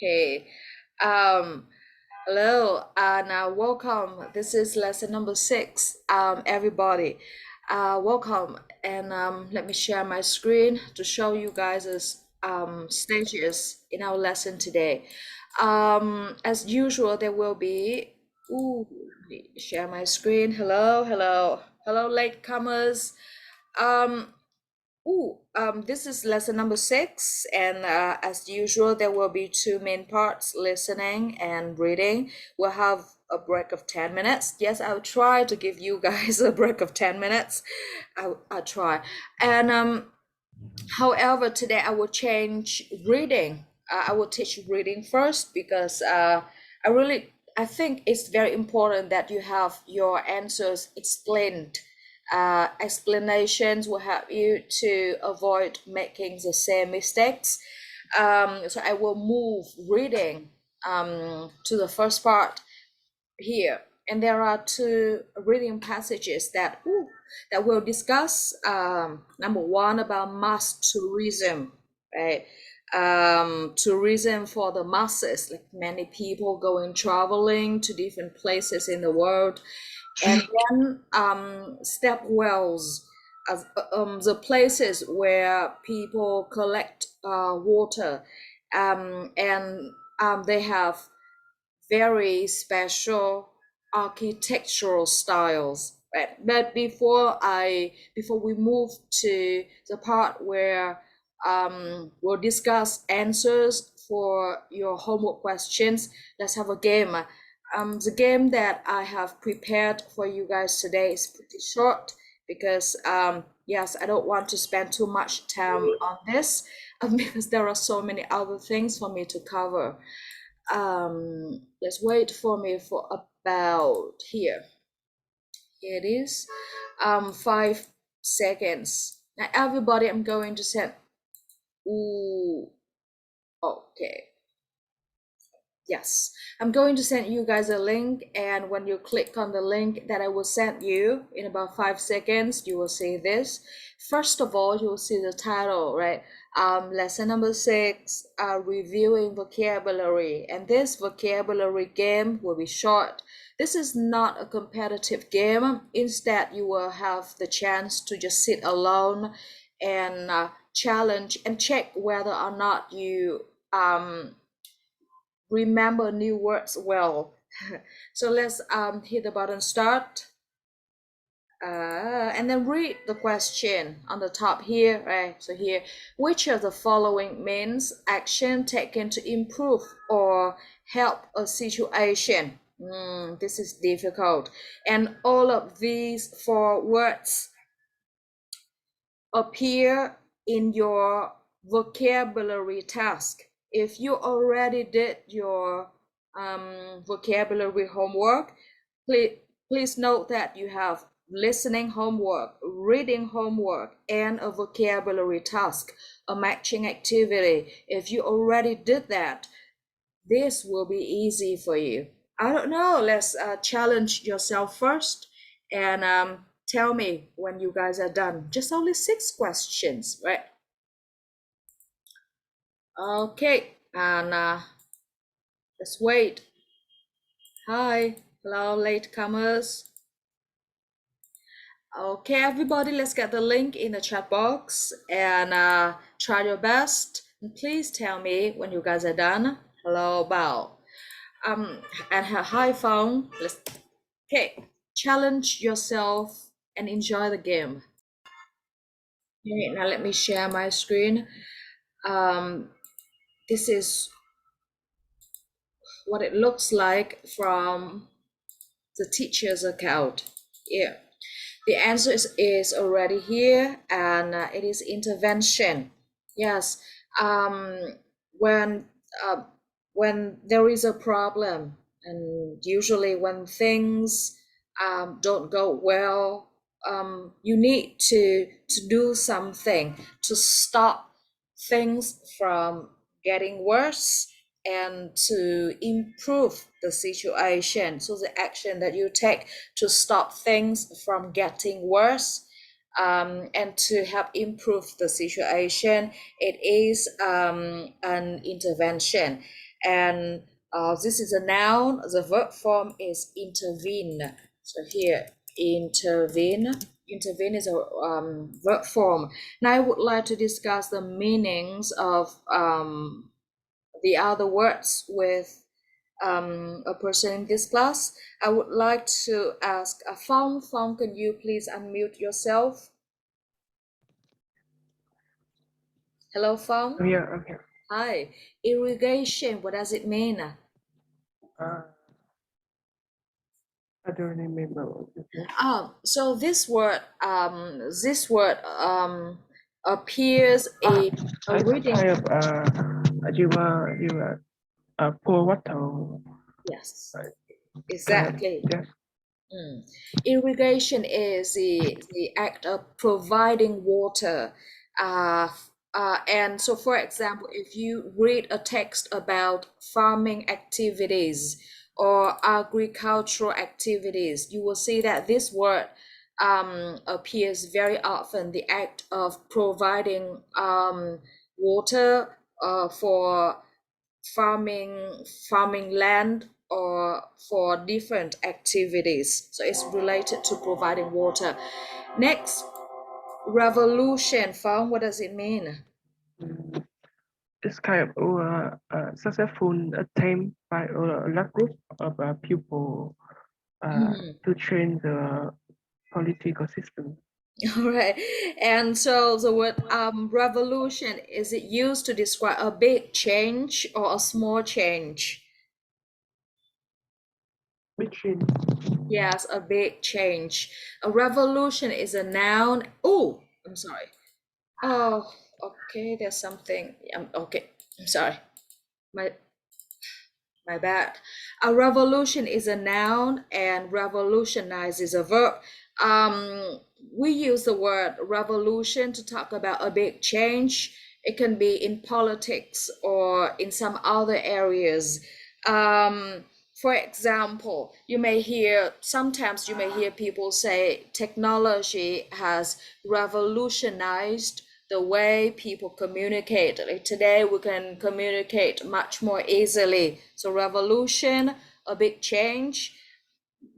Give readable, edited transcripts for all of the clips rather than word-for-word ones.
Okay. Hello and welcome. This is lesson number 6. Everybody, welcome. And let me share my screen to show you guys stages in our lesson today. As usual, there will be. Let me share my screen. Hello, hello, hello, latecomers. Um, this is lesson number 6, and as usual, there will be two main parts, listening and reading. We'll have a break of 10 minutes. Yes, I'll try to give you guys a break of 10 minutes. I'll try. And however, today I will change reading. I will teach reading first because I think it's very important that you have your answers explained. Explanations will help you to avoid making the same mistakes. So I will move reading to the first part here, and there are two reading passages that we'll discuss. Number one, about mass tourism, right? Tourism for the masses, like many people going traveling to different places in the world. And then step wells, the places where people collect water, and they have very special architectural styles. Right? But before we move to the part where we'll discuss answers for your homework questions, let's have a game. The game that I have prepared for you guys today is pretty short because yes, I don't want to spend too much time on this because there are so many other things for me to cover. Let's wait for me for about here. Here it is. 5 seconds. Now everybody, I'm going to send. Ooh, okay. Yes, I'm going to send you guys a link, and when you click on the link that I will send you in about 5 seconds, you will see this. First of all, you will see the title, right? Lesson number 6, reviewing vocabulary, and this vocabulary game will be short. This is not a competitive game. Instead, you will have the chance to just sit alone and challenge and check whether or not you remember new words well. So let's hit the button start, and then read the question on the top here, right? So here, which of the following means action taken to improve or help a situation? This is difficult, and all of these 4 words appear in your vocabulary task. If you already did your vocabulary homework, please note that you have listening homework, reading homework, and a vocabulary task, a matching activity. If you already did that, this will be easy for you. I don't know. Let's challenge yourself first and tell me when you guys are done. Just only 6 questions, right? Okay, and let's wait. Hi, hello, latecomers. Okay, everybody, let's get the link in the chat box and try your best. And please tell me when you guys are done. Hello, Bao. And hi, phone. Okay, challenge yourself and enjoy the game. Okay, now let me share my screen. This is what it looks like from the teacher's account. Yeah, the answer is already here, and it is intervention. Yes, um, when uh, when there is a problem, and usually when things don't go well, you need to do something to stop things from getting worse and to improve the situation. So the action that you take to stop things from getting worse, and to help improve the situation, it is an intervention. And this is a noun. The verb form is intervene. So here, intervene. Intervene is a verb form. Now I would like to discuss the meanings of the other words with a person in this class. I would like to ask Phong. Phong, can you please unmute yourself? Hello, Phong. I'm here. I'm here. Hi. Irrigation, what does it mean? Uh, I don't remember what it is. So this word appears in a It's reading. kind of you are pour water. Yes, Right. exactly. Yes. Irrigation is the act of providing water. And so, for example, if you read a text about farming activities or agricultural activities, you will see that this word appears very often, the act of providing water for farming land or for different activities. So it's related to providing water. Next, revolution. Phong, what does it mean? Mm, It's kind of a successful attempt by a large group of people to change the political system. All right. And so the word revolution, is it used to describe a big change or a small change? Which is Yes, a big change. A revolution is a noun. Oh, I'm sorry. Oh, okay, there's something. Okay, I'm sorry. My my bad. A revolution is a noun and revolutionize is a verb. We use the word revolution to talk about a big change. It can be in politics or in some other areas. Um, for example, sometimes you may hear people say technology has revolutionized the way people communicate. Like today, we can communicate much more easily. So, revolution, a big change,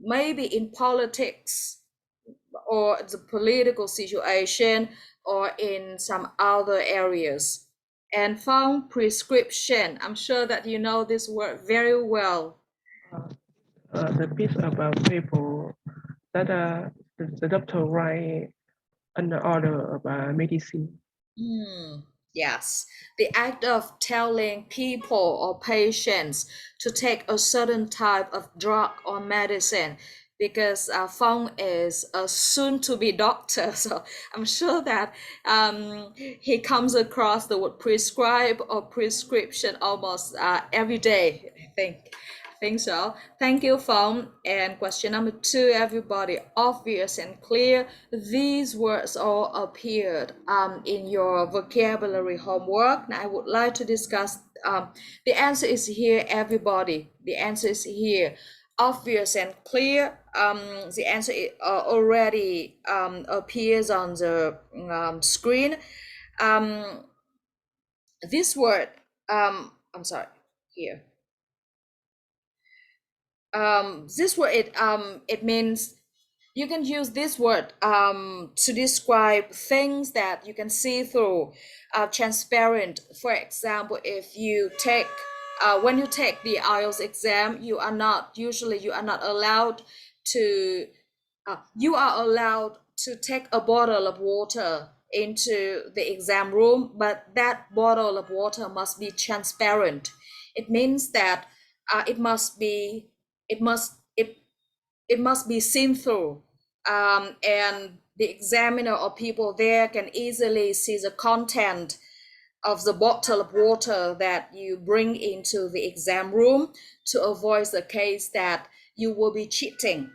maybe in politics or the political situation or in some other areas. And found prescription. I'm sure that you know this word very well. the piece about people that the doctor write an order about medicine. Yes, the act of telling people or patients to take a certain type of drug or medicine, because Phong is a soon-to-be doctor, so I'm sure that he comes across the word prescribe or prescription almost every day, I think so. Thank you, Phong. And question number 2, everybody. Obvious and clear. These words all appeared in your vocabulary homework. Now I would like to discuss. The answer is here, everybody. The answer is here. Obvious and clear. The answer already appears on the screen. This word, I'm sorry, here. This word it means, you can use this word to describe things that you can see through, transparent. For example, if you take when you take the IELTS exam, you are not allowed to you are allowed to take a bottle of water into the exam room, but that bottle of water must be transparent. It means that it must be it must it must be seen through, and the examiner or people there can easily see the content of the bottle of water that you bring into the exam room, to avoid the case that you will be cheating.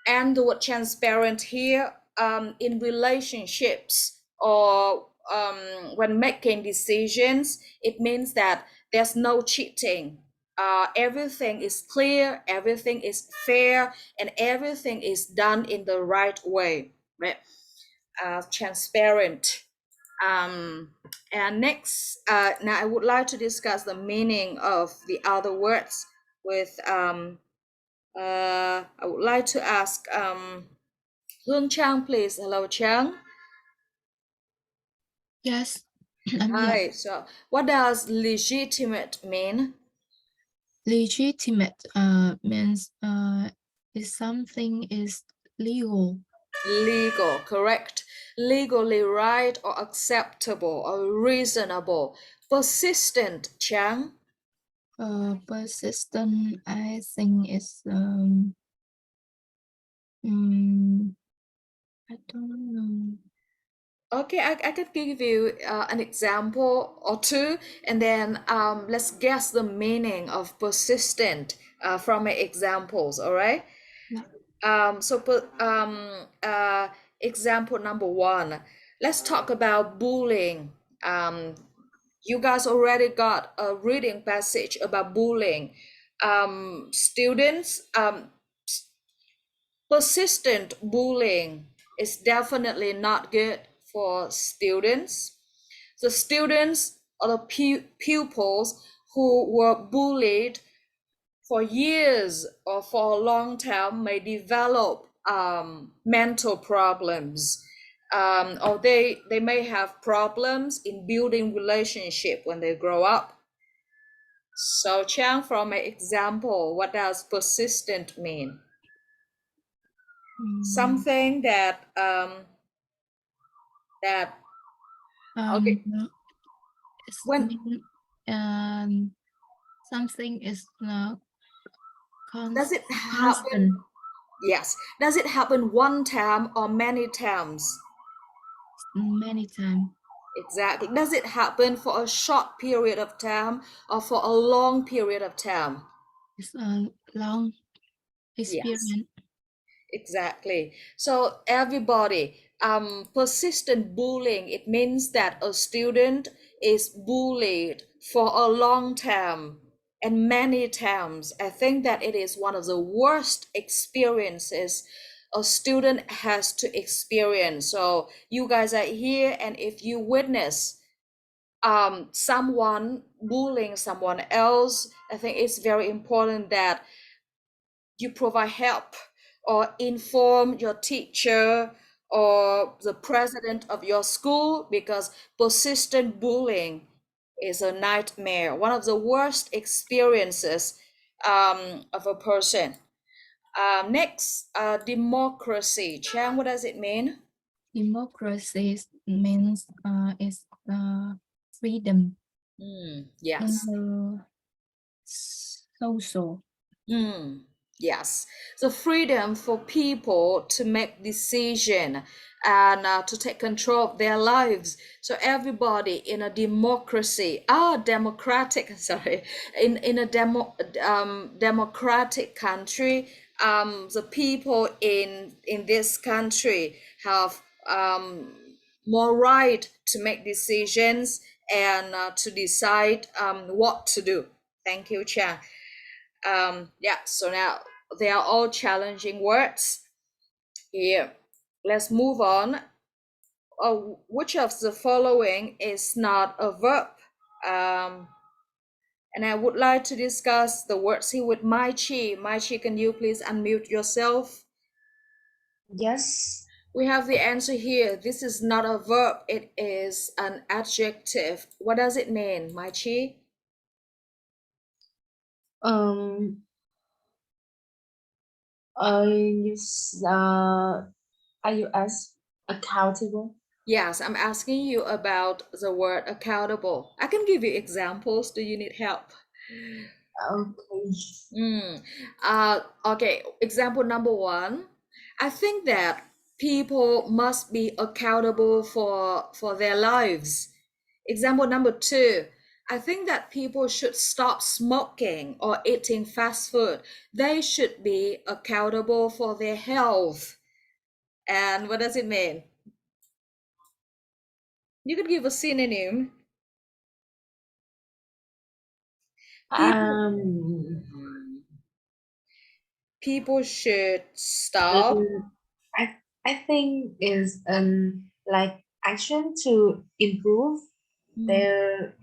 And the word transparent here, in relationships or when making decisions, it means that there's no cheating. Everything is clear, everything is fair, and everything is done in the right way, right? Transparent. And next, now I would like to discuss the meaning of the other words with, I would like to ask Hương Trang, please. Hello, Trang. Yes, I'm here. Hi. So, what does legitimate mean? Legitimate means if something is legal. Legal, correct. Legally right or acceptable or reasonable. Persistent, Chang. Persistent, I think is I don't know. Okay, I can give you an example or two, and then let's guess the meaning of persistent from my examples, all right? Yeah. Example number one, let's talk about bullying. You guys already got a reading passage about bullying. Students, persistent bullying is definitely not good for students. The students or the pupils who were bullied for years or for a long time may develop mental problems, or they may have problems in building relationship when they grow up. So Chang, from an example, what does persistent mean? Something that okay, It's when something is does it happen? constant. Yes, does it happen one time or many times? Many times. Exactly. Does it happen for a short period of time or for a long period of time? It's a long Yes, experience. exactly. So everybody, persistent bullying, it means that a student is bullied for a long time and many times. I think that it is one of the worst experiences a student has to experience. So you guys are here, and if you witness someone bullying someone else, I think it's very important that you provide help or inform your teacher or the president of your school, because persistent bullying is a nightmare, one of the worst experiences of a person. Next, democracy. Chang, what does it mean? Democracy means is freedom. Yes. Social. Yes, the freedom for people to make decision and to take control of their lives. So everybody in a democracy, democratic, sorry, in a democratic country, the people in this country have more right to make decisions and to decide what to do. Thank you, Chan. Yeah, so now they are all challenging words here. Let's move on. Which of the following is not a verb? And I would like to discuss the words here with Mai Chi. Mai Chi, can you please unmute yourself? Yes. We have the answer here. This is not a verb, it is an adjective. What does it mean, Mai Chi? Are you as accountable? Yes, I'm asking you about the word accountable. I can give you examples. Do you need help? Okay. Okay, example number one. I think that people must be accountable for their lives. Example number two. I think that people should stop smoking or eating fast food. They should be accountable for their health. And what does it mean? You could give a synonym. People should stop. I think is like action to improve Mm. their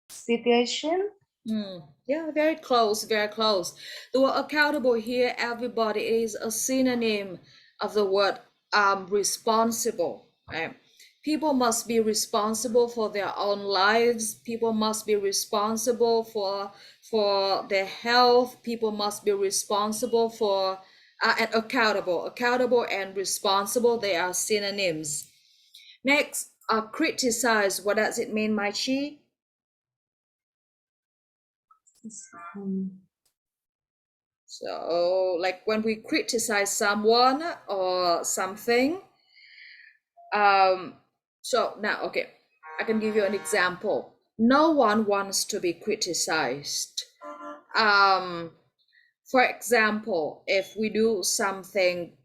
situation. Yeah, very close, very close. The word accountable here, everybody, is a synonym of the word responsible. Right? People must be responsible for their own lives. People must be responsible for their health. People must be responsible for and accountable. Accountable and responsible, they are synonyms. Next, criticize. What does it mean, Mai Chi? Um, So, like when we criticize someone or something, so now, okay, I can give you an example. No one wants to be criticized. For example, if we do something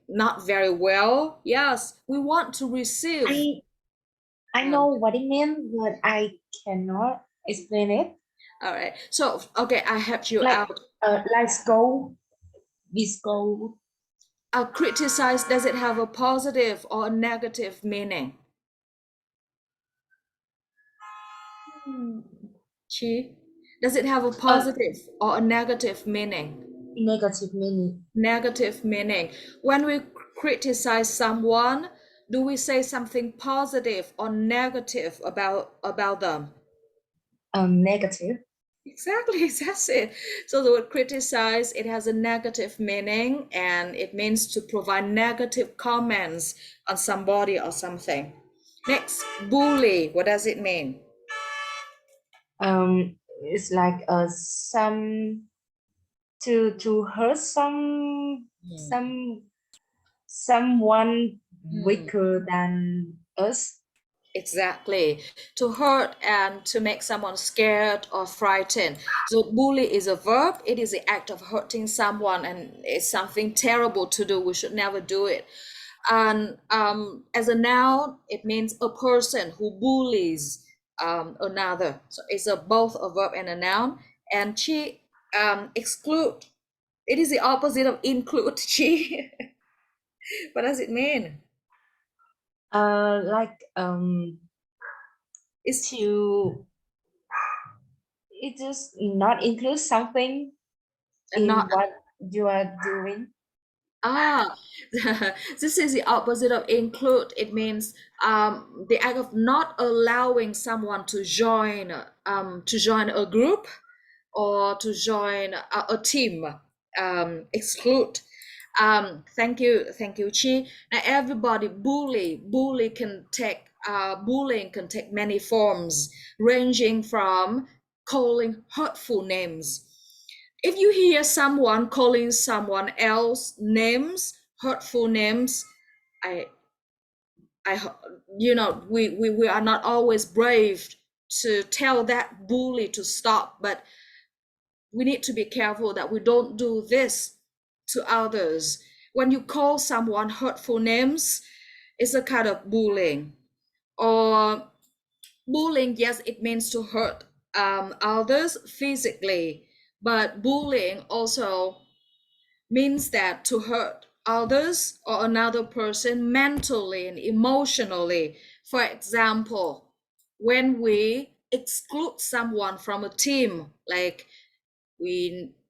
not very well, yes, we want to receive. I know what it means, but I cannot explain it. All right. So, okay, I helped you Like out. like scold, be scold. Criticize, does it have a positive or a negative meaning? Chi, does it have a positive or a negative meaning? Negative meaning. Negative meaning. When we criticize someone, do we say something positive or negative about them? Negative. Exactly, that's it. So the word criticize, it has a negative meaning and it means to provide negative comments on somebody or something. Next, bully. What does it mean? It's like some to hurt someone weaker than us. Exactly. To hurt and to make someone scared or frightened. So bully is a verb. It is the act of hurting someone and it's something terrible to do. We should never do it. And as a noun, it means a person who bullies another. So it's both a verb and a noun. And chi, exclude. It is the opposite of include. Chi. What does it mean? Like It's to it just not include something in not. what you are doing. Ah, this is the opposite of include. It means the act of not allowing someone to join a group or to join a team. Exclude. Thank you, Chi. Now everybody bullying can take many forms, ranging from calling hurtful names. If you hear someone calling someone else names, hurtful names, I, we are not always brave to tell that bully to stop, but we need to be careful that we don't do this to others. When you call someone hurtful names, it's a kind of bullying. Or bullying, yes, it means to hurt others physically, but bullying also means that to hurt others or another person mentally and emotionally. For example, when we exclude someone from a team, like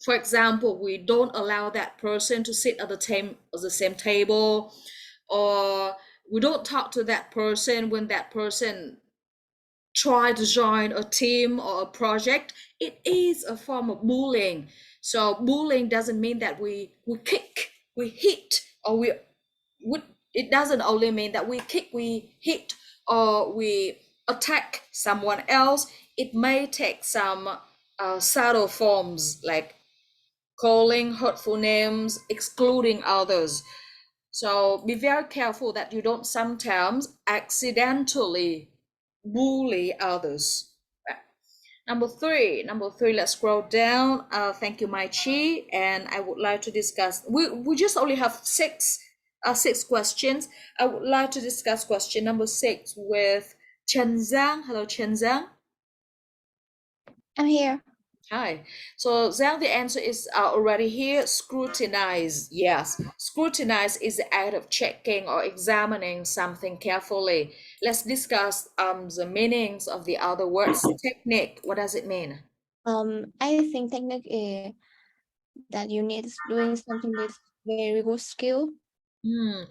for example, we don't allow that person to sit at the same table, or we don't talk to that person when that person try to join a team or a project, it is a form of bullying. So bullying doesn't mean that we kick, we hit, or it doesn't only mean that we kick, we hit, or we attack someone else. It may take some subtle forms like calling hurtful names, excluding others. So be very careful that you don't sometimes accidentally bully others. Number three, let's scroll down. Thank you, Mai Chi. And I would like to discuss, we just only have six questions. I would like to discuss question number 6 with Chen Zhang. Hello, Chen Zhang. I'm here. Hi. So then the answer is already here. Scrutinize. Yes. Scrutinize is the act of checking or examining something carefully. Let's discuss the meanings of the other words. Technique. What does it mean? I think technique is that you need doing something with very good skill. Hmm.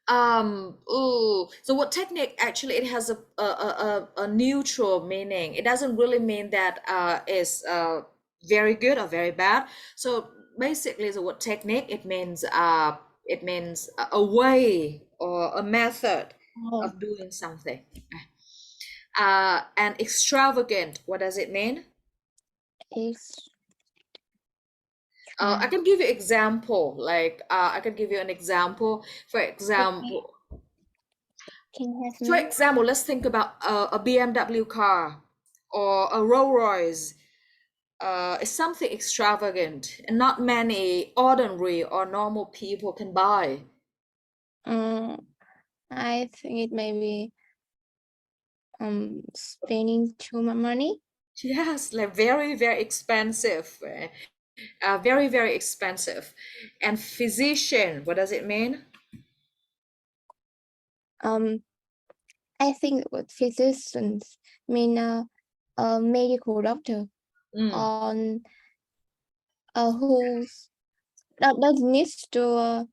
The word technique actually it has a neutral meaning. It doesn't really mean that is very good or very bad. So basically the word technique it means a way or a method Oh, of doing something. And extravagant, what does it mean? it's I can give you example, like I can give you an example. For example, can you have For me? example, let's think about a BMW car or a Rolls Royce. It's something extravagant and not many ordinary or normal people can buy. I think it may be spending too much money. Yes, like very, very expensive. Very, very expensive. And physician, what does it mean? I think with physicians mean a medical doctor Mm, on who's that needs to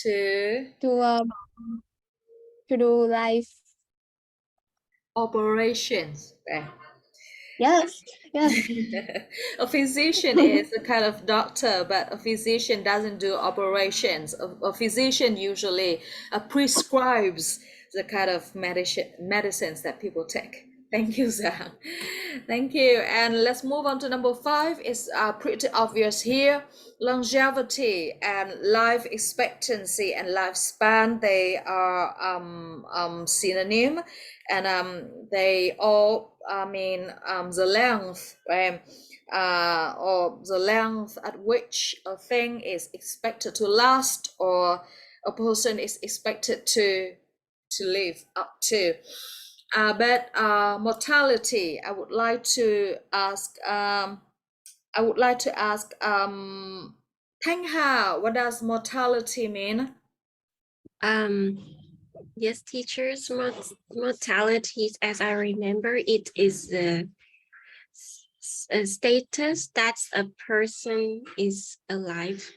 to uh, to do life. operations. Yes, yes. A physician is a kind of doctor, but a physician doesn't do operations. A physician usually prescribes the kind of medicines that people take. Thank you, Zhang. Thank you. And let's move on to number 5. It's pretty obvious here. Longevity and life expectancy and lifespan, they are synonym, and they all mean the length, right? Or the length at which a thing is expected to last, or a person is expected to live up to. But mortality, I would like to ask. Thanh Ha, what does mortality mean? Yes, teachers, mortality, as I remember, it is a status that a person is alive.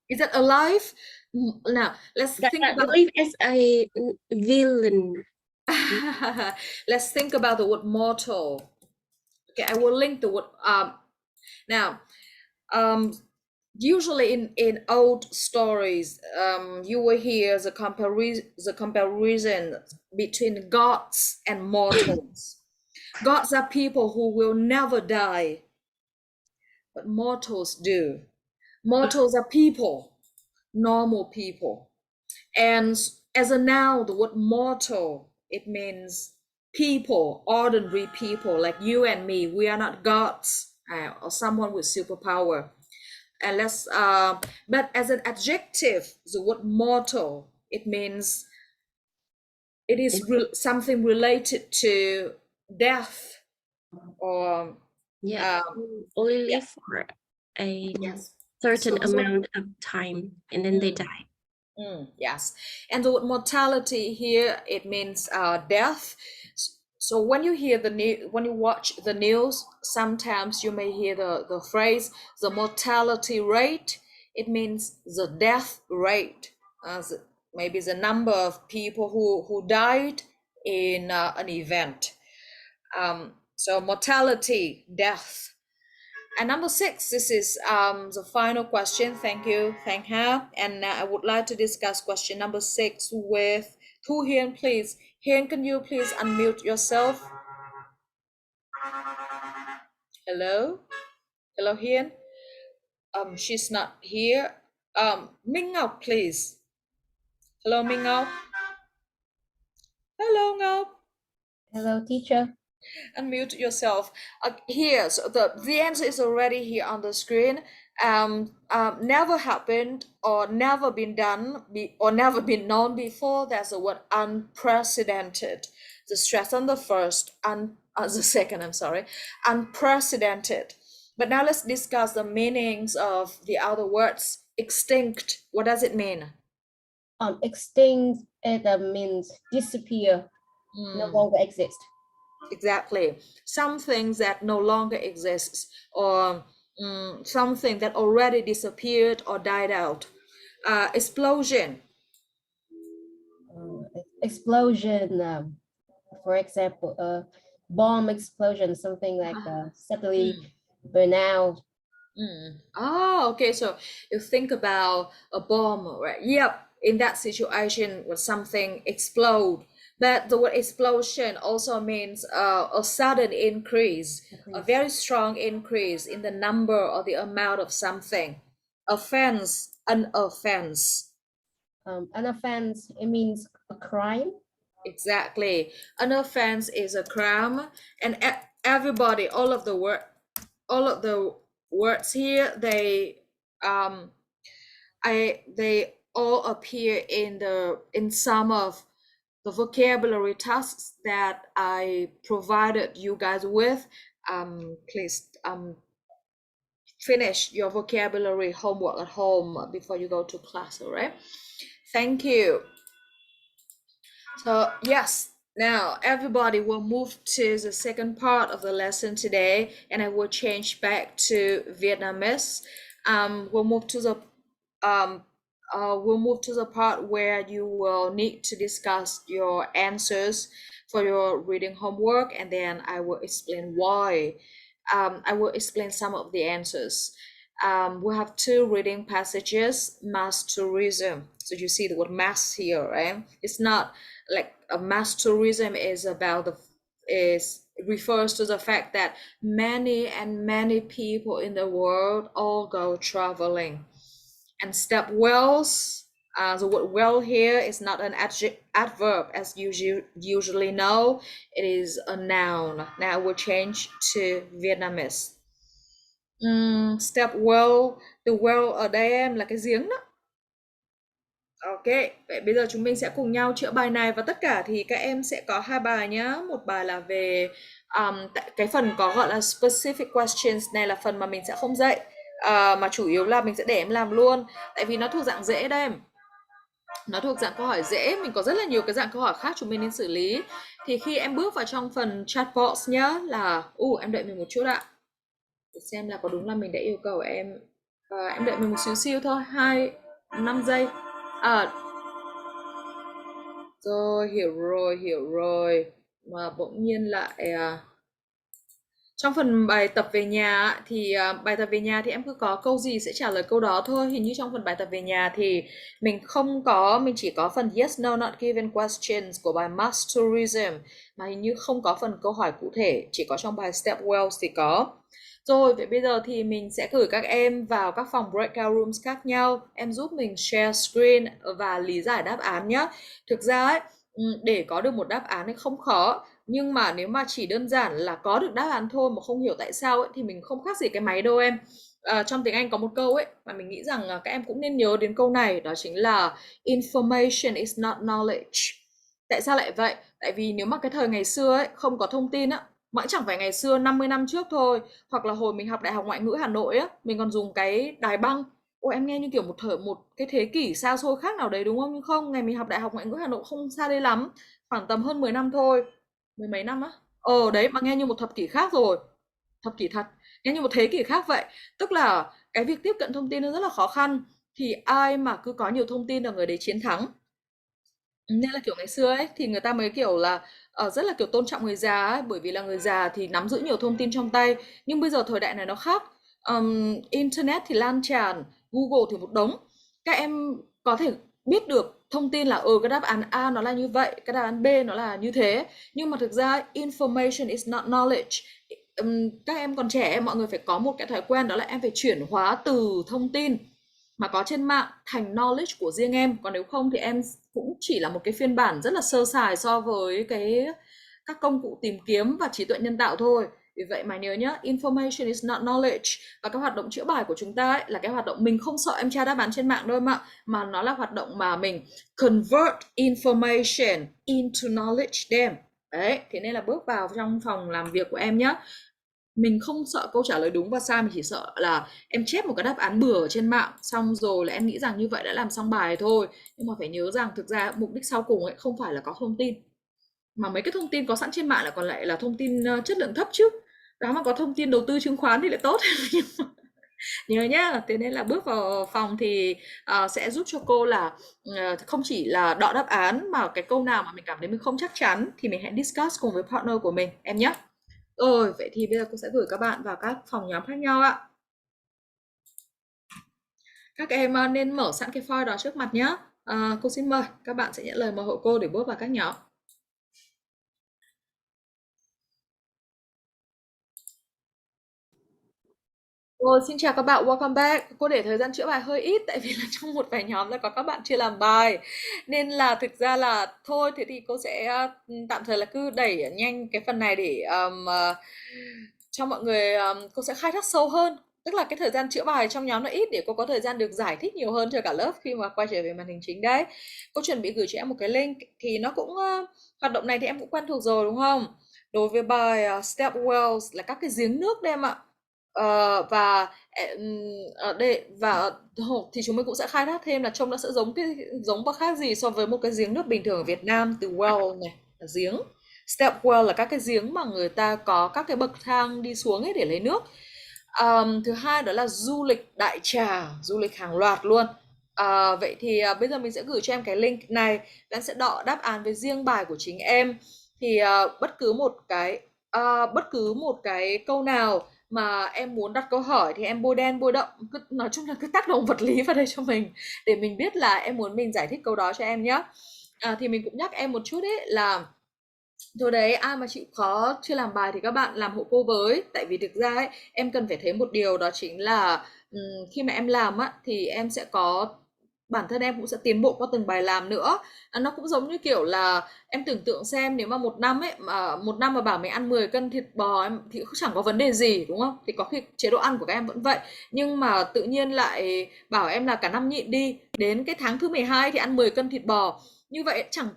Is it alive? Now let's That think I about. believe as a villain. Let's think about the word mortal. Okay, I will link the word now. Usually in old stories, you will hear the comparison between gods and mortals. Gods are people who will never die, but mortals do. Mortals are people, normal people. And as a noun, the word mortal, it means people, ordinary people like you and me. We are not gods or someone with superpower. And but as an adjective, the word mortal, it means it is something related to death or Yeah, only live for a yes. certain So amount of time and then they die. yes, and the word mortality here it means death. So when you hear when you watch the news, sometimes you may hear the phrase the mortality rate. It means the death rate, maybe the number of people who died in an event. So mortality, death. And number 6, this is the final question. Thank you, Thanh Ha. And I would like to discuss question number 6 with Thu Hiên, please. Hiên, can you please unmute yourself? Hello? Hello, Hiên? She's not here. Minh Ngọc, please. Hello, Minh Ngọc. Hello, Ngọc. Hello, teacher. Unmute yourself. Here, so the answer is already here on the screen. Never happened or never been done or never been known before. There's a word unprecedented. The stress on the first, The second, I'm sorry, unprecedented. But now let's discuss the meanings of the other words. Extinct, what does it mean? Extinct, it means disappear, no longer exist. Exactly. Something that no longer exists, or something that already disappeared or died out. Explosion. Explosion, for example, bomb explosion, something like suddenly burn out. Oh, okay. So you think about a bomb, right? Yep. In that situation, when something explode, but the word explosion also means a sudden increase, a very strong increase in the number or the amount of something. Offense, an offense. An offense, it means a crime. Exactly. An offense is a crime, and everybody, all of the words here, they all appear in some of the vocabulary tasks that I provided you guys with. Please finish your vocabulary homework at home before you go to class, all right? Thank you. So yes, now everybody will move to the second part of the lesson today, and I will change back to Vietnamese. We'll move to the part where you will need to discuss your answers for your reading homework, and then I will explain why. I will explain some of the answers. We have two reading passages: mass tourism. So you see the word mass here, right? It's not like a mass tourism is about refers to the fact that many people in the world all go traveling. And step wells, the word well here is not an adverb as you usually know, it is a noun. Now we'll change to Vietnamese. Step well, the well ở đây em là cái giếng đó. Ok, vậy bây giờ chúng mình sẽ cùng nhau chữa bài này, và tất cả thì các em sẽ có hai bài nhá. Một bài là về cái phần có gọi là specific questions, này là phần mà mình sẽ không dạy, mà chủ yếu là mình sẽ để em làm luôn, tại vì nó thuộc dạng dễ đây. Nó thuộc dạng câu hỏi dễ, mình có rất là nhiều cái dạng câu hỏi khác chúng mình nên xử lý. Thì khi em bước vào trong phần chat box nhá, là em đợi mình một chút ạ, để xem là có đúng là mình đã yêu cầu em. Em đợi mình một xíu thôi, 5 giây. Rồi, hiểu rồi. Mà bỗng nhiên lại trong phần bài tập về nhà thì bài tập về nhà thì em cứ có câu gì sẽ trả lời câu đó thôi. Hình như trong phần bài tập về nhà thì mình chỉ có phần yes no not given questions của bài mass tourism, mà hình như không có phần câu hỏi cụ thể, chỉ có trong bài step wells thì có. Rồi, vậy bây giờ thì mình sẽ gửi các em vào các phòng breakout rooms khác nhau. Em giúp mình share screen và lý giải đáp án nhé. Thực ra ấy, để có được một đáp án thì không khó. Nhưng mà nếu mà chỉ đơn giản là có được đáp án thôi mà không hiểu tại sao ấy, thì mình không khác gì cái máy đâu em. Trong tiếng Anh có một câu ấy mà mình nghĩ rằng các em cũng nên nhớ đến câu này, đó chính là information is not knowledge. Tại sao lại vậy? Tại vì nếu mà cái thời ngày xưa ấy không có thông tin á, mà chẳng phải ngày xưa 50 năm trước thôi, hoặc là hồi mình học Đại học Ngoại ngữ Hà Nội á, mình còn dùng cái đài băng. Ôi em nghe như kiểu một cái thế kỷ xa xôi khác nào đấy đúng không? Nhưng không, ngày mình học Đại học Ngoại ngữ Hà Nội không xa đây lắm, khoảng tầm hơn 10 năm thôi. Mười mấy năm á. Đấy mà nghe như một thập kỷ khác rồi. Thập kỷ thật, nghe như một thế kỷ khác vậy. Tức là cái việc tiếp cận thông tin nó rất là khó khăn, thì ai mà cứ có nhiều thông tin là người đấy chiến thắng. Nên là kiểu ngày xưa ấy thì người ta mới kiểu là rất là kiểu tôn trọng người già ấy, bởi vì là người già thì nắm giữ nhiều thông tin trong tay. Nhưng bây giờ thời đại này nó khác. Internet thì lan tràn, Google thì một đống. Các em có thể biết được thông tin là cái đáp án A nó là như vậy, cái đáp án B nó là như thế. Nhưng mà thực ra information is not knowledge. Các em còn trẻ, mọi người phải có một cái thói quen, đó là em phải chuyển hóa từ thông tin mà có trên mạng thành knowledge của riêng em. Còn nếu không thì em cũng chỉ là một cái phiên bản rất là sơ sài so với các công cụ tìm kiếm và trí tuệ nhân tạo thôi. Vì vậy mà nhớ nhá, information is not knowledge. Và cái hoạt động chữa bài của chúng ta ấy, là cái hoạt động mình không sợ em tra đáp án trên mạng đâu mà nó là hoạt động mà mình convert information into knowledge them. Đấy, thế nên là bước vào trong phòng làm việc của em nhá. Mình không sợ câu trả lời đúng và sai, mình chỉ sợ là em chép một cái đáp án bừa ở trên mạng, xong rồi là em nghĩ rằng như vậy đã làm xong bài thôi. Nhưng mà phải nhớ rằng thực ra mục đích sau cùng ấy không phải là có thông tin, mà mấy cái thông tin có sẵn trên mạng lại còn lại là thông tin chất lượng thấp chứ. Đó mà có thông tin đầu tư chứng khoán thì lại tốt. Nhớ nhá, thế nên là bước vào phòng thì sẽ giúp cho cô là không chỉ là đọ đáp án, mà cái câu nào mà mình cảm thấy mình không chắc chắn thì mình hãy discuss cùng với partner của mình em nhé. Rồi, vậy thì bây giờ cô sẽ gửi các bạn vào các phòng nhóm khác nhau ạ. Các em nên mở sẵn cái file đó trước mặt nhé. Cô xin mời, các bạn sẽ nhận lời mời hộ cô để bước vào các nhóm. Rồi, xin chào các bạn, welcome back. Cô để thời gian chữa bài hơi ít tại vì là trong một vài nhóm là có các bạn chưa làm bài. Nên là thực ra là thôi, thế thì cô sẽ tạm thời là cứ đẩy nhanh cái phần này để cho mọi người, cô sẽ khai thác sâu hơn. Tức là cái thời gian chữa bài trong nhóm nó ít để cô có thời gian được giải thích nhiều hơn cho cả lớp khi mà quay trở về màn hình chính đấy. Cô chuẩn bị gửi cho em một cái link thì nó cũng hoạt động này thì em cũng quen thuộc rồi đúng không? Đối với bài step wells là các cái giếng nước đấy em ạ. Và ở đây và thì chúng mình cũng sẽ khai thác thêm là trông nó sẽ giống và khác gì so với một cái giếng nước bình thường ở Việt Nam. Từ well này là giếng, step well là các cái giếng mà người ta có các cái bậc thang đi xuống ấy để lấy nước. Thứ hai đó là du lịch đại trà, du lịch hàng loạt luôn. Vậy thì bây giờ mình sẽ gửi cho em cái link này, em sẽ đọ đáp án với riêng bài của chính em. Thì bất cứ một cái câu nào mà em muốn đặt câu hỏi thì em bôi đen bôi đậm, nói chung là cứ tác động vật lý vào đây cho mình để mình biết là em muốn mình giải thích câu đó cho em nhé. Thì mình cũng nhắc em một chút ấy là thôi đấy, ai mà chịu khó chưa làm bài thì các bạn làm hộ cô với. Tại vì thực ra ấy, em cần phải thấy một điều đó chính là khi mà em làm á thì em sẽ có bản thân em cũng sẽ tiến bộ qua từng bài làm nữa. Nó cũng giống như kiểu là em tưởng tượng xem nếu mà một năm mà bảo mình ăn 10 cân thịt bò em thì cũng chẳng có vấn đề gì đúng không? Thì có khi chế độ ăn của các em vẫn vậy. Nhưng mà tự nhiên lại bảo em là cả năm nhịn đi, đến cái tháng thứ 12 thì ăn 10 cân thịt bò. Như vậy chẳng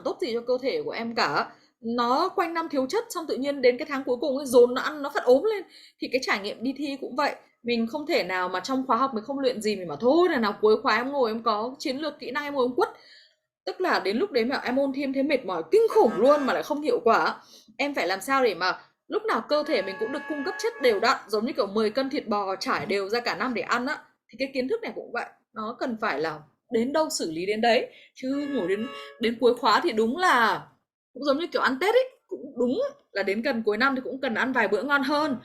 tốt gì cho cơ thể của em cả, nó quanh năm thiếu chất xong tự nhiên đến cái tháng cuối cùng ấy dồn nó ăn nó phát ốm lên. Thì cái trải nghiệm đi thi cũng vậy, mình không thể nào mà trong khóa học mình không luyện gì mình bảo thôi là nào cuối khóa em ngồi em có chiến lược kỹ năng em ngồi em quất, tức là đến lúc đấy mà em ôn thêm thế mệt mỏi kinh khủng luôn mà lại không hiệu quả. Em phải làm sao để mà lúc nào cơ thể mình cũng được cung cấp chất đều đặn, giống như kiểu 10 cân thịt bò trải đều ra cả năm để ăn á. Thì cái kiến thức này cũng vậy, nó cần phải là đến đâu xử lý đến đấy, chứ ngồi đến đến cuối khóa thì đúng là cũng giống như kiểu ăn Tết ấy, cũng đúng là đến gần cuối năm thì cũng cần ăn vài bữa ngon hơn.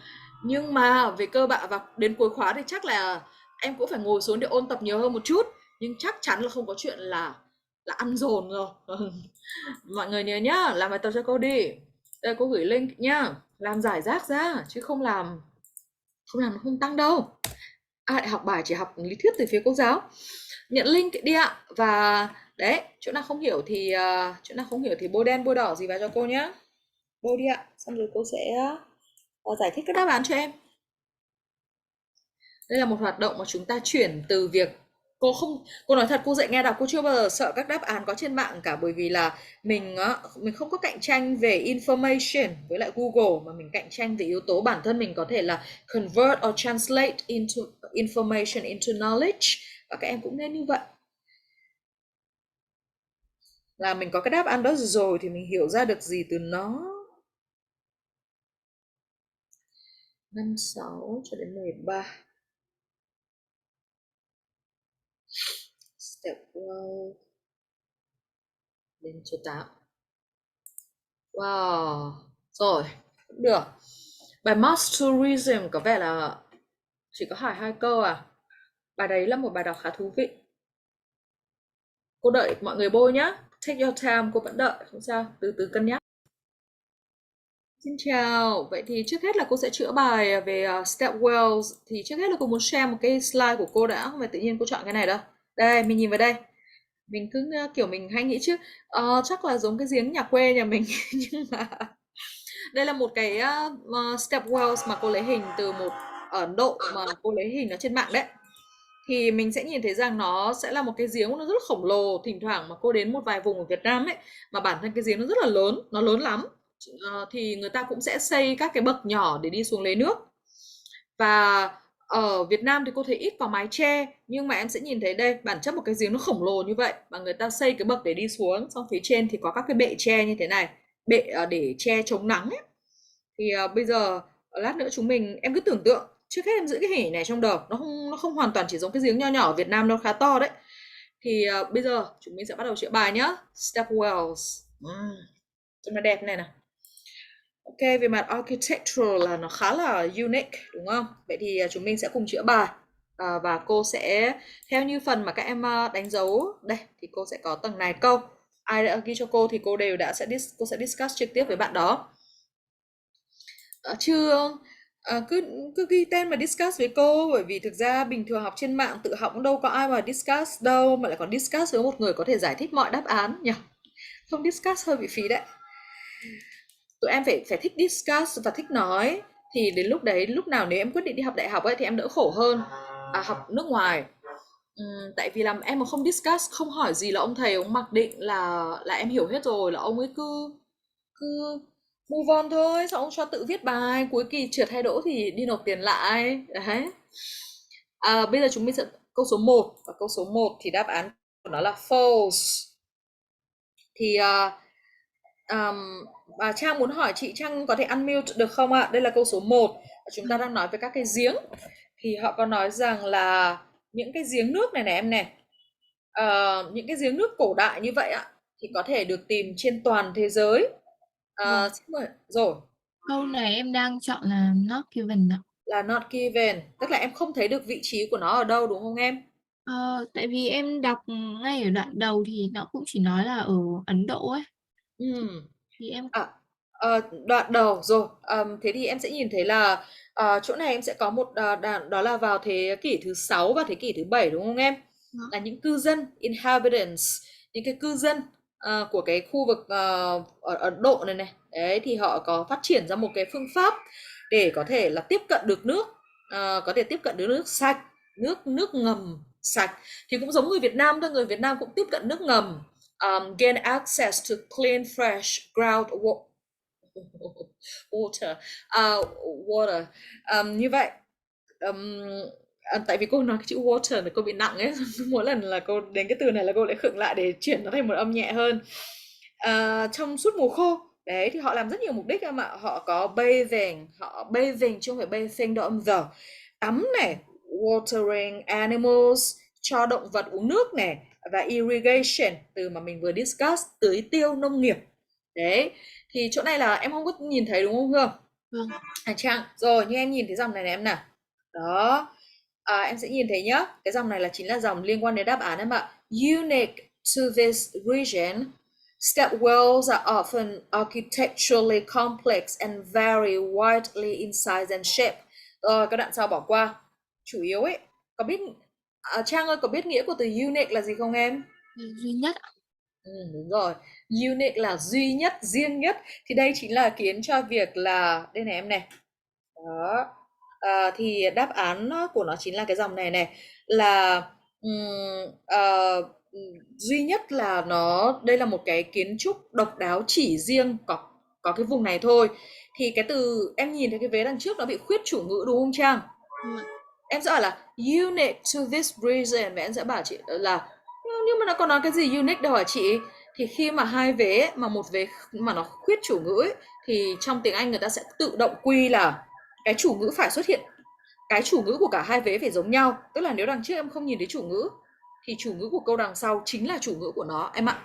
Nhưng mà về cơ bản và đến cuối khóa thì chắc là em cũng phải ngồi xuống để ôn tập nhiều hơn một chút. Nhưng chắc chắn là không có chuyện là ăn dồn rồi. Mọi người nhớ nhá, làm bài tập cho cô đi. Đây cô gửi link nhá. Làm giải rác ra chứ không làm nó không tăng đâu. Ai học bài chỉ học lý thuyết từ phía cô giáo. Nhận link đi ạ. Và đấy, chỗ nào không hiểu thì bôi đen bôi đỏ gì vào cho cô nhá. Bôi đi ạ. Xong rồi cô sẽ giải thích các đáp án cho em. Đây là một hoạt động mà chúng ta chuyển từ việc cô nói thật, cô dạy nghe đọc cô chưa bao giờ sợ các đáp án có trên mạng cả, bởi vì là mình không có cạnh tranh về information với lại Google, mà mình cạnh tranh về yếu tố bản thân mình có thể là convert or translate into information into knowledge, và các em cũng nên như vậy. Là mình có cái đáp án đó rồi thì mình hiểu ra được gì từ nó. 5, 6 cho đến 13. Step 12 đến số 8. Wow, rồi, cũng được. Bài Mass Tourism có vẻ là chỉ có hỏi 2 câu à. Bài đấy là một bài đọc khá thú vị. Cô đợi mọi người bôi nhá. Take your time, cô vẫn đợi, không sao, từ từ cân nhắc. Xin chào, vậy thì trước hết là cô sẽ chữa bài về Step Wells. Thì trước hết là cô muốn share một cái slide của cô đã, không phải tự nhiên cô chọn cái này đâu. Đây, mình nhìn vào đây. Mình cứ kiểu mình hay nghĩ chứ chắc là giống cái giếng nhà quê nhà mình. Nhưng mà đây là một cái step wells mà cô lấy hình từ ở Ấn Độ, mà cô lấy hình ở trên mạng đấy. thì mình sẽ nhìn thấy rằng nó sẽ là một cái giếng nó rất là khổng lồ. Thỉnh thoảng mà cô đến một vài vùng ở Việt Nam ấy mà bản thân cái giếng nó rất là lớn, nó lớn lắm. Thì người ta cũng sẽ xây các cái bậc nhỏ để đi xuống lấy nước. Và ở Việt Nam thì cô thấy ít có mái che, nhưng mà em sẽ nhìn thấy đây, bản chất một cái giếng nó khổng lồ như vậy mà người ta xây cái bậc để đi xuống, xong phía trên thì có các cái bệ che như thế này, bệ để che chống nắng ấy. Thì bây giờ lát nữa chúng mình em cứ tưởng tượng, trước hết em giữ cái hình ảnh này trong đầu, nó không hoàn toàn chỉ giống cái giếng nho nhỏ ở Việt Nam đâu, khá to đấy. Thì bây giờ chúng mình sẽ bắt đầu chữa bài nhá. Step wells. Trông nó đẹp này nè. Ok, về mặt architectural là nó khá là unique đúng không? Vậy thì chúng mình sẽ cùng chữa bài. Và cô sẽ theo như phần mà các em đánh dấu đây thì cô sẽ có tầng này câu. Ai đã ghi cho cô thì cô đều đã cô sẽ discuss trực tiếp với bạn đó. Chưa cứ ghi tên mà discuss với cô, bởi vì thực ra bình thường học trên mạng tự học cũng đâu có ai mà discuss đâu, mà lại còn discuss với một người có thể giải thích mọi đáp án nhỉ. Không discuss hơi bị phí đấy. Tụi em phải thích discuss và thích nói, thì đến lúc đấy, lúc nào nếu em quyết định đi học đại học ấy thì em đỡ khổ hơn học nước ngoài. Tại vì làm em mà không discuss, không hỏi gì là ông thầy ông mặc định là em hiểu hết rồi, là ông ấy cứ move on thôi, xong ông cho tự viết bài, cuối kỳ trượt hay đỗ thì đi nộp tiền lại đấy. Bây giờ chúng mình sẽ câu số 1, và câu số 1 thì đáp án của nó là false. Thì bà Trang muốn hỏi chị Trang có thể unmute được không ạ? Đây là câu số 1. Chúng ta đang nói về các cái giếng. Thì họ có nói rằng là những cái giếng nước này em này, những cái giếng nước cổ đại như vậy ạ, thì có thể được tìm trên toàn thế giới. Xin mời. Rồi. Câu này em đang chọn là not given ạ. Là not given, tức là em không thấy được vị trí của nó ở đâu đúng không em? Tại vì em đọc ngay ở đoạn đầu thì nó cũng chỉ nói là ở Ấn Độ ấy. Thì em Đoạn đầu rồi. Thế thì em sẽ nhìn thấy là chỗ này em sẽ có một đoạn, đó là vào thế kỷ thứ 6 và thế kỷ thứ 7 đúng không em? Là những cư dân, inhabitants, những cái cư dân của cái khu vực ở Ấn Độ này này. Đấy thì họ có phát triển ra một cái phương pháp để có thể là tiếp cận được nước, có thể tiếp cận được nước sạch, nước ngầm sạch. Thì cũng giống người Việt Nam thôi, người Việt Nam cũng tiếp cận nước ngầm. Gain access to clean fresh water. Như vậy tại vì cô nói cái chữ water thì cô bị nặng ấy, mỗi lần là cô đến cái từ này là cô lại khựng lại để chuyển nó thành một âm nhẹ hơn. Trong suốt mùa khô đấy thì họ làm rất nhiều mục đích em ạ. Họ có bathing chứ không phải bathing đâu âm giờ, tắm này, watering animals, cho động vật uống nước này, và irrigation, từ mà mình vừa discuss, tưới tiêu nông nghiệp. Đấy thì chỗ này là em không có nhìn thấy đúng không Hương? Trang rồi, như em nhìn thấy dòng này này em nào đó. Em sẽ nhìn thấy nhá, cái dòng này là chính là dòng liên quan đến đáp án em ạ. Unique to this region, step wells are often architecturally complex and vary widely in size and shape. Rồi các đoạn sau bỏ qua. Chủ yếu ấy, có biết Trang ơi, có biết nghĩa của từ unique là gì không em? duy nhất ạ. Đúng rồi. Unique là duy nhất, riêng nhất. Thì đây chính là kiến cho việc là đây này em này. Đó. Thì đáp án của nó chính là cái dòng này này, là duy nhất là đây là một cái kiến trúc độc đáo chỉ riêng có cái vùng này thôi. Thì cái từ em nhìn thấy cái vế đằng trước nó bị khuyết chủ ngữ đúng không Trang? Em sẽ bảo là unique to this region, và em sẽ bảo chị là nhưng mà nó còn nói cái gì unique đâu hả chị? Thì khi mà hai vế mà một vế mà nó khuyết chủ ngữ ấy, thì trong tiếng Anh người ta sẽ tự động quy là cái chủ ngữ phải xuất hiện, cái chủ ngữ của cả hai vế phải giống nhau. Tức là nếu đằng trước em không nhìn thấy chủ ngữ thì chủ ngữ của câu đằng sau chính là chủ ngữ của nó em ạ.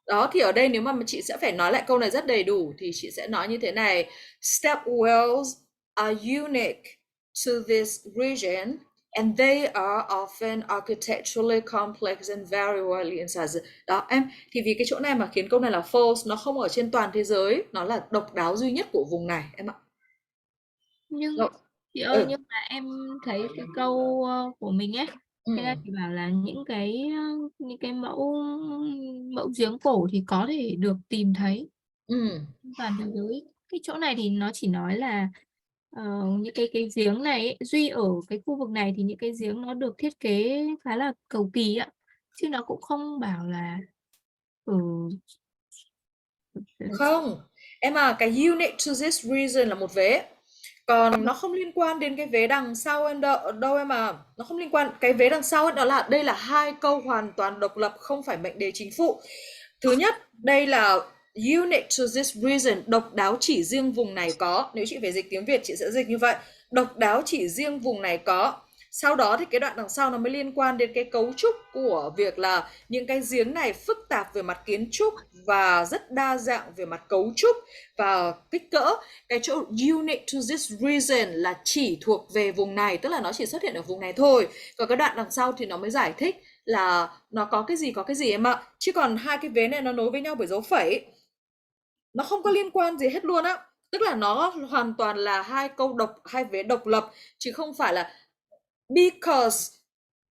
Đó thì ở đây nếu mà chị sẽ phải nói lại câu này rất đầy đủ thì chị sẽ nói như thế này: step wells are unique to this region and they are often architecturally complex and very widely in size. Đó em, thì vì cái chỗ này mà khiến câu này là false, nó không ở trên toàn thế giới, nó là độc đáo duy nhất của vùng này em ạ. Nhưng Rồi. chị ơi, nhưng mà em thấy cái câu của mình ấy, thế là Ừ. chị bảo là những cái mẫu giếng cổ thì có thể được tìm thấy Ừ. toàn thế giới. Cái chỗ này thì nó chỉ nói là những cái giếng này ấy, duy ở cái khu vực này thì những cái giếng nó được thiết kế khá là cầu kỳ ạ, chứ nó cũng không bảo là ở Không, em à, cái unique to this reason là một vế. Còn nó không liên quan đến cái vế đằng sau em đâu em à. Nó không liên quan, cái vế đằng sau ấy, đó là đây là hai câu hoàn toàn độc lập, không phải mệnh đề chính phụ. Thứ nhất, đây là unique to this reason, độc đáo chỉ riêng vùng này có. Nếu chị phải dịch tiếng Việt chị sẽ dịch như vậy, độc đáo chỉ riêng vùng này có. Sau đó thì cái đoạn đằng sau nó mới liên quan đến cái cấu trúc của việc là những cái giếng này phức tạp về mặt kiến trúc và rất đa dạng về mặt cấu trúc và kích cỡ. Cái chỗ unique to this reason là chỉ thuộc về vùng này, tức là nó chỉ xuất hiện ở vùng này thôi. Còn cái đoạn đằng sau thì nó mới giải thích là nó có cái gì em ạ. Chứ còn hai cái vế này nó nối với nhau bởi dấu phẩy, nó không có liên quan gì hết luôn á. Tức là nó hoàn toàn là hai vế độc lập, chứ không phải là because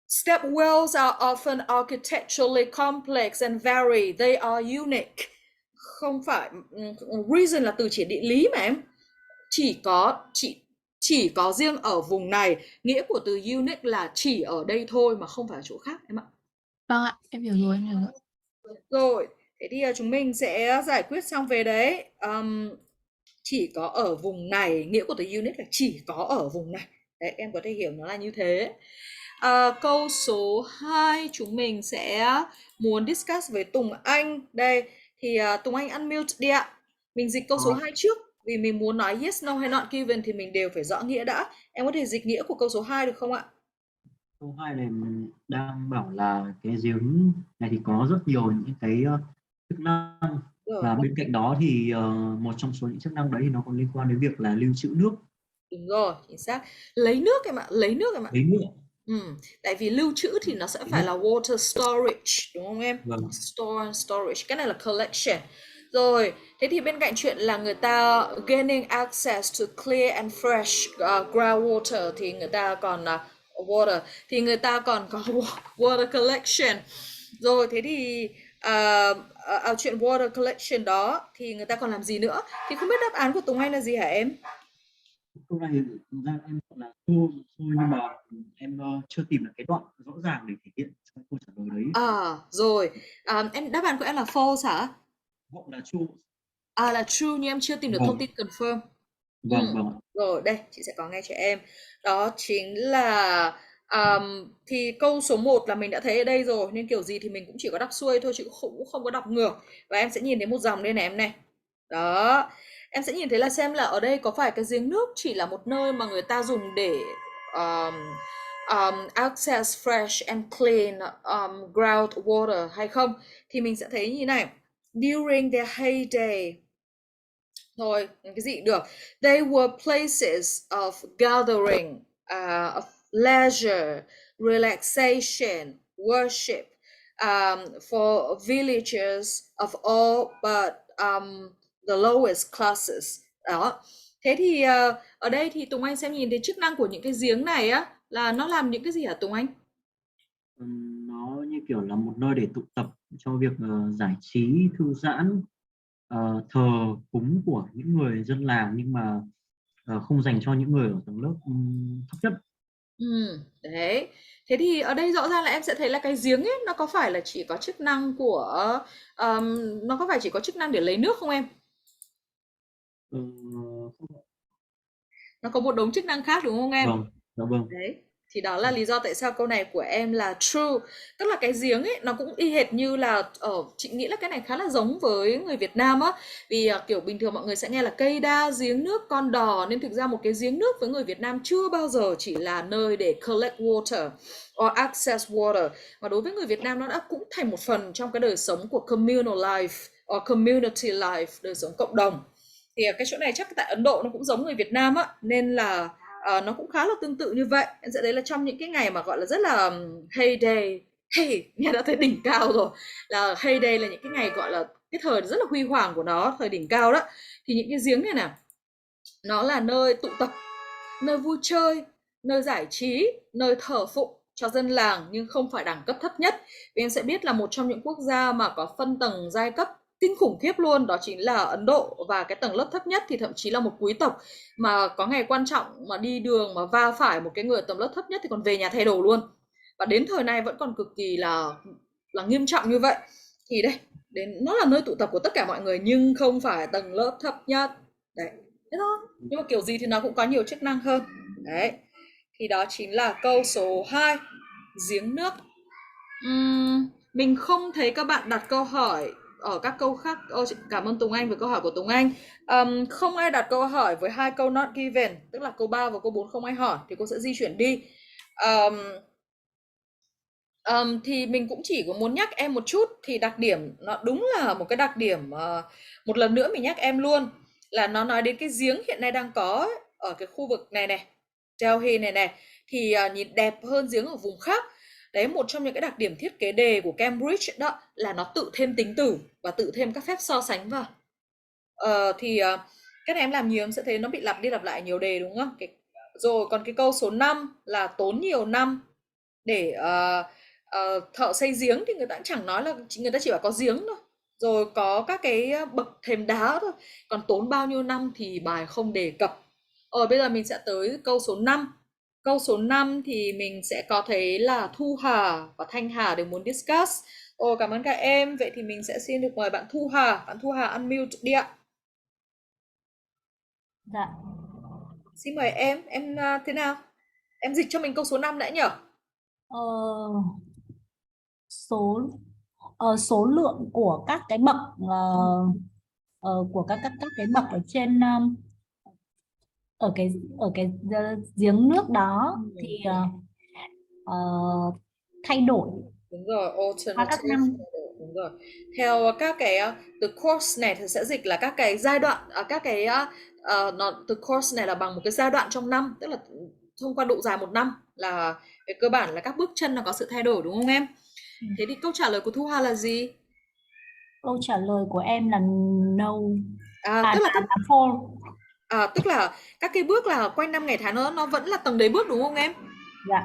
stepwells are often architecturally complex and vary, they are unique. Không phải, reason là từ chỉ địa lý mà em. Chỉ có riêng ở vùng này, nghĩa của từ unique là chỉ ở đây thôi mà không phải ở chỗ khác em ạ. Vâng ạ, em hiểu rồi, em hiểu rồi. Rồi, thế thì chúng mình sẽ giải quyết xong về đấy. Chỉ có ở vùng này, nghĩa của từ unique là chỉ có ở vùng này. Đấy, em có thể hiểu nó là như thế. Câu số 2 chúng mình sẽ muốn discuss với Tùng Anh. Đây, thì Tùng Anh unmute đi ạ. Mình dịch câu số 2 trước, vì mình muốn nói yes, no hay not given thì mình đều phải rõ nghĩa đã. Em có thể dịch nghĩa của câu số 2 được không ạ? Câu 2 này đang bảo là cái giếng này thì có rất nhiều những cái chức năng, và bên cạnh đó thì một trong số những chức năng đấy thì nó còn liên quan đến việc là lưu trữ nước. Đúng rồi, chính xác. Lấy nước em ạ, lấy nước em ạ. Lấy nước. Tại vì lưu trữ thì nó sẽ phải là water storage, đúng không em? Vâng. Storage, cái này là collection. Rồi, thế thì bên cạnh chuyện là người ta gaining access to clear and fresh groundwater thì người ta còn water, thì người ta còn có water collection. Rồi, thế thì chuyện water collection đó thì người ta còn làm gì nữa? Thì không biết đáp án của Tùng Anh là gì hả em? Câu này ra em là thôi, nhưng mà em chưa tìm được cái đoạn rõ ràng để thể hiện trong câu trả lời đấy. Rồi, em đáp án của em là false hả? Hoặc là true. Là true nhưng em chưa tìm được thông tin confirm. Vâng. Rồi, đây, chị sẽ có ngay cho em. Đó chính là thì câu số 1 là mình đã thấy ở đây rồi, nên kiểu gì thì mình cũng chỉ có đọc xuôi thôi chứ cũng không có đọc ngược. Và em sẽ nhìn thấy một dòng đây này em này. Đó, em sẽ nhìn thấy là xem là ở đây có phải cái giếng nước chỉ là một nơi mà người ta dùng để access fresh and clean groundwater hay không. Thì mình sẽ thấy như này. During their heyday, thôi cái gì được, they were places of gathering, of leisure, relaxation, worship, for villagers of all but the lowest classes. Đó, thế thì ở đây thì Tùng Anh xem nhìn thấy chức năng của những cái giếng này á là nó làm những cái gì hả Tùng Anh? Nó như kiểu là một nơi để tụ tập cho việc giải trí, thư giãn, thờ cúng của những người dân làng, nhưng mà không dành cho những người ở tầng lớp thấp nhất. Đấy, thế thì ở đây rõ ràng là em sẽ thấy là cái giếng ấy nó có phải là chỉ có chức năng của nó có phải chỉ có chức năng để lấy nước không em? Nó có một đống chức năng khác đúng không em? Vâng. Đấy, thì đó là lý do tại sao câu này của em là true. Tức là cái giếng ấy nó cũng y hệt như là chị nghĩ là cái này khá là giống với người Việt Nam á. Vì kiểu bình thường mọi người sẽ nghe là cây đa giếng nước con đò, nên thực ra một cái giếng nước với người Việt Nam chưa bao giờ chỉ là nơi để collect water or access water, mà đối với người Việt Nam nó đã cũng thành một phần trong cái đời sống của communal life or community life, đời sống cộng đồng. Thì cái chỗ này chắc tại Ấn Độ nó cũng giống người Việt Nam á, nên là nó cũng khá là tương tự như vậy. Em sẽ thấy là trong những cái ngày mà gọi là rất là heyday, nghe đã thấy đỉnh cao rồi, là heyday là những cái ngày gọi là cái thời rất là huy hoàng của nó, thời đỉnh cao đó, thì những cái giếng này nè nó là nơi tụ tập, nơi vui chơi, nơi giải trí, nơi thờ phụng cho dân làng nhưng không phải đẳng cấp thấp nhất. Vì em sẽ biết là một trong những quốc gia mà có phân tầng giai cấp kinh khủng khiếp luôn, đó chính là Ấn Độ. Và cái tầng lớp thấp nhất thì thậm chí là một quý tộc mà có ngày quan trọng mà đi đường mà va phải một cái người tầng lớp thấp nhất thì còn về nhà thay đồ luôn. Và đến thời nay vẫn còn cực kỳ là nghiêm trọng như vậy. Thì đây, nó là nơi tụ tập của tất cả mọi người nhưng không phải tầng lớp thấp nhất. Đấy, thế thôi. Nhưng mà kiểu gì thì nó cũng có nhiều chức năng hơn. Đấy. Thì đó chính là câu số 2, giếng nước. Mình không thấy các bạn đặt câu hỏi ở các câu khác. Cảm ơn Tùng Anh về câu hỏi của Tùng Anh. Không ai đặt câu hỏi với 2 câu not given, tức là câu 3 và câu 4 không ai hỏi thì cô sẽ di chuyển đi. Thì mình cũng chỉ có muốn nhắc em một chút, thì đặc điểm nó đúng là một cái đặc điểm, một lần nữa mình nhắc em luôn, là nó nói đến cái giếng hiện nay đang có ấy, ở cái khu vực này này, Delhi này này, thì nhìn đẹp hơn giếng ở vùng khác. Đấy, một trong những cái đặc điểm thiết kế đề của Cambridge đó là nó tự thêm tính từ và tự thêm các phép so sánh vào. Cái này em làm nhiều em sẽ thấy nó bị lặp đi lặp lại nhiều đề đúng không? Rồi còn cái câu số 5 là tốn nhiều năm để thợ xây giếng, thì người ta cũng chẳng nói là người ta chỉ bảo có giếng thôi, rồi có các cái bậc thềm đá thôi, còn tốn bao nhiêu năm thì bài không đề cập. Bây giờ mình sẽ tới câu số 5. Câu số 5 thì mình sẽ có thấy là Thu Hà và Thanh Hà đều muốn discuss. Cảm ơn các em. Vậy thì mình sẽ xin được mời bạn Thu Hà. Bạn Thu Hà unmute đi ạ. Dạ. Xin mời em thế nào? Em dịch cho mình câu số 5 đã nhỉ? Số lượng của các cái bậc của các cái bậc ở trên ở cái giếng nước đó thì thay đổi Đúng rồi, qua các năm. đúng rồi. Theo các cái the course này thì sẽ dịch là các cái giai đoạn, các cái the course này là bằng một cái giai đoạn trong năm, tức là thông qua độ dài một năm, là về cơ bản là các bước chân nó có sự thay đổi đúng không em? Thế thì câu trả lời của Thu Hà là gì? Câu trả lời của em là no. Tức là là four. tức là các cái bước là quanh năm ngày tháng nó vẫn là tầng đấy bước đúng không em? Dạ.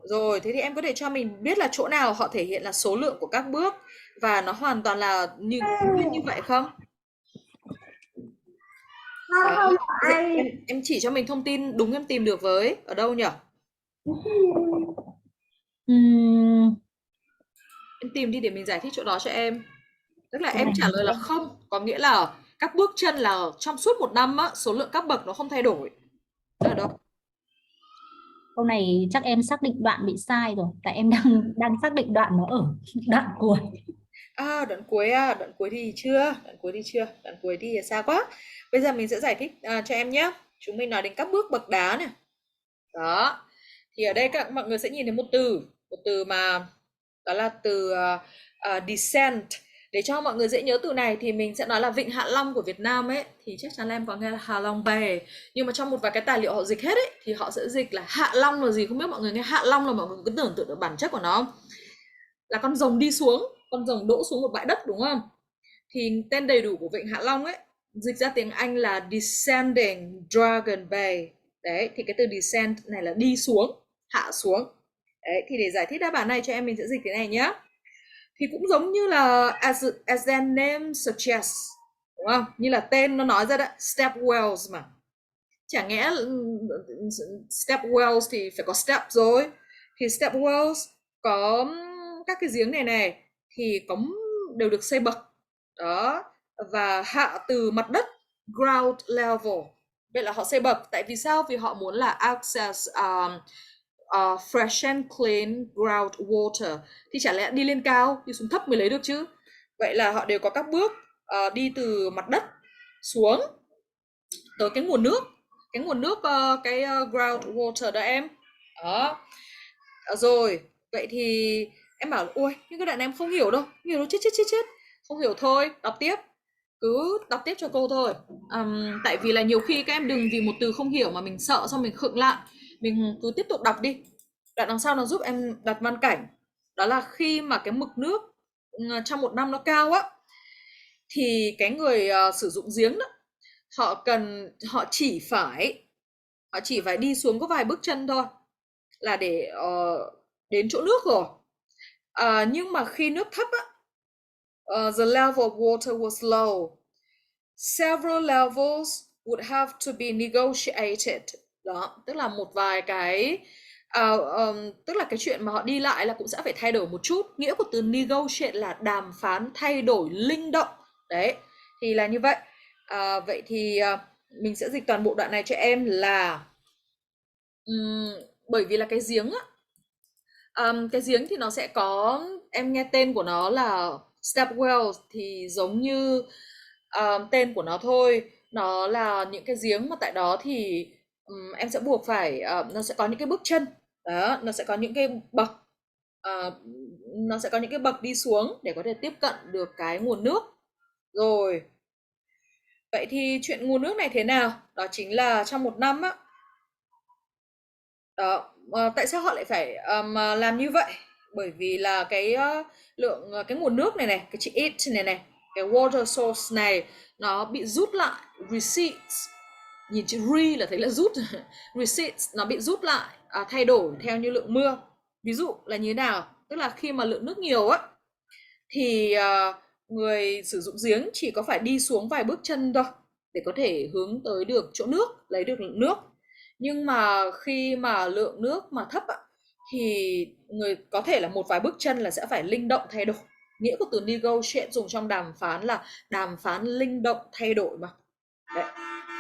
Rồi, thế thì em có thể cho mình biết là chỗ nào họ thể hiện là số lượng của các bước và nó hoàn toàn là như vậy không? Em chỉ cho mình thông tin đúng em tìm được với ở đâu nhỉ? Em tìm đi để mình giải thích chỗ đó cho em. Tức là em trả lời là không, có nghĩa là các bước chân là trong suốt một năm á, số lượng các bậc nó không thay đổi. Ở đâu? Câu này chắc em xác định đoạn bị sai rồi, tại em đang xác định đoạn nó ở đoạn cuối. Đoạn cuối thì chưa, đoạn cuối thì xa quá. Bây giờ mình sẽ giải thích cho em nhé. Chúng mình nói đến các bước bậc đá này. Đó. Thì ở đây các mọi người sẽ nhìn thấy một từ mà đó là từ descent. Để cho mọi người dễ nhớ từ này thì mình sẽ nói là Vịnh Hạ Long của Việt Nam ấy, thì chắc chắn là em có nghe là Hạ Long Bay. Nhưng mà trong một vài cái tài liệu họ dịch hết ấy thì họ sẽ dịch là Hạ Long là gì, không biết mọi người nghe Hạ Long là mọi người cứ tưởng tượng được bản chất của nó không? Là con rồng đi xuống, con rồng đỗ xuống một bãi đất đúng không? Thì tên đầy đủ của Vịnh Hạ Long ấy dịch ra tiếng Anh là Descending Dragon Bay. Đấy, thì cái từ descend này là đi xuống, hạ xuống. Đấy, thì để giải thích đáp án này cho em mình sẽ dịch thế này nhé. Thì cũng giống như là as the name suggests, đúng không? Như là tên nó nói ra đó, step wells mà. Chả nhẽ step wells thì phải có step rồi. Thì step wells có các cái giếng này thì đều được xây bậc. Đó, và hạ từ mặt đất, ground level. Vậy là họ xây bậc. Tại vì sao? Vì họ muốn là access fresh and clean ground water. Thì chả lẽ đi lên cao, đi xuống thấp mới lấy được chứ. Vậy là họ đều có các bước đi từ mặt đất xuống tới cái nguồn nước. Cái nguồn nước, cái ground water đó em. Đó. Rồi, vậy thì em bảo ui, những cái đoạn này em không hiểu đâu. Hiểu đâu, chết. Không hiểu thôi, đọc tiếp. Cứ đọc tiếp cho cô thôi. Tại vì là nhiều khi các em đừng vì một từ không hiểu mà mình sợ xong mình khựng lại. Mình cứ tiếp tục đọc đi. Đoạn đằng sau nó giúp em đặt văn cảnh. Đó là khi mà cái mực nước trong một năm nó cao á, thì cái người sử dụng giếng đó, họ chỉ phải đi xuống có vài bước chân thôi là để đến chỗ nước rồi. Nhưng mà khi nước thấp á, the level of water was low. Several levels would have to be negotiated. Đó, tức là một vài cái tức là cái chuyện mà họ đi lại là cũng sẽ phải thay đổi một chút. Nghĩa của từ negotiate là đàm phán, thay đổi, linh động. Đấy, thì là như vậy. Vậy thì mình sẽ dịch toàn bộ đoạn này cho em là bởi vì là cái giếng á, cái giếng thì nó sẽ có, em nghe tên của nó là step well thì giống như tên của nó thôi, nó là những cái giếng mà tại đó thì em sẽ buộc phải nó sẽ có những cái bước chân đó, nó sẽ có những cái bậc nó sẽ có những cái bậc đi xuống để có thể tiếp cận được cái nguồn nước. Rồi vậy thì chuyện nguồn nước này thế nào? Đó chính là trong một năm á, đó, tại sao họ lại phải làm như vậy? Bởi vì là cái lượng cái nguồn nước này này, cái chữ it này, cái water source này nó bị rút lại, recedes. Nhìn chữ re là thấy là rút. Recedes nó bị rút lại, thay đổi theo như lượng mưa. Ví dụ là như thế nào? Tức là khi mà lượng nước nhiều á thì người sử dụng giếng chỉ có phải đi xuống vài bước chân thôi để có thể hướng tới được chỗ nước, lấy được lượng nước. Nhưng mà khi mà lượng nước mà thấp á, thì người có thể là một vài bước chân là sẽ phải linh động thay đổi. Nghĩa của từ negotiate dùng trong đàm phán là đàm phán linh động thay đổi mà. Đấy.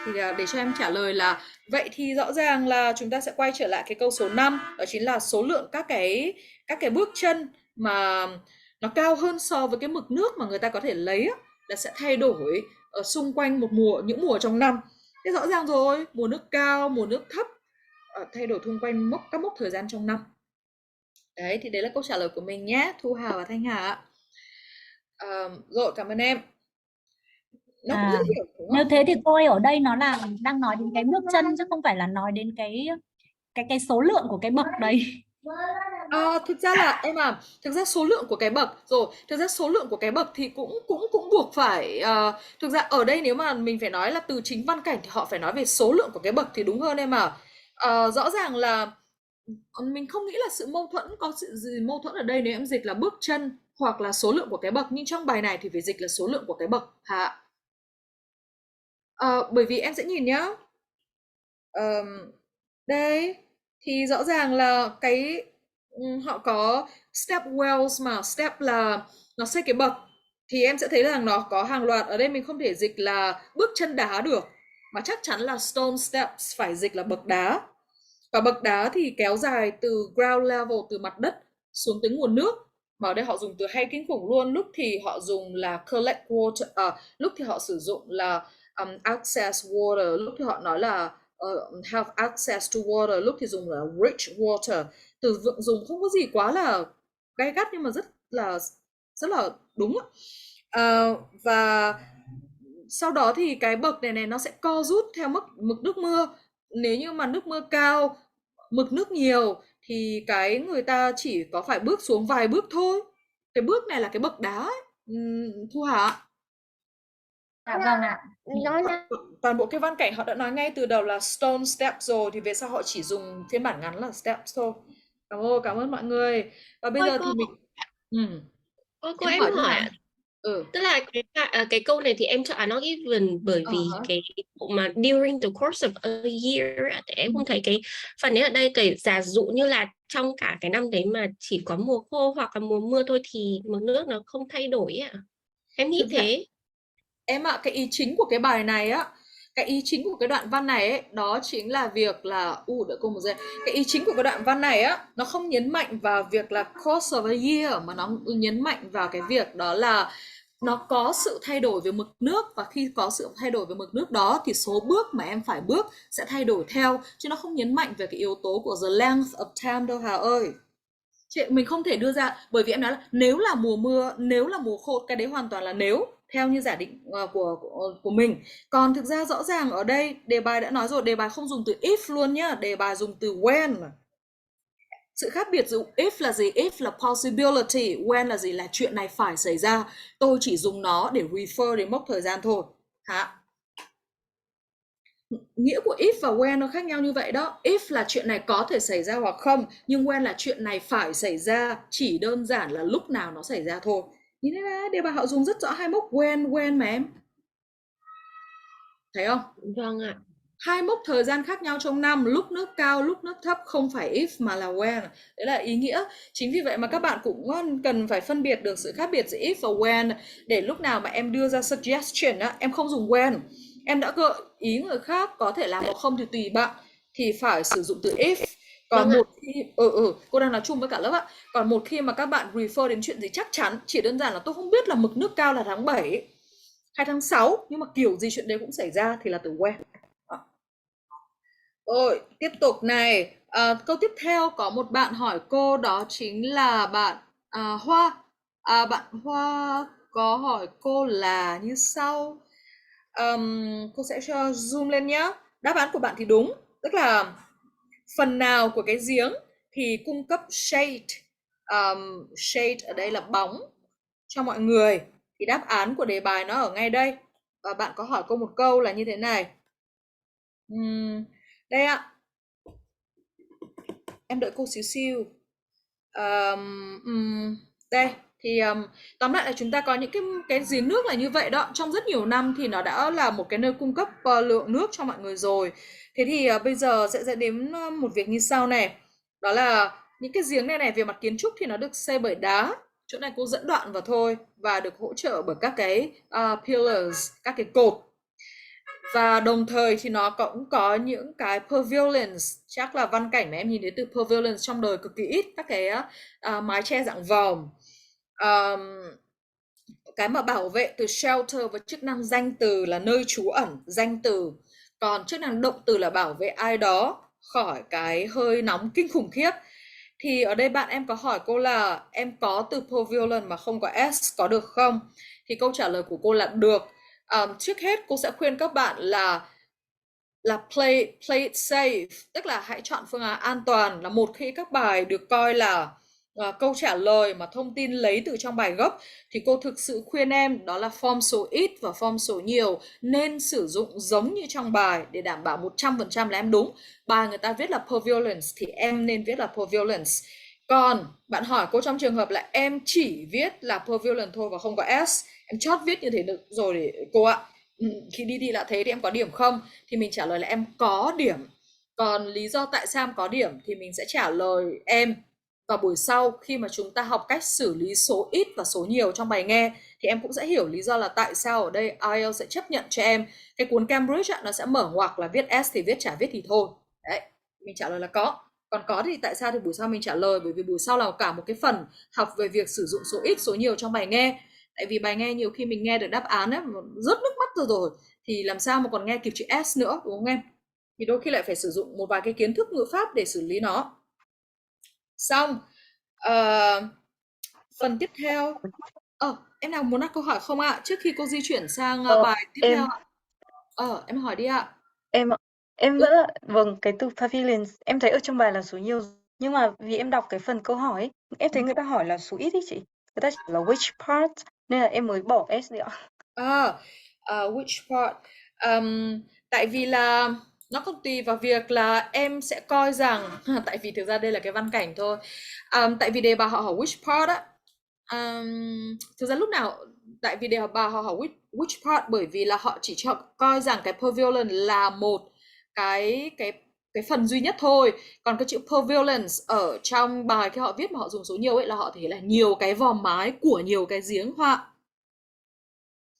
Thì để cho em trả lời là vậy thì rõ ràng là chúng ta sẽ quay trở lại cái câu số 5, đó chính là số lượng các cái bước chân mà nó cao hơn so với cái mực nước mà người ta có thể lấy á, là sẽ thay đổi ở xung quanh những mùa trong năm. Thế rõ ràng rồi, mùa nước cao, mùa nước thấp thay đổi xung quanh các mốc thời gian trong năm. Đấy, thì đấy là câu trả lời của mình nhé, Thu Hà và Thanh Hà. Rồi, cảm ơn em. Nó cũng rất hiểu, đúng Nếu không? thế thì tôi ở đây nó là đang nói đến cái bước chân chứ không phải là nói đến cái số lượng của cái bậc đấy. Thực ra là em thực ra số lượng của cái bậc rồi, thực ra số lượng của cái bậc thì cũng buộc phải thực ra ở đây nếu mà mình phải nói là từ chính văn cảnh thì họ phải nói về số lượng của cái bậc thì đúng hơn em ạ. Rõ ràng là mình không nghĩ là có sự gì mâu thuẫn ở đây nếu em dịch là bước chân hoặc là số lượng của cái bậc, nhưng trong bài này thì phải dịch là số lượng của cái bậc hả? Bởi vì em sẽ nhìn nhá. Đây thì rõ ràng là cái họ có step wells mà step là nó xây cái bậc, thì em sẽ thấy rằng nó có hàng loạt. Ở đây mình không thể dịch là bước chân đá được, mà chắc chắn là stone steps phải dịch là bậc đá. Và bậc đá thì kéo dài từ ground level, từ mặt đất xuống tới nguồn nước, mà ở đây họ dùng từ hay kinh khủng luôn. Lúc thì họ dùng là collect water, lúc thì họ sử dụng là access water, lúc thì họ nói là have access to water, lúc thì dùng là rich water. Từ vựng dùng không có gì quá là gay gắt nhưng mà rất là đúng. Và sau đó thì cái bậc này nó sẽ co rút theo mực nước mưa. Nếu như mà nước mưa cao, mực nước nhiều thì cái người ta chỉ có phải bước xuống vài bước thôi. Cái bước này là cái bậc đá ấy. Thu Hà. Dạ vâng ạ. Nói là Toàn bộ cái văn cảnh họ đã nói ngay từ đầu là stone steps rồi, thì về sau họ chỉ dùng phiên bản ngắn là steps thôi. Cảm ơn mọi người. Và bây Ôi, giờ cô. thì mình Cô em em hỏi hỏi đi ạ. nào. Ừ. Tức là cái câu này thì em chọn not given bởi vì cái vụ mà during the course of a year thì em không thấy cái phần đấy ở đây. Kể giả dụ như là trong cả cái năm đấy mà chỉ có mùa khô hoặc là mùa mưa thôi thì mực nước nó không thay đổi ạ. Em nghĩ Thực ra thế. em ạ, cái ý chính của cái bài này á, cái ý chính của cái đoạn văn này ấy, đó chính là việc là đợi cô một giây. Cái ý chính của cái đoạn văn này á, nó không nhấn mạnh vào việc là course of a year, mà nó nhấn mạnh vào cái việc đó là nó có sự thay đổi về mực nước, và khi có sự thay đổi về mực nước đó thì số bước mà em phải bước sẽ thay đổi theo, chứ nó không nhấn mạnh về cái yếu tố của the length of time đâu Hà ơi. Mình không thể đưa ra, bởi vì em nói là nếu là mùa mưa, nếu là mùa khô, cái đấy hoàn toàn là nếu theo như giả định của mình. Còn thực ra rõ ràng ở đây đề bài đã nói rồi, đề bài không dùng từ if luôn nhá, đề bài dùng từ when. Sự khác biệt giữa if là gì? If là possibility, when là gì? Là chuyện này phải xảy ra. Tôi chỉ dùng nó để refer đến mốc thời gian thôi. Hả? Nghĩa của if và when nó khác nhau như vậy đó. If là chuyện này có thể xảy ra hoặc không, nhưng when là chuyện này phải xảy ra, chỉ đơn giản là lúc nào nó xảy ra thôi. Nhìn thấy là đề bài họ dùng rất rõ hai mốc when mà em. Thấy không? Vâng ạ. Hai mốc thời gian khác nhau trong năm, lúc nước cao, lúc nước thấp, không phải if mà là when. Đấy là ý nghĩa. Chính vì vậy mà các bạn cũng cần phải phân biệt được sự khác biệt giữa if và when, để lúc nào mà em đưa ra suggestion á, em không dùng when. Em đã gợi ý người khác có thể làm hoặc không thì tùy bạn, thì phải sử dụng từ if. Còn Vâng ạ. một khi cô đang nói chung với cả lớp ạ. Còn một khi mà các bạn refer đến chuyện gì chắc chắn, chỉ đơn giản là tôi không biết là mực nước cao là tháng 7 hay tháng 6, nhưng mà kiểu gì chuyện đấy cũng xảy ra, thì là từ when. Rồi, tiếp tục này. Câu tiếp theo có một bạn hỏi cô, đó chính là bạn Hoa. Bạn Hoa có hỏi cô là như sau. Cô sẽ cho zoom lên nhé. Đáp án của bạn thì đúng, tức là phần nào của cái giếng thì cung cấp shade. Shade ở đây là bóng cho mọi người. Thì đáp án của đề bài nó ở ngay đây. Và bạn có hỏi cô một câu là như thế này. Đây ạ. Em đợi cô xíu xíu. Đây thì tóm lại là chúng ta có những cái giếng nước là như vậy đó. Trong rất nhiều năm thì nó đã là một cái nơi cung cấp lượng nước cho mọi người rồi. Thế thì bây giờ sẽ dẫn đến một việc như sau này. Đó là những cái giếng này về mặt kiến trúc thì nó được xây bởi đá. Chỗ này cô dẫn đoạn vào thôi, và được hỗ trợ bởi các cái pillars, các cái cột. Và đồng thời thì nó cũng có những cái pavilions, chắc là văn cảnh mà em nhìn thấy từ pavilions trong đời cực kỳ ít, các cái mái che dạng vòm. Cái mà bảo vệ từ shelter và chức năng danh từ là nơi trú ẩn, danh từ. Còn chức năng động từ là bảo vệ ai đó khỏi cái hơi nóng kinh khủng khiếp. Thì ở đây bạn em có hỏi cô là em có từ pavilion mà không có s có được không? Thì câu trả lời của cô là được. Trước hết cô sẽ khuyên các bạn là play it safe, tức là hãy chọn phương án an toàn. Là một khi các bài được coi là câu trả lời mà thông tin lấy từ trong bài gốc, thì cô thực sự khuyên em đó là form số ít và form số nhiều nên sử dụng giống như trong bài để đảm bảo 100% là em đúng. Bài người ta viết là pavilions thì em nên viết là pavilions. Còn bạn hỏi cô trong trường hợp là em chỉ viết là pavilion thôi và không có s, em chót viết như thế được rồi để cô ạ. Khi đi thi lại thế thì em có điểm không? Thì mình trả lời là em có điểm. Còn lý do tại sao em có điểm thì mình sẽ trả lời em vào buổi sau, khi mà chúng ta học cách xử lý số ít và số nhiều trong bài nghe, thì em cũng sẽ hiểu lý do là tại sao ở đây IELTS sẽ chấp nhận cho em cái cuốn Cambridge nó sẽ mở ngoặc là viết S thì viết, chả viết thì thôi. Đấy, mình trả lời là có. Còn có thì tại sao thì buổi sau mình trả lời, bởi vì buổi sau là cả một cái phần học về việc sử dụng số ít, số nhiều trong bài nghe. Tại vì bài nghe nhiều khi mình nghe được đáp án ấy, rớt nước mắt rồi thì làm sao mà còn nghe kịp chữ S nữa, đúng không em? Thì đôi khi lại phải sử dụng một vài cái kiến thức ngữ pháp để xử lý nó. Xong, phần tiếp theo. Em nào muốn đặt câu hỏi không ạ? Trước khi cô di chuyển sang bài tiếp theo ạ. Em hỏi đi ạ. Em vẫn là vâng, cái từ pavilions em thấy ở trong bài là số nhiều, nhưng mà vì em đọc cái phần câu hỏi ấy, em thấy người ta hỏi là số ít ý chị, người ta chỉ là which part nên là em mới bỏ s đi ạ. Which part? Tại vì là nó còn tùy vào việc là em sẽ coi rằng tại vì thực ra đây là cái văn cảnh thôi. Tại vì đề bài họ hỏi which part á, thực ra lúc nào tại vì đề bài họ hỏi which part, bởi vì là họ chỉ cho coi rằng cái pavilion là một cái phần duy nhất thôi. Còn cái chữ pavilions ở trong bài khi họ viết mà họ dùng số nhiều ấy là họ thể là nhiều cái vòm mái của nhiều cái giếng hoa.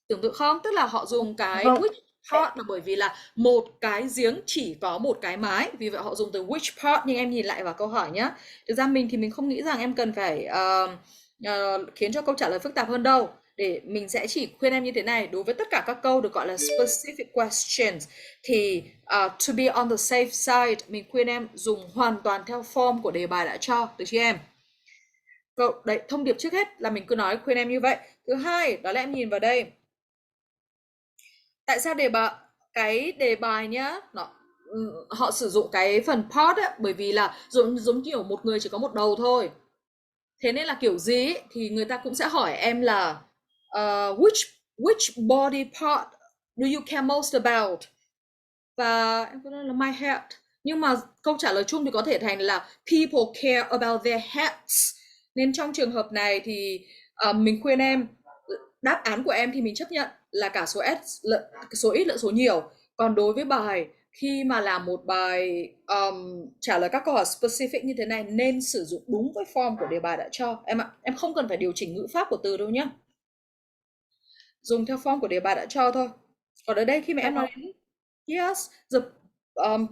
Tưởng tượng không? Tức là họ dùng cái Vâng. which part là bởi vì là một cái giếng chỉ có một cái mái, vì vậy họ dùng từ which part. Nhưng em nhìn lại vào câu hỏi nhé. Thực ra mình không nghĩ rằng em cần phải khiến cho câu trả lời phức tạp hơn đâu. Để mình sẽ chỉ khuyên em như thế này. Đối với tất cả các câu được gọi là specific questions thì to be on the safe side, mình khuyên em dùng hoàn toàn theo form của đề bài đã cho, được chưa em? Đấy, thông điệp trước hết là mình cứ nói khuyên em như vậy. Thứ hai, đó là em nhìn vào đây. Tại sao cái đề bài nhá, họ sử dụng cái phần part ấy, bởi vì là giống kiểu một người chỉ có một đầu thôi. Thế nên là kiểu gì ấy, thì người ta cũng sẽ hỏi em là which body part do you care most about? Và em có nói là my head. Nhưng mà câu trả lời chung thì có thể thành là people care about their heads. Nên trong trường hợp này thì Mình khuyên em, đáp án của em thì mình chấp nhận là cả số số ít lẫn số nhiều. Còn đối với bài, khi mà làm một bài trả lời các câu hỏi specific như thế này, nên sử dụng đúng với form của đề bài đã cho em ạ. Em không cần phải điều chỉnh ngữ pháp của từ đâu nhá. Dùng theo form của đề bài đã cho thôi. Còn ở đây khi mà em nói đến yes, the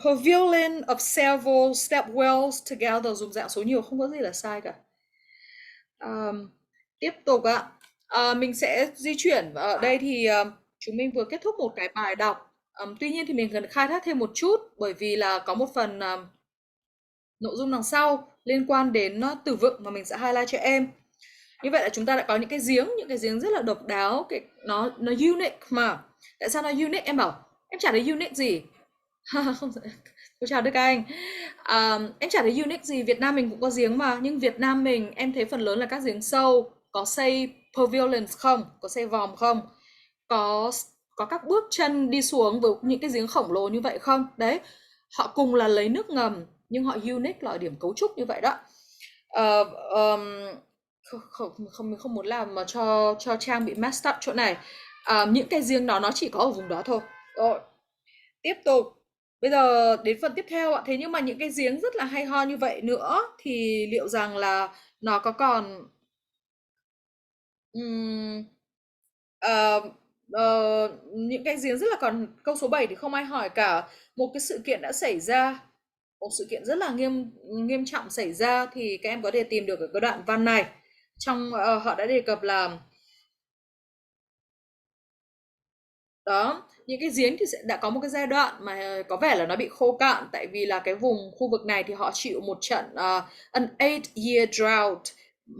pavilion of several stepwells together, dùng dạng số nhiều không có gì là sai cả. Tiếp tục ạ. Mình sẽ di chuyển ở đây thì chúng mình vừa kết thúc một cái bài đọc. Tuy nhiên thì mình cần khai thác thêm một chút, bởi vì là có một phần nội dung đằng sau liên quan đến từ vựng mà mình sẽ highlight cho em. Như vậy là chúng ta đã có những cái giếng rất là độc đáo, nó unique mà. Tại sao nó unique? Em bảo em chả thấy unique gì. Không, cô chào Đức Anh. Em chả thấy unique gì, Việt Nam mình cũng có giếng mà, nhưng Việt Nam mình em thấy phần lớn là các giếng sâu, có xây pavilions không, có xây vòm không, có các bước chân đi xuống với những cái giếng khổng lồ như vậy không. Đấy, họ cùng là lấy nước ngầm nhưng họ unique là ở điểm cấu trúc như vậy đó. Mình không muốn làm mà cho Trang bị messed up chỗ này. Những cái giếng đó nó chỉ có ở vùng đó thôi. Rồi, tiếp tục. Bây giờ đến phần tiếp theo ạ. Thế nhưng mà những cái giếng rất là hay ho như vậy nữa thì liệu rằng là nó có còn những cái giếng rất là còn. Câu số 7 thì không ai hỏi cả. Một cái sự kiện đã xảy ra, một sự kiện rất là nghiêm trọng xảy ra, thì các em có thể tìm được ở cái đoạn văn này. Trong họ đã đề cập là đó, những cái giếng thì sẽ đã có một cái giai đoạn mà có vẻ là nó bị khô cạn, tại vì là cái vùng khu vực này thì họ chịu một trận an 8-year drought,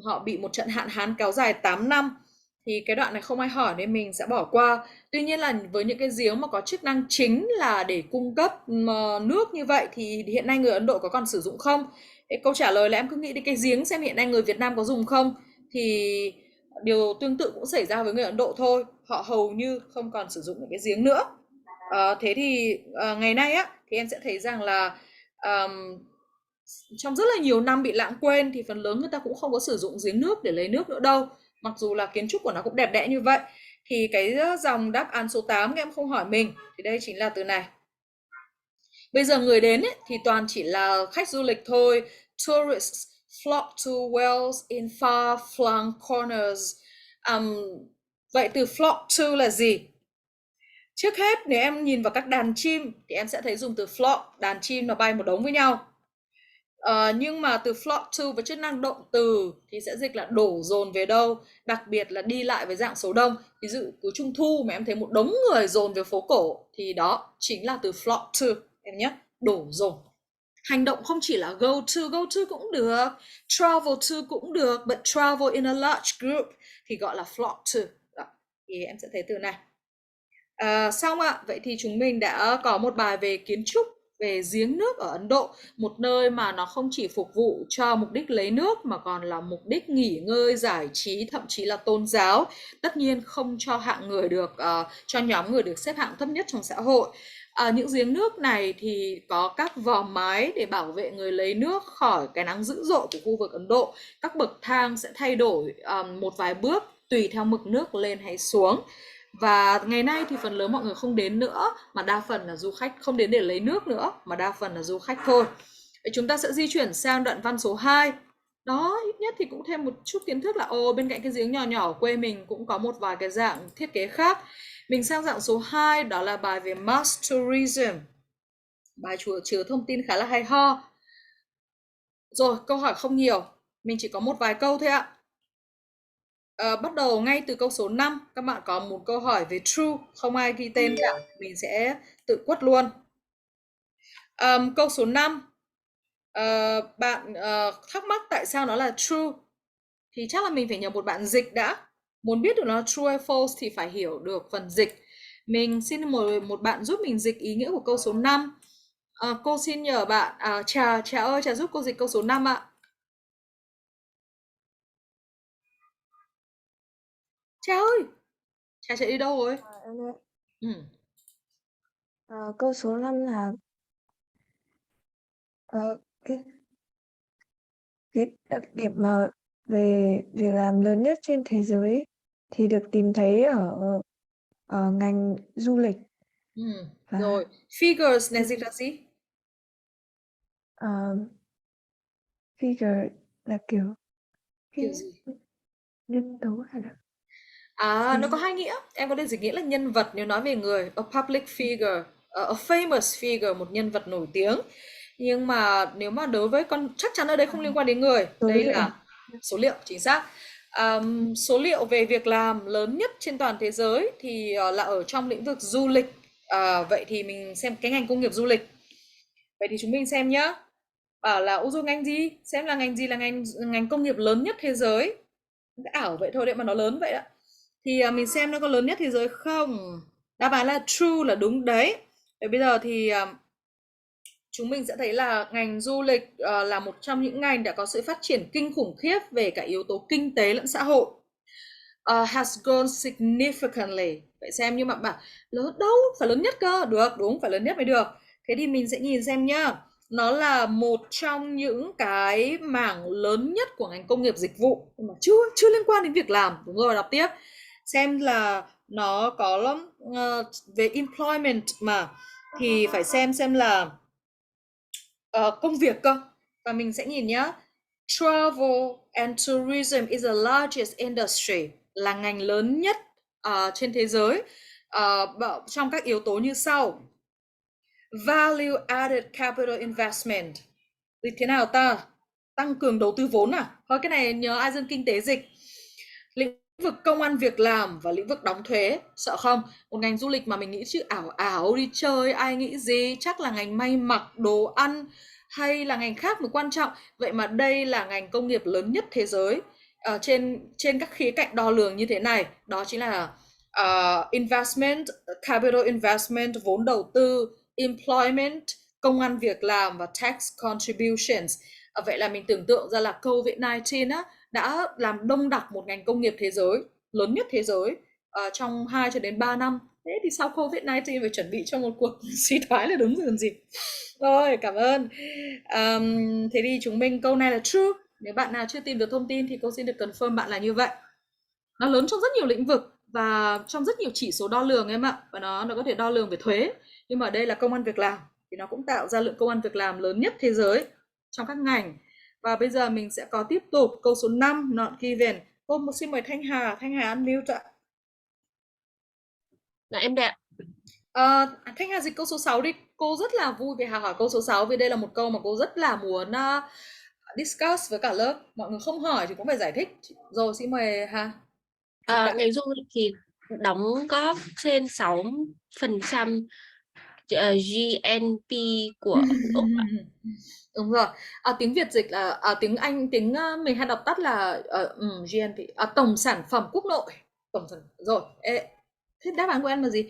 họ bị một trận hạn hán kéo dài 8 năm. Thì cái đoạn này không ai hỏi nên mình sẽ bỏ qua. Tuy nhiên là với những cái giếng mà có chức năng chính là để cung cấp nước như vậy thì hiện nay người Ấn Độ có còn sử dụng không? Câu trả lời là em cứ nghĩ đến cái giếng xem hiện nay người Việt Nam có dùng không, thì điều tương tự cũng xảy ra với người Ấn Độ thôi, họ hầu như không còn sử dụng những cái giếng nữa. Thế thì ngày nay á thì em sẽ thấy rằng là trong rất là nhiều năm bị lãng quên thì phần lớn người ta cũng không có sử dụng giếng nước để lấy nước nữa đâu, mặc dù là kiến trúc của nó cũng đẹp đẽ như vậy. Thì cái dòng đáp án số 8 các em không hỏi mình thì đây chính là từ này. Bây giờ người đến ấy, thì toàn chỉ là khách du lịch thôi. Tourists flock to wells in far-flung corners. Vậy từ flock to là gì? Trước hết nếu em nhìn vào các đàn chim thì em sẽ thấy dùng từ flock, đàn chim nó bay một đống với nhau. Nhưng mà từ flock to với chức năng động từ thì sẽ dịch là đổ dồn về đâu, đặc biệt là đi lại với dạng số đông. Ví dụ cuối Trung Thu mà em thấy một đống người dồn về phố cổ thì đó chính là từ flock to em nhé, đổ dồn. Hành động không chỉ là go to cũng được, travel to cũng được, but travel in a large group thì gọi là flock to. Đó, thì em sẽ thấy từ này. Xong ạ, vậy thì chúng mình đã có một bài về kiến trúc, về giếng nước ở Ấn Độ, một nơi mà nó không chỉ phục vụ cho mục đích lấy nước mà còn là mục đích nghỉ ngơi, giải trí, thậm chí là tôn giáo. Tất nhiên không cho hạng người được, cho nhóm người được xếp hạng thấp nhất trong xã hội. Những giếng nước này thì có các vòm mái để bảo vệ người lấy nước khỏi cái nắng dữ dội của khu vực Ấn Độ. Các bậc thang sẽ thay đổi một vài bước tùy theo mực nước lên hay xuống. Và ngày nay thì phần lớn mọi người không đến nữa, mà đa phần là du khách, không đến để lấy nước nữa, mà đa phần là du khách thôi. Vậy chúng ta sẽ di chuyển sang đoạn văn số 2. Đó, ít nhất thì cũng thêm một chút kiến thức là bên cạnh cái giếng nhỏ nhỏ ở quê mình cũng có một vài cái dạng thiết kế khác. Mình sang dạng số 2, đó là bài về mass tourism. Bài chứa thông tin khá là hay ho. Rồi, câu hỏi không nhiều, mình chỉ có một vài câu thôi ạ. Bắt đầu ngay từ câu số 5, các bạn có một câu hỏi về true, không ai ghi tên cả, mình sẽ tự quất luôn. Câu số 5, bạn thắc mắc tại sao nó là true, thì chắc là mình phải nhờ một bạn dịch đã. Muốn biết được nó true hay false thì phải hiểu được phần dịch. Mình xin một bạn giúp mình dịch ý nghĩa của câu số 5. Cô xin nhờ bạn, Trà ơi, Trà giúp cô dịch câu số 5 ạ. Trà ơi, Trà chạy đi đâu rồi? Câu số 5 là cái đặc điểm về việc làm lớn nhất trên thế giới thì được tìm thấy ở ngành du lịch và Rồi, figures này dịch là gì? figure là kiểu Kiểu gì? nhân tố hay là Nó có hai nghĩa. Em có thể dịch nghĩa là nhân vật nếu nói về người, a public figure, a famous figure, một nhân vật nổi tiếng. Nhưng mà nếu mà đối với con chắc chắn ở đây không liên quan đến người, số đây liệu. là số liệu chính xác. Số liệu về việc làm lớn nhất trên toàn thế giới thì là ở trong lĩnh vực du lịch. Vậy thì mình xem cái ngành công nghiệp du lịch. Vậy thì chúng mình xem nhá. Bảo là ô du ngành gì? Xem là ngành gì là ngành công nghiệp lớn nhất thế giới. Cái ảo vậy thôi đấy mà nó lớn vậy đó. Thì mình xem nó có lớn nhất thế giới không? Đáp án là true, là đúng đấy. Vậy bây giờ thì chúng mình sẽ thấy là ngành du lịch là một trong những ngành đã có sự phát triển kinh khủng khiếp về cả yếu tố kinh tế lẫn xã hội. Has grown significantly. Vậy xem, nhưng mà bảo lớn đâu, phải lớn nhất cơ. Được, đúng, phải lớn nhất mới được. Thế thì mình sẽ nhìn xem nhá. Nó là một trong những cái mảng lớn nhất của ngành công nghiệp dịch vụ, nhưng mà chưa liên quan đến việc làm. Đúng rồi, đọc tiếp. Xem là nó có về employment mà, thì phải xem là công việc cơ. Và mình sẽ nhìn nhá. Travel and tourism is the largest industry, là ngành lớn nhất trên thế giới trong các yếu tố như sau. Value added capital investment. Dịch thế nào ta? Tăng cường đầu tư vốn à? Thôi cái này nhớ ai dân kinh tế dịch. Lĩnh vực công ăn việc làm và lĩnh vực đóng thuế. Sợ không? Một ngành du lịch mà mình nghĩ chứ ảo đi chơi, ai nghĩ gì? Chắc là ngành may mặc, đồ ăn hay là ngành khác mới quan trọng. Vậy mà đây là ngành công nghiệp lớn nhất thế giới trên các khía cạnh đo lường như thế này. Đó chính là investment, capital investment, vốn đầu tư, employment, công ăn việc làm và tax contributions. Vậy là mình tưởng tượng ra là COVID-19 đã làm đông đặc một ngành công nghiệp thế giới lớn nhất thế giới trong 2 cho đến 3 năm. Thế thì sau COVID-19 phải chuẩn bị cho một cuộc suy thoái là đúng rồi còn gì. Rồi, cảm ơn. Thế thì chúng mình câu này là true. Nếu bạn nào chưa tìm được thông tin thì cô xin được confirm bạn là như vậy. Nó lớn trong rất nhiều lĩnh vực và trong rất nhiều chỉ số đo lường em ạ. Và nó có thể đo lường về thuế. Nhưng mà ở đây là công ăn việc làm. Thì nó cũng tạo ra lượng công ăn việc làm lớn nhất thế giới trong các ngành. Và bây giờ mình sẽ có tiếp tục câu số 5, not given. Cô xin mời Thanh Hà unmute ạ. Là em đã. Thanh Hà dịch câu số 6 đi. Cô rất là vui vì Hà hỏi câu số 6 vì đây là một câu mà cô rất là muốn discuss với cả lớp. Mọi người không hỏi thì cũng phải giải thích. Rồi, xin mời Hà. Ngành du lịch thì đóng góp trên 6% GNP của Úc. Đúng rồi. Tiếng Việt dịch là tiếng Anh, mình hay đọc tắt là GNP, tổng sản phẩm quốc nội. Rồi. Thế đáp án của em là gì?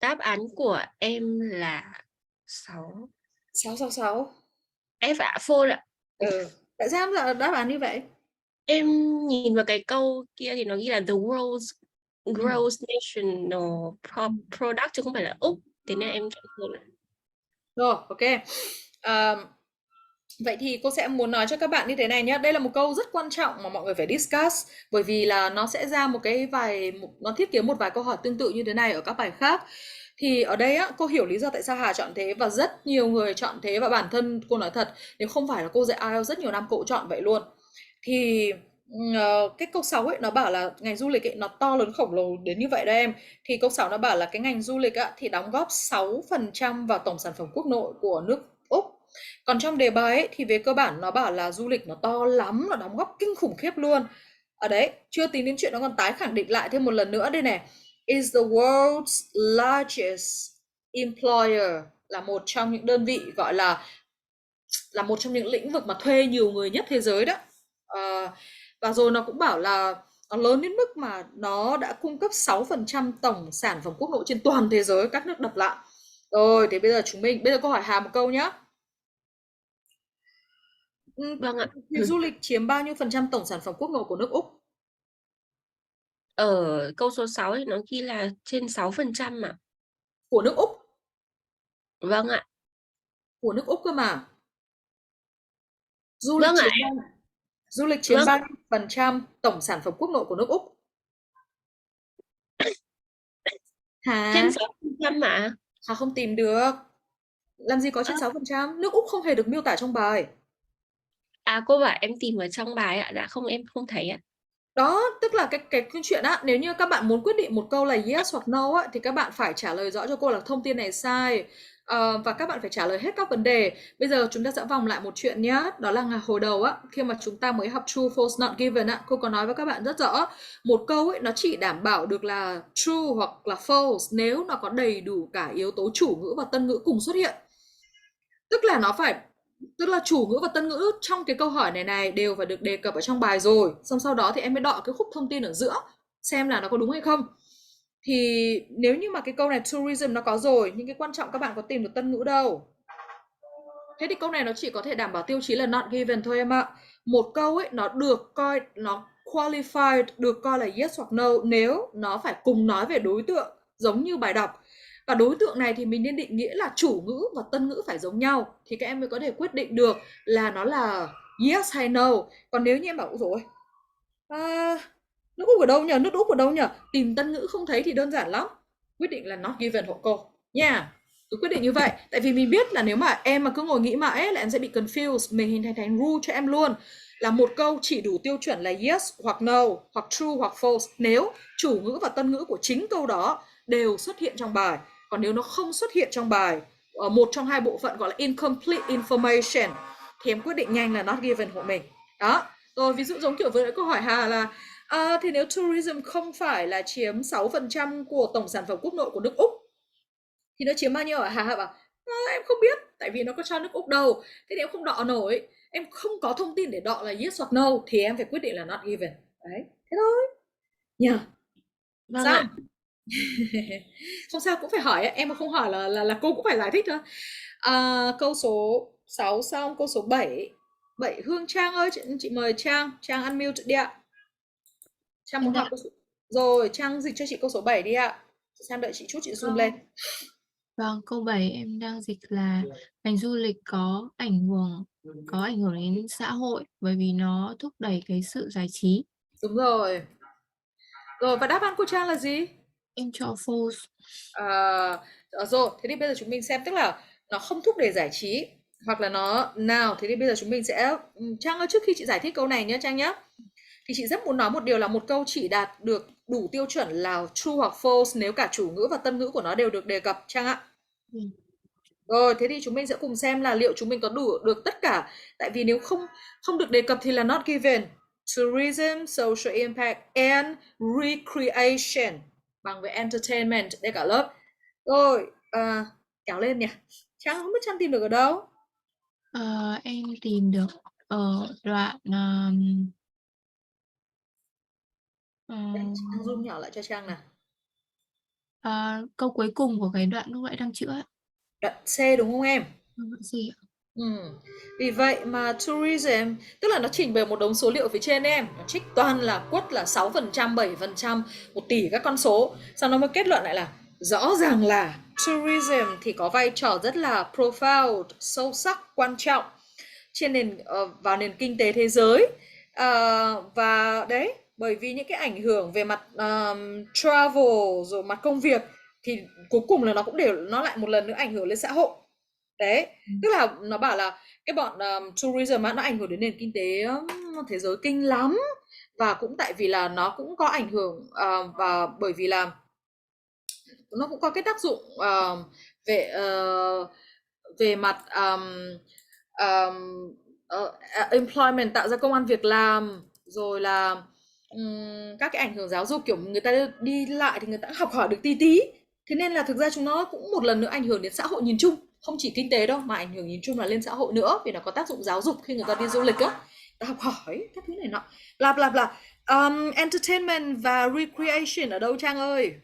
Đáp án của em là 6. 666. F ạ, phone ạ. Tại sao em là đáp án như vậy? Em nhìn vào cái câu kia thì nó ghi là the world's gross national product chứ không phải là Úc. Thế nên em chọn phone ạ. Rồi, ok. Vậy thì cô sẽ muốn nói cho các bạn như thế này nhé. Đây là một câu rất quan trọng mà mọi người phải discuss. Bởi vì là nó sẽ ra nó thiết kế một vài câu hỏi tương tự như thế này ở các bài khác. Thì ở đây cô hiểu lý do tại sao Hà chọn thế và rất nhiều người chọn thế. Và bản thân cô nói thật, nếu không phải là cô dạy IELTS rất nhiều năm cô cũng chọn vậy luôn. Thì cái câu 6 ấy nó bảo là ngành du lịch ấy nó to lớn khổng lồ đến như vậy đó em. Thì câu 6 nó bảo là cái ngành du lịch thì đóng góp 6% vào tổng sản phẩm quốc nội của nước Úc. Còn trong đề bài ấy, thì về cơ bản nó bảo là du lịch nó to lắm, nó đóng góp kinh khủng khiếp luôn. Ở đấy, chưa tính đến chuyện nó còn tái khẳng định lại thêm một lần nữa đây này. Is the world's largest employer, là một trong những đơn vị gọi là một trong những lĩnh vực mà thuê nhiều người nhất thế giới đó. Và rồi nó cũng bảo là nó lớn đến mức mà nó đã cung cấp 6% tổng sản phẩm quốc nội trên toàn thế giới, các nước đập lại. Rồi, thì bây giờ cô hỏi Hà một câu nhá. Vâng ạ. Du lịch chiếm bao nhiêu phần trăm tổng sản phẩm quốc nội của nước Úc? Ở câu số 6 thì nó ghi là trên 6% ạ. Của nước Úc? Vâng ạ. Của nước Úc cơ mà. Du lịch Vâng ạ. chiếm bao nhiêu? Du lịch chiếm Vâng, bao nhiêu phần trăm tổng sản phẩm quốc nội của nước Úc? trên Hả? 6% mà. Hà không tìm được. Làm gì có trên Ơ, 6%? Nước Úc không hề được miêu tả trong bài. à cô bảo em tìm ở trong bài ạ. Dạ không, em không thấy ạ. Đó, tức là cái câu chuyện á, nếu như các bạn muốn quyết định một câu là yes hoặc no á, thì các bạn phải trả lời rõ cho cô là thông tin này sai. Và các bạn phải trả lời hết các vấn đề. Bây giờ chúng ta sẽ vòng lại một chuyện nhá. Đó là hồi đầu á, khi mà chúng ta mới học true, false, not given á, cô có nói với các bạn rất rõ. Một câu ấy nó chỉ đảm bảo được là true hoặc là false nếu nó có đầy đủ cả yếu tố chủ ngữ và tân ngữ cùng xuất hiện. Tức là nó phải tức là chủ ngữ và tân ngữ trong cái câu hỏi này đều phải được đề cập ở trong bài rồi. Xong sau đó thì em mới đọ cái khúc thông tin ở giữa xem là nó có đúng hay không. Thì nếu như mà cái câu này tourism nó có rồi, nhưng cái quan trọng các bạn có tìm được tân ngữ đâu. Thế thì câu này nó chỉ có thể đảm bảo tiêu chí là not given thôi em ạ. Một câu ấy nó được coi, nó qualified, được coi là yes hoặc no nếu nó phải cùng nói về đối tượng giống như bài đọc. Và đối tượng này thì mình nên định nghĩa là chủ ngữ và tân ngữ phải giống nhau thì các em mới có thể quyết định được là nó là yes hay no. Còn nếu như em bảo rồi nước Úc ở đâu nhỉ? Nước Úc ở đâu nhỉ? Tìm tân ngữ không thấy thì đơn giản lắm. Quyết định là not given hộ cô nha. Cứ quyết định như vậy. Tại vì mình biết là nếu mà em mà cứ ngồi nghĩ mãi ấy, là em sẽ bị confused. Mình hình thành rule cho em luôn. Là một câu chỉ đủ tiêu chuẩn là yes hoặc no, hoặc true hoặc false nếu chủ ngữ và tân ngữ của chính câu đó đều xuất hiện trong bài. Còn nếu nó không xuất hiện trong bài, ở một trong hai bộ phận gọi là incomplete information, thì em quyết định nhanh là not given hộ mình. Đó. Rồi ví dụ giống kiểu vừa nãy câu hỏi Hà là thì nếu tourism không phải là chiếm 6% của tổng sản phẩm quốc nội của nước Úc thì nó chiếm bao nhiêu hả? Hà bảo em không biết, tại vì nó có cho nước Úc đâu. Thế thì em không đọ nổi, em không có thông tin để đọ là yes hoặc no thì em phải quyết định là not given. Đấy, thế thôi nhờ. Vâng Xong. ạ. Không sao, cũng phải hỏi em mà không hỏi là cô cũng phải giải thích thôi. Câu số 6 xong, câu số 7. Hương Trang ơi, chị mời Trang unmute đi ạ. Trang muốn Dạ. học câu số... Rồi, Trang dịch cho chị câu số 7 đi ạ. Trang đợi chị chút, chị zoom lên. Vâng, câu 7 em đang dịch là ngành du lịch có ảnh hưởng đến xã hội bởi vì nó thúc đẩy cái sự giải trí. Đúng rồi. Rồi, và đáp án của Trang là gì? Em cho false. Rồi, thế thì bây giờ chúng mình xem, tức là nó không thúc đẩy giải trí hoặc là nó nào. Thế thì bây giờ chúng mình sẽ Trang ơi, trước khi chị giải thích câu này nhé Trang nhé, thì chị rất muốn nói một điều là một câu chỉ đạt được đủ tiêu chuẩn là true hoặc false nếu cả chủ ngữ và tân ngữ của nó đều được đề cập Trang ạ. Rồi, thế thì chúng mình sẽ cùng xem là liệu chúng mình có đủ được tất cả. Tại vì nếu không được đề cập thì là not given. Tourism, social impact and recreation bằng với entertainment đây cả lớp. Rồi, kéo lên nhỉ. Trang không biết Trang tìm được ở đâu. Em tìm được ở đoạn Trang zoom nhỏ lại cho Trang nào. câu cuối cùng của cái đoạn lúc nãy đang chữa. Đoạn C đúng không em? Đoạn gì ạ? Vì vậy mà tourism, tức là nó trình bày một đống số liệu phía trên em, nó trích toàn là quất là 6%, 7%, 1 tỷ các con số. Sau nó mới kết luận lại là rõ ràng là tourism thì có vai trò rất là profound, sâu sắc, quan trọng trên vào nền kinh tế thế giới. Và đấy, bởi vì những cái ảnh hưởng về mặt travel rồi mặt công việc thì cuối cùng là nó cũng nó lại một lần nữa ảnh hưởng lên xã hội. Đấy, tức là nó bảo là cái bọn tourism nó ảnh hưởng đến nền kinh tế thế giới kinh lắm. Và cũng tại vì là nó cũng có ảnh hưởng và bởi vì là nó cũng có cái tác dụng về mặt employment, tạo ra công ăn việc làm, rồi là các cái ảnh hưởng giáo dục, kiểu người ta đi lại thì người ta học hỏi được tí tí. Thế nên là thực ra chúng nó cũng một lần nữa ảnh hưởng đến xã hội nhìn chung, không chỉ kinh tế đâu mà ảnh hưởng nhìn chung là lên xã hội nữa, vì nó có tác dụng giáo dục khi người ta đi du lịch á, ta học hỏi các thứ này nọ, bla bla bla. Entertainment và recreation ở đâu Trang ơi?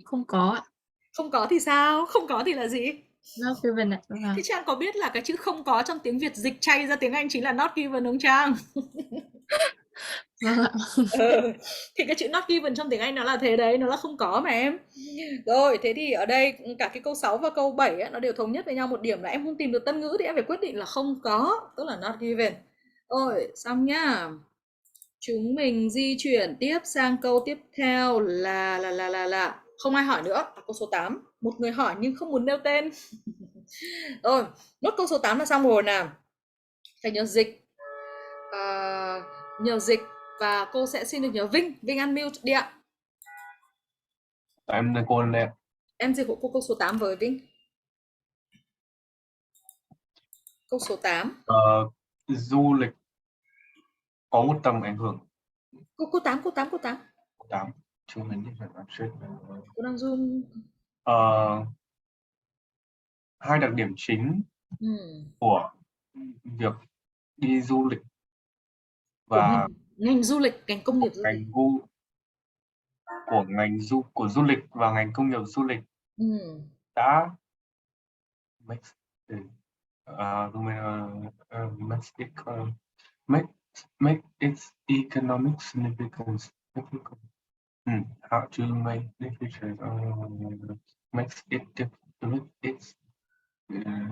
Không có ạ. Không có thì sao? Không có thì là gì? Not given ạ. Thì Trang có biết là cái chữ không có trong tiếng Việt dịch chay ra tiếng Anh chính là not given không Trang? Vâng ạ. Thì cái chữ not given trong tiếng Anh nó là thế đấy, nó là không có mà em. Rồi, thế thì ở đây cả cái câu 6 và câu 7 ấy, nó đều thống nhất với nhau một điểm là em không tìm được tân ngữ thì em phải quyết định là không có, tức là not given. Ôi, xong nhá. Chúng mình di chuyển tiếp sang câu tiếp theo là không ai hỏi nữa, câu số 8. Một người hỏi nhưng không muốn nêu tên. Rồi, nốt câu số 8 là xong rồi nào. Phải nhờ dịch. Nhờ dịch và cô sẽ xin được nhờ Vinh. Vinh unmute đi ạ. Em là cô đây ạ. Em dịch hộ cô câu số 8 với Vinh. Câu số 8. Du lịch có một tầm ảnh hưởng. Câu 8. 8. Chúng mình phải làm straight. Cô đang zoom. Hai đặc điểm chính của việc đi du lịch và ngành du lịch, ngành công nghiệp du lịch. Của du lịch và ngành công nghiệp du lịch đã make its economic significance difficult. How to make the future makes it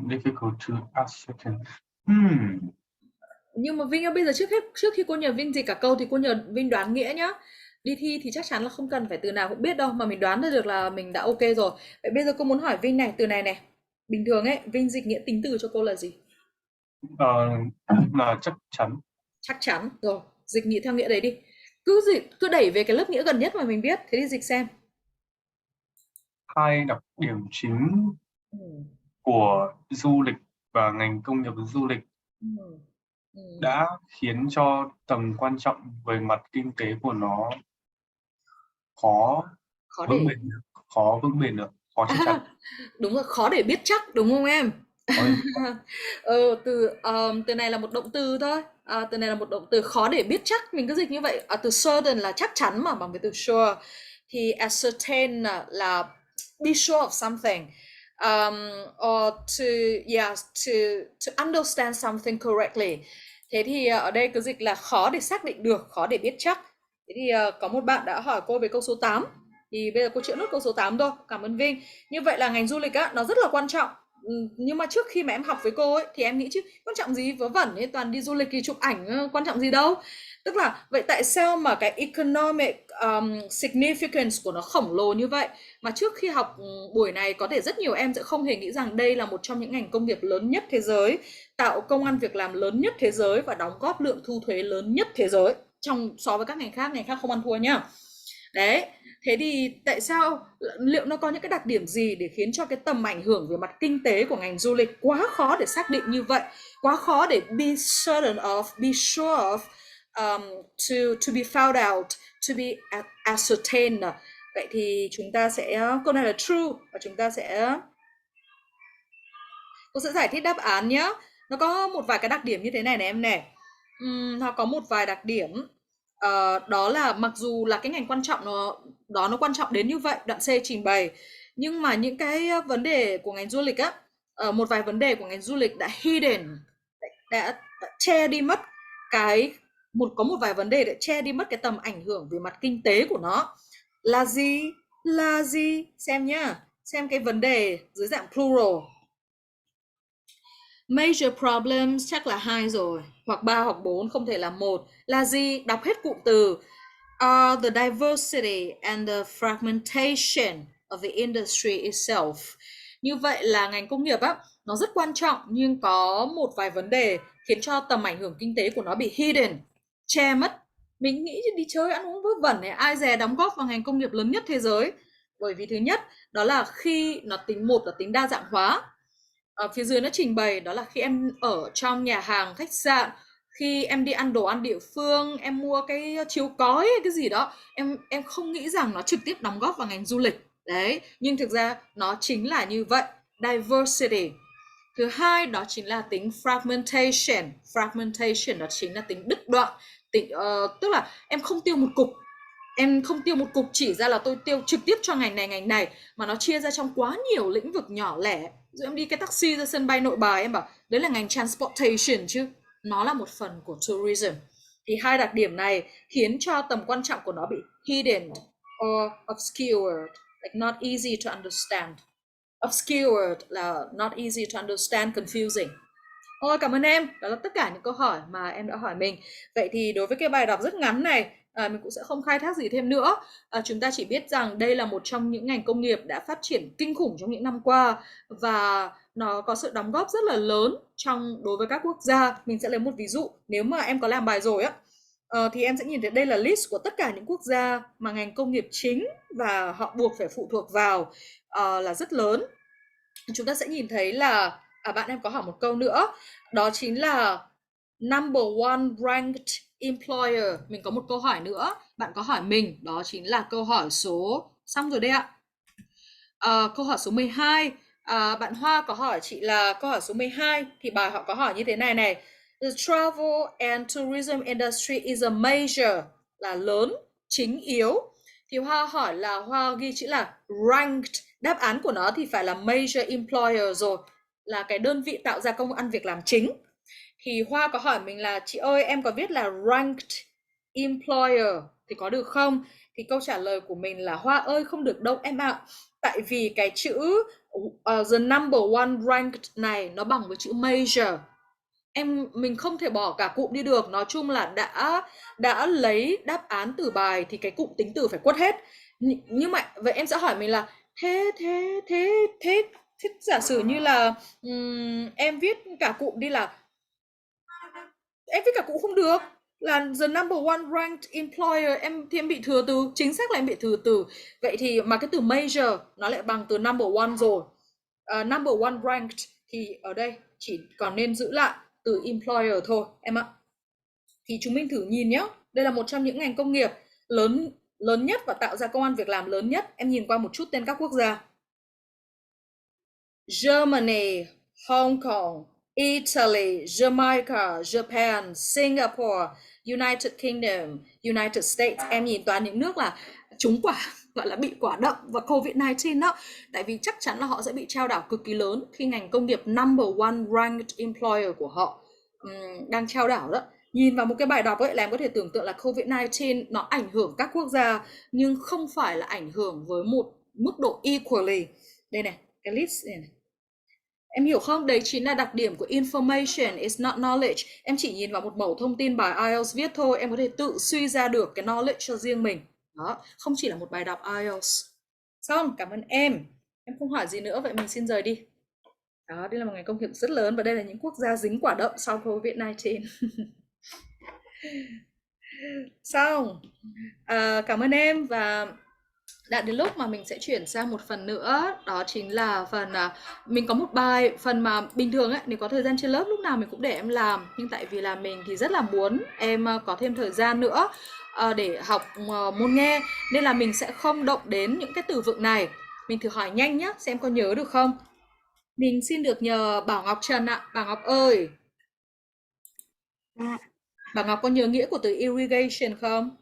difficult to ascertain. Nhưng mà Vinh ơi, bây giờ trước khi cô nhờ Vinh dịch cả câu thì cô nhờ Vinh đoán nghĩa nhá. Đi thi thì chắc chắn là không cần phải từ nào cũng biết đâu, mà mình đoán được là mình đã ok rồi. Vậy bây giờ cô muốn hỏi Vinh này, từ này. Bình thường ấy, Vinh dịch nghĩa tính từ cho cô là gì? Là chắc chắn. Chắc chắn. Rồi, dịch nghĩa theo nghĩa đấy đi. Cứ đẩy về cái lớp nghĩa gần nhất mà mình biết, thế thì dịch xem. Hai đặc điểm chính của du lịch và ngành công nghiệp du lịch đã khiến cho tầm quan trọng về mặt kinh tế của nó khó vững bền được, khó chắc chắn. Đúng rồi, khó để biết chắc, đúng không em? Từ này là một động từ thôi. Từ này là một động từ khó để biết chắc, mình cứ dịch như vậy. Từ certain là chắc chắn mà, bằng cái từ sure. Thì ascertain là be sure of something. Or to understand something correctly. Thế thì ở đây cứ dịch là khó để xác định được, khó để biết chắc. Thế thì có một bạn đã hỏi cô về câu số 8. Thì bây giờ cô chữa nốt câu số 8 thôi. Cảm ơn Vinh. Như vậy là ngành du lịch á, nó rất là quan trọng. Nhưng mà trước khi mà em học với cô ấy thì em nghĩ chứ quan trọng gì, vớ vẩn ấy, toàn đi du lịch thì chụp ảnh, quan trọng gì đâu. Tức là vậy tại sao mà cái economic significance của nó khổng lồ như vậy, mà trước khi học buổi này có thể rất nhiều em sẽ không hề nghĩ rằng đây là một trong những ngành công nghiệp lớn nhất thế giới, tạo công ăn việc làm lớn nhất thế giới và đóng góp lượng thu thuế lớn nhất thế giới so với các ngành khác không ăn thua nhá. Đấy, thế thì tại sao, liệu nó có những cái đặc điểm gì để khiến cho cái tầm ảnh hưởng về mặt kinh tế của ngành du lịch quá khó để xác định như vậy, quá khó để be certain of, be sure of, to be found out, to be ascertained. Vậy thì chúng ta sẽ, câu này là true, và cô sẽ giải thích đáp án nhé. Nó có một vài cái đặc điểm như thế này em này. Nó có một vài đặc điểm. Đó là mặc dù là cái ngành quan trọng nó quan trọng đến như vậy, đoạn C trình bày, nhưng mà những cái vấn đề của ngành du lịch á, một vài vấn đề của ngành du lịch đã hidden, đã che đi mất có một vài vấn đề đã che đi mất cái tầm ảnh hưởng về mặt kinh tế của nó. Là gì? Xem nhá, xem cái vấn đề dưới dạng plural. Major problems chắc là 2 rồi, hoặc 3 hoặc 4, không thể là 1. Là gì? Đọc hết cụm từ. Are the diversity and the fragmentation of the industry itself. Như vậy là ngành công nghiệp á, nó rất quan trọng nhưng có một vài vấn đề khiến cho tầm ảnh hưởng kinh tế của nó bị hidden, che mất. Mình nghĩ đi chơi ăn uống vớ vẩn này, ai dè đóng góp vào ngành công nghiệp lớn nhất thế giới. Bởi vì thứ nhất, đó là khi nó một là tính đa dạng hóa. Ở phía dưới nó trình bày đó là khi em ở trong nhà hàng, khách sạn, khi em đi ăn đồ ăn địa phương, em mua cái chiếu cói hay cái gì đó, em không nghĩ rằng nó trực tiếp đóng góp vào ngành du lịch. Đấy, nhưng thực ra nó chính là như vậy, diversity. Thứ hai đó chính là tính fragmentation. Fragmentation đó chính là tính đứt đoạn, tức là em không tiêu một cục chỉ ra là tôi tiêu trực tiếp cho ngành này, mà nó chia ra trong quá nhiều lĩnh vực nhỏ lẻ. Rồi em đi cái taxi ra sân bay Nội Bài, em bảo đấy là ngành transportation chứ, nó là một phần của tourism. Thì hai đặc điểm này khiến cho tầm quan trọng của nó bị hidden or obscured, like not easy to understand. Obscured là not easy to understand, confusing. Thôi, cảm ơn em. Đó là tất cả những câu hỏi mà em đã hỏi mình. Vậy thì đối với cái bài đọc rất ngắn này, mình cũng sẽ không khai thác gì thêm nữa. Chúng ta chỉ biết rằng đây là một trong những ngành công nghiệp đã phát triển kinh khủng trong những năm qua và nó có sự đóng góp rất là lớn đối với các quốc gia. Mình sẽ lấy một ví dụ. Nếu mà em có làm bài rồi á, thì em sẽ nhìn thấy đây là list của tất cả những quốc gia mà ngành công nghiệp chính và họ buộc phải phụ thuộc vào là rất lớn. Chúng ta sẽ nhìn thấy là bạn em có hỏi một câu nữa, đó chính là number one ranked employer. Mình có một câu hỏi nữa, bạn có hỏi mình, đó chính là câu hỏi số, xong rồi đấy ạ. Câu hỏi số 12, bạn Hoa có hỏi chị là câu hỏi số 12 thì bài họ có hỏi như thế này này. The travel and tourism industry is a major, là lớn, chính yếu. Thì Hoa hỏi là Hoa ghi chữ là ranked, đáp án của nó thì phải là major employer rồi, là cái đơn vị tạo ra công ăn việc làm chính. Thì Hoa có hỏi mình là chị ơi em có viết là ranked employer thì có được không? Thì câu trả lời của mình là Hoa ơi không được đâu em ạ. Tại vì cái chữ the number one ranked này nó bằng với chữ major. Mình không thể bỏ cả cụm đi được. Nói chung là đã lấy đáp án từ bài thì cái cụm tính từ phải quất hết. Nhưng mà vậy em sẽ hỏi mình là thế giả sử như là em viết cả cụm đi là em viết cả cụm không được, là the number one ranked employer thì em bị thừa từ, chính xác là em bị thừa từ. Vậy thì mà cái từ major nó lại bằng từ number one rồi. Number one ranked thì ở đây chỉ còn nên giữ lại từ employer thôi em ạ. Thì chúng mình thử nhìn nhé, đây là một trong những ngành công nghiệp lớn nhất và tạo ra công ăn việc làm lớn nhất. Em nhìn qua một chút tên các quốc gia: Germany, Hong Kong, Italy, Jamaica, Japan, Singapore, United Kingdom, United States. Em nhìn toàn những nước là trúng quả, gọi là bị quả đậm và COVID-19 đó. Tại vì chắc chắn là họ sẽ bị trao đảo cực kỳ lớn khi ngành công nghiệp number one ranked employer của họ đang trao đảo đó. Nhìn vào một cái bài đọc ấy là em có thể tưởng tượng là COVID-19 nó ảnh hưởng các quốc gia nhưng không phải là ảnh hưởng với một mức độ equally. Đây này, cái list này. Em hiểu không? Đấy chính là đặc điểm của information is not knowledge. Em chỉ nhìn vào một mẩu thông tin bài IELTS viết thôi, em có thể tự suy ra được cái knowledge cho riêng mình. Đó, không chỉ là một bài đọc IELTS. Xong, cảm ơn em. Em không hỏi gì nữa, vậy mình xin rời đi. Đó, đây là một ngành công nghiệp rất lớn và đây là những quốc gia dính quả đậm sau COVID-19. Xong, cảm ơn em và đã đến lúc mà mình sẽ chuyển sang một phần nữa, đó chính là phần mình có một phần mà bình thường ấy, nếu có thời gian trên lớp lúc nào mình cũng để em làm, nhưng tại vì là mình thì rất là muốn em có thêm thời gian nữa để học môn nghe nên là mình sẽ không động đến những cái từ vựng này. Mình thử hỏi nhanh nhé, xem có nhớ được không. Mình xin được nhờ Bảo Ngọc Trần ạ. Bảo Ngọc ơi, Bảo Ngọc có nhớ nghĩa của từ irrigation không?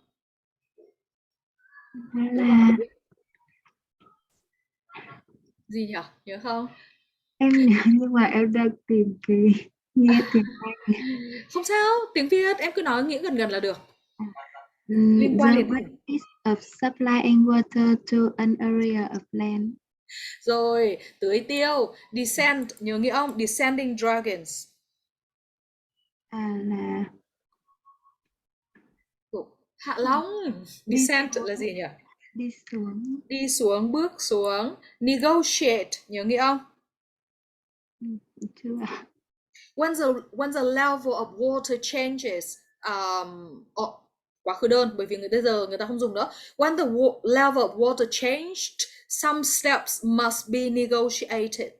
Gì nhỉ? Nhớ không? Em nhớ nhưng mà em đang tìm cái nghĩa tiếng Anh. Không sao, tiếng Việt em cứ nói nghĩa gần gần là được. Liên quan đến is of supplying water to an area of land. Rồi, tưới tiêu, descend, nhớ nghĩa không? Descending dragons. Là hạ long. Descend là gì nhỉ? Đi xuống. Đi xuống, bước xuống. Negotiate, nhớ nghĩa không? Chưa. When the level of water changes, quá khứ đơn, bởi vì bây giờ người ta không dùng nữa. When the level of water changed, some steps must be negotiated.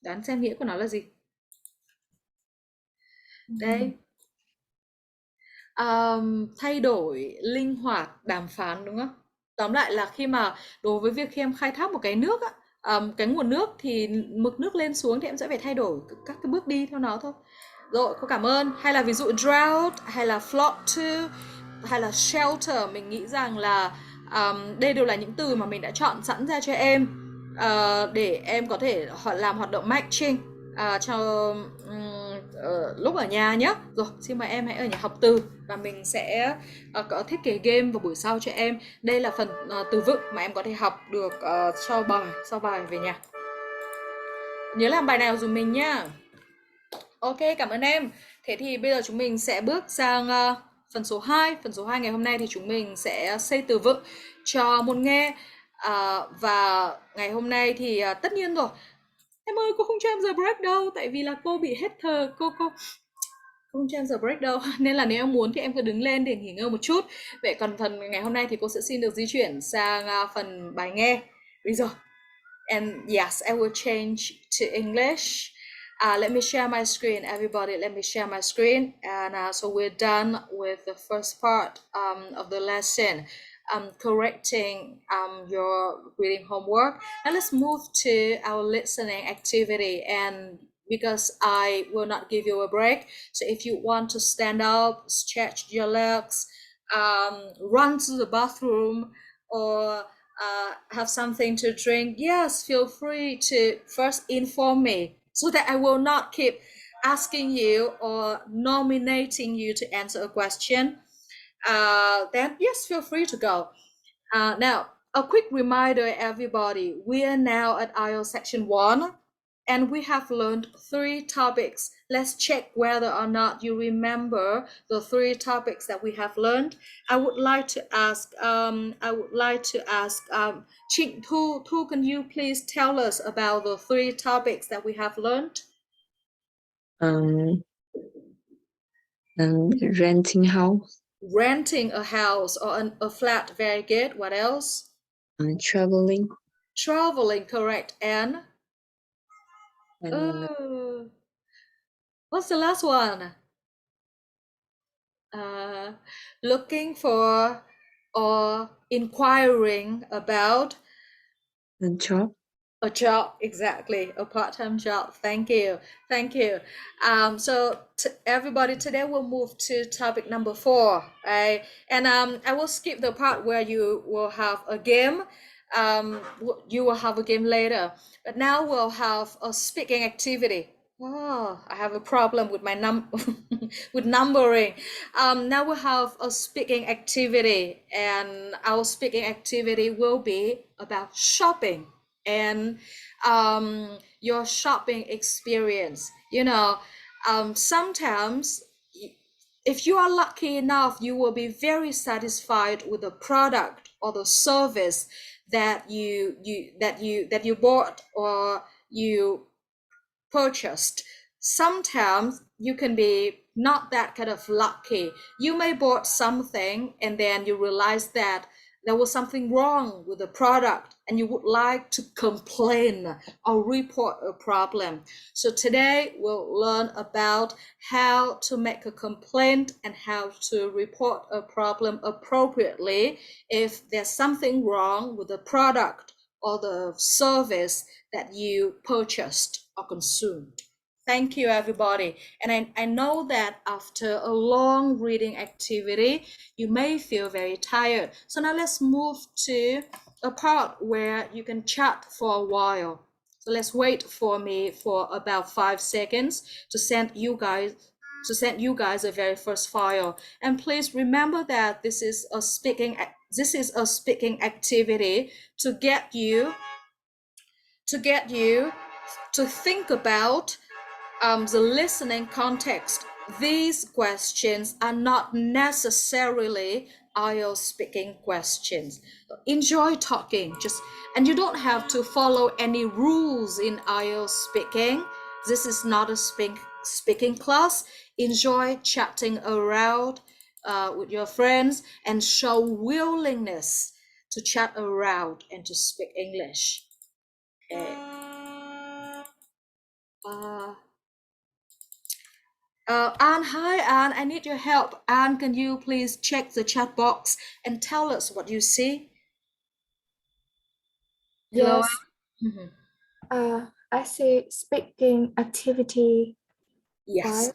Đoán xem nghĩa của nó là gì? Đây. Thay đổi, linh hoạt, đàm phán, đúng không? Tóm lại là khi mà đối với việc khi em khai thác một cái nước á, cái nguồn nước thì mực nước lên xuống thì em sẽ phải thay đổi các cái bước đi theo nó thôi. Rồi, cô cảm ơn. Hay là ví dụ drought, hay là flood to, hay là shelter. Mình nghĩ rằng là đây đều là những từ mà mình đã chọn sẵn ra cho em để em có thể làm hoạt động matching cho lúc ở nhà nhé. Rồi, xin mời em hãy ở nhà học từ và mình sẽ có thiết kế game vào buổi sau cho em. Đây là phần từ vựng mà em có thể học được sau bài về nhà. Nhớ làm bài nào dùm mình nhá. Ok, cảm ơn em. Thế thì bây giờ chúng mình sẽ bước sang phần số 2. Phần số 2 ngày hôm nay thì chúng mình sẽ xây từ vựng cho môn nghe. Và ngày hôm nay thì tất nhiên rồi. Em ơi, cô không cho em giờ break đâu. Tại vì là cô bị hết thờ. Cô không cho em giờ break đâu. Nên là nếu em muốn thì em cứ đứng lên để nghỉ ngơi một chút. Vậy còn phần ngày hôm nay thì cô sẽ xin được di chuyển sang phần bài nghe. Bây giờ. And yes, I will change to English. Let me share my screen, everybody. Let me share my screen. And so we're done with the first part of the lesson, correcting your reading homework. Now let's move to our listening activity. And because I will not give you a break, so if you want to stand up, stretch your legs, run to the bathroom, or have something to drink, yes, feel free to first inform me so that I will not keep asking you or nominating you to answer a question. Then yes, feel free to go. Now, a quick reminder, everybody, we are now at IELTS section 1 and we have learned 3 topics. Let's check whether or not you remember the 3 topics that we have learned. I would like to ask Trịnh Thu, can you please tell us about the 3 topics that we have learned? Renting house, Renting a house or a flat, very good. What else? traveling, Traveling, correct. And what's the last one? Looking for or inquiring about a job. a job, exactly, a part-time job. Thank you. So everybody, today we'll move to topic number 4, right? And I will skip the part where you will have a game. You will have a game later, but now we'll have a speaking activity. Oh, I have a problem with my with numbering. Now we have a speaking activity, and our speaking activity will be about shopping and your shopping experience. Sometimes if you are lucky enough, you will be very satisfied with the product or the service that you bought or you purchased. Sometimes you can be not that kind of lucky. You may bought something and then you realize that there was something wrong with the product and you would like to complain or report a problem. So today we'll learn about how to make a complaint and how to report a problem appropriately if there's something wrong with the product or the service that you purchased or consumed. Thank you, everybody. And I know that after a long reading activity, you may feel very tired. So now let's move to a part where you can chat for a while. So let's wait for me for about 5 seconds to send you guys a very first file. And please remember that this is a speaking activity to get you to think about the listening context. These questions are not necessarily IELTS speaking questions. Enjoy talking, and you don't have to follow any rules in IELTS speaking. This is not a speaking class. Enjoy chatting around with your friends and show willingness to chat around and to speak English. Okay. Anne, hi Anne, I need your help. Anne, can you please check the chat box and tell us what you see? Hello, Yes. I see speaking activity. Yes.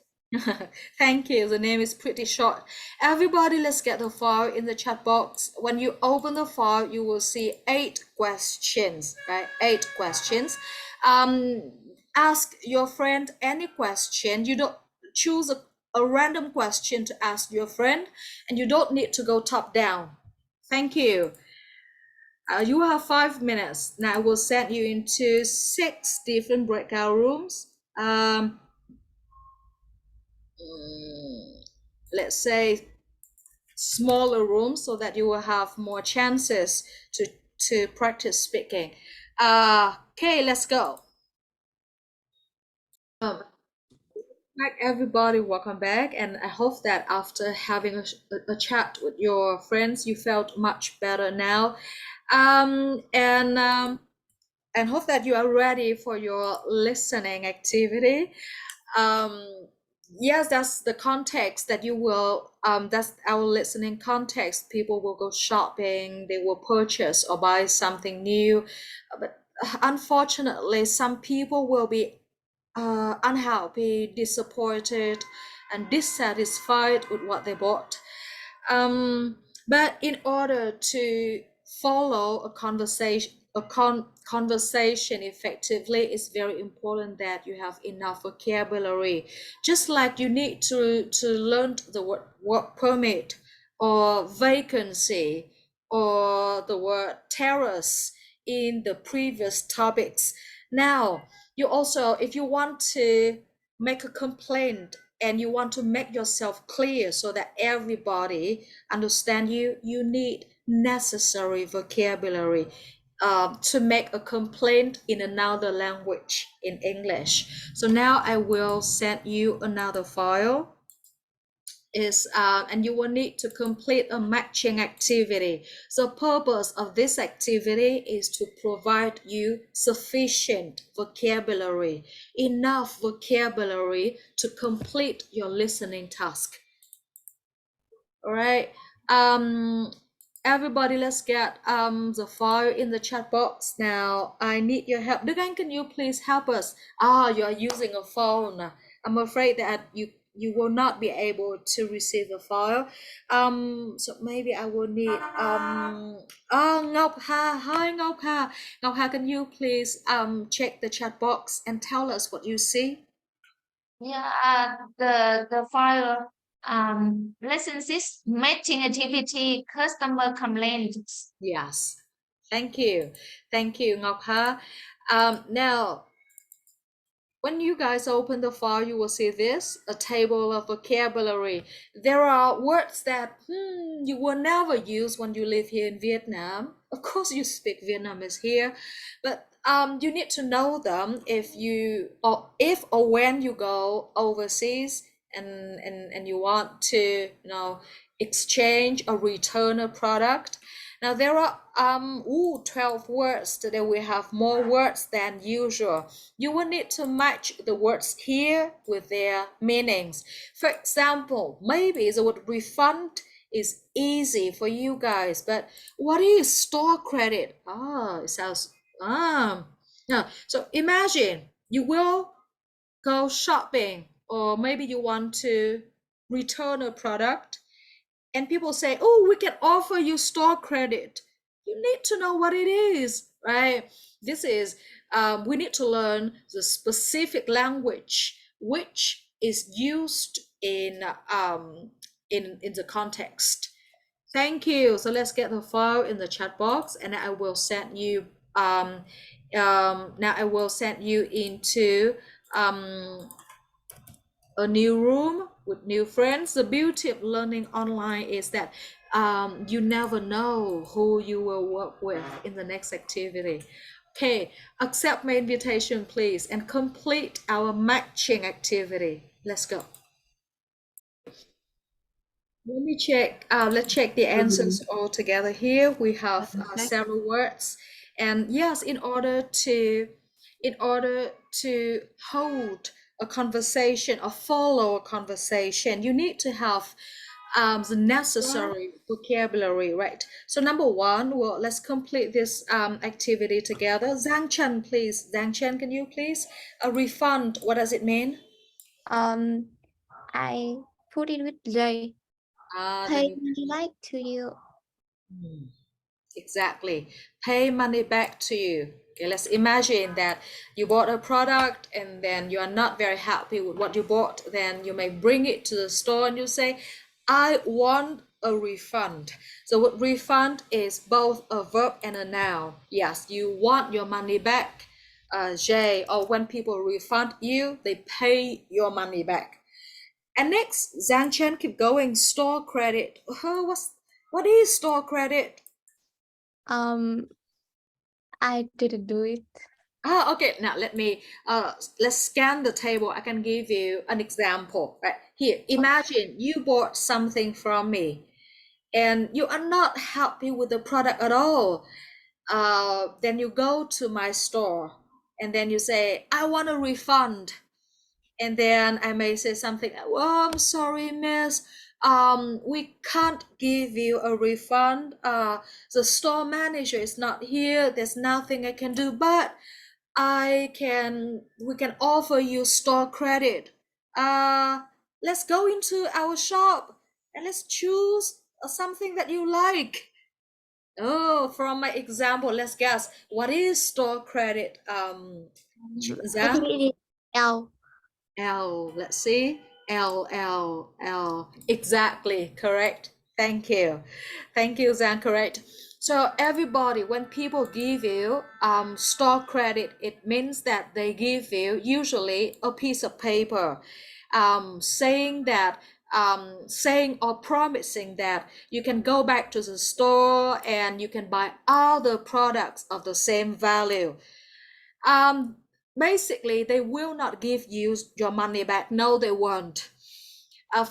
Thank you. The name is pretty short. Everybody, let's get the file in the chat box. When you open the file, you will see 8 questions, right? 8 questions. Ask your friend any question. You don't choose a random question to ask your friend, and you don't need to go top down. Thank you. You have 5 minutes. Now I will send you into 6 different breakout rooms. Let's say smaller rooms so that you will have more chances to practice speaking. Okay, let's go. Hi everybody, welcome back, and I hope that after having a chat with your friends, you felt much better now, and hope that you are ready for your listening activity. Yes, that's the context that you will, that's our listening context. People will go shopping, they will purchase or buy something new, but unfortunately, some people will be unhappy, disappointed, and dissatisfied with what they bought. But in order to follow a conversation, conversation effectively, it's very important that you have enough vocabulary. Just like you need to learn the word work permit or vacancy or the word terrace in the previous topics. Now, you also, if you want to make a complaint and you want to make yourself clear so that everybody understand you, you need necessary vocabulary to make a complaint in another language, in English. So now I will send you another file. And you will need to complete a matching activity. So purpose of this activity is to provide you sufficient vocabulary, enough vocabulary to complete your listening task. All right. Everybody, let's get the file in the chat box. Now I need your help. Đức Anh, can you please help us? You are using a phone. I'm afraid that you will not be able to receive the file. So maybe I will need Ngọc Hà. Hi Ngọc Hà. Ngọc Hà, can you please check the chat box and tell us what you see? Yeah, the file lesson 6 matching activity customer complaints. Yes, thank you Ngọc Hà. Now when you guys open the file, you will see this, a table of vocabulary. There are words that you will never use when you live here in Vietnam. Of course, you speak Vietnamese here, but you need to know them if or when you go overseas and you want to, exchange or return a product. Now there are 12 words. Today we have more words than usual. You will need to match the words here with their meanings. For example, maybe the word refund is easy for you guys, but what is store credit? It sounds yeah. So imagine you will go shopping, or maybe you want to return a product. And people say, oh, we can offer you store credit. You need to know what it is, right? This is, we need to learn the specific language which is used in the context. Thank you. So let's get the file in the chat box, and I will send you, now I will send you into a new room with new friends. The beauty of learning online is that you never know who you will work with in the next activity. Okay, accept my invitation, please, and complete our matching activity. Let's go. Let me check. Let's check the answers all together here. We have several words, and yes, in order to hold a conversation or follow a conversation, you need to have the necessary vocabulary, right? So number one, well, let's complete this activity together. Giang Chen, please. Giang Chen, can you please refund? What does it mean? I put it with J. Pay money back to you. Exactly. Pay money back to you. Okay, let's imagine that you bought a product and then you are not very happy with what you bought. Then you may bring it to the store and you say, I want a refund. So what refund is both a verb and a noun. Yes, you want your money back, Jay, or when people refund you, they pay your money back. And next, Zhang Chen keep going. Store credit. What is store credit? I didn't do it. Okay. Now let's scan the table. I can give you an example. Right here, imagine you bought something from me, and you are not happy with the product at all. Then you go to my store, and then you say, I want a refund. And then I may say something, oh, I'm sorry, miss. We can't give you a refund. The store manager is not here. There's nothing I can do, but we can offer you store credit. Let's go into our shop and let's choose something that you like. Oh, from my example, let's guess what is store credit. I Zhang? think it is L. L, let's see. L. Exactly, correct. Thank you, Zhang, correct. So everybody, when people give you store credit, it means that they give you usually a piece of paper saying or promising that you can go back to the store and you can buy other products of the same value. Basically, they will not give you your money back. No, they won't.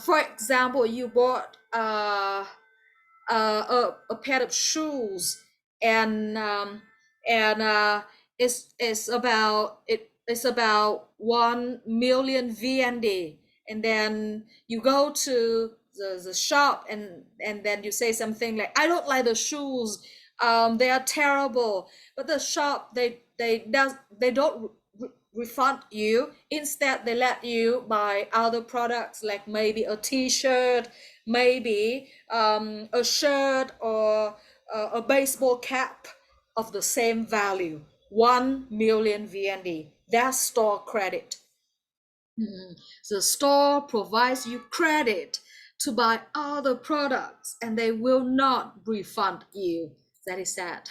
For example, you bought a pair of shoes, and it's about 1 million VND, and then you go to the shop and then you say something like, I don't like the shoes, they are terrible, but the shop they don't refund you. Instead, they let you buy other products, like maybe a t-shirt, maybe a shirt, or a baseball cap of the same value. 1 million VND. That's store credit. The store provides you credit to buy other products, and they will not refund you. That is that.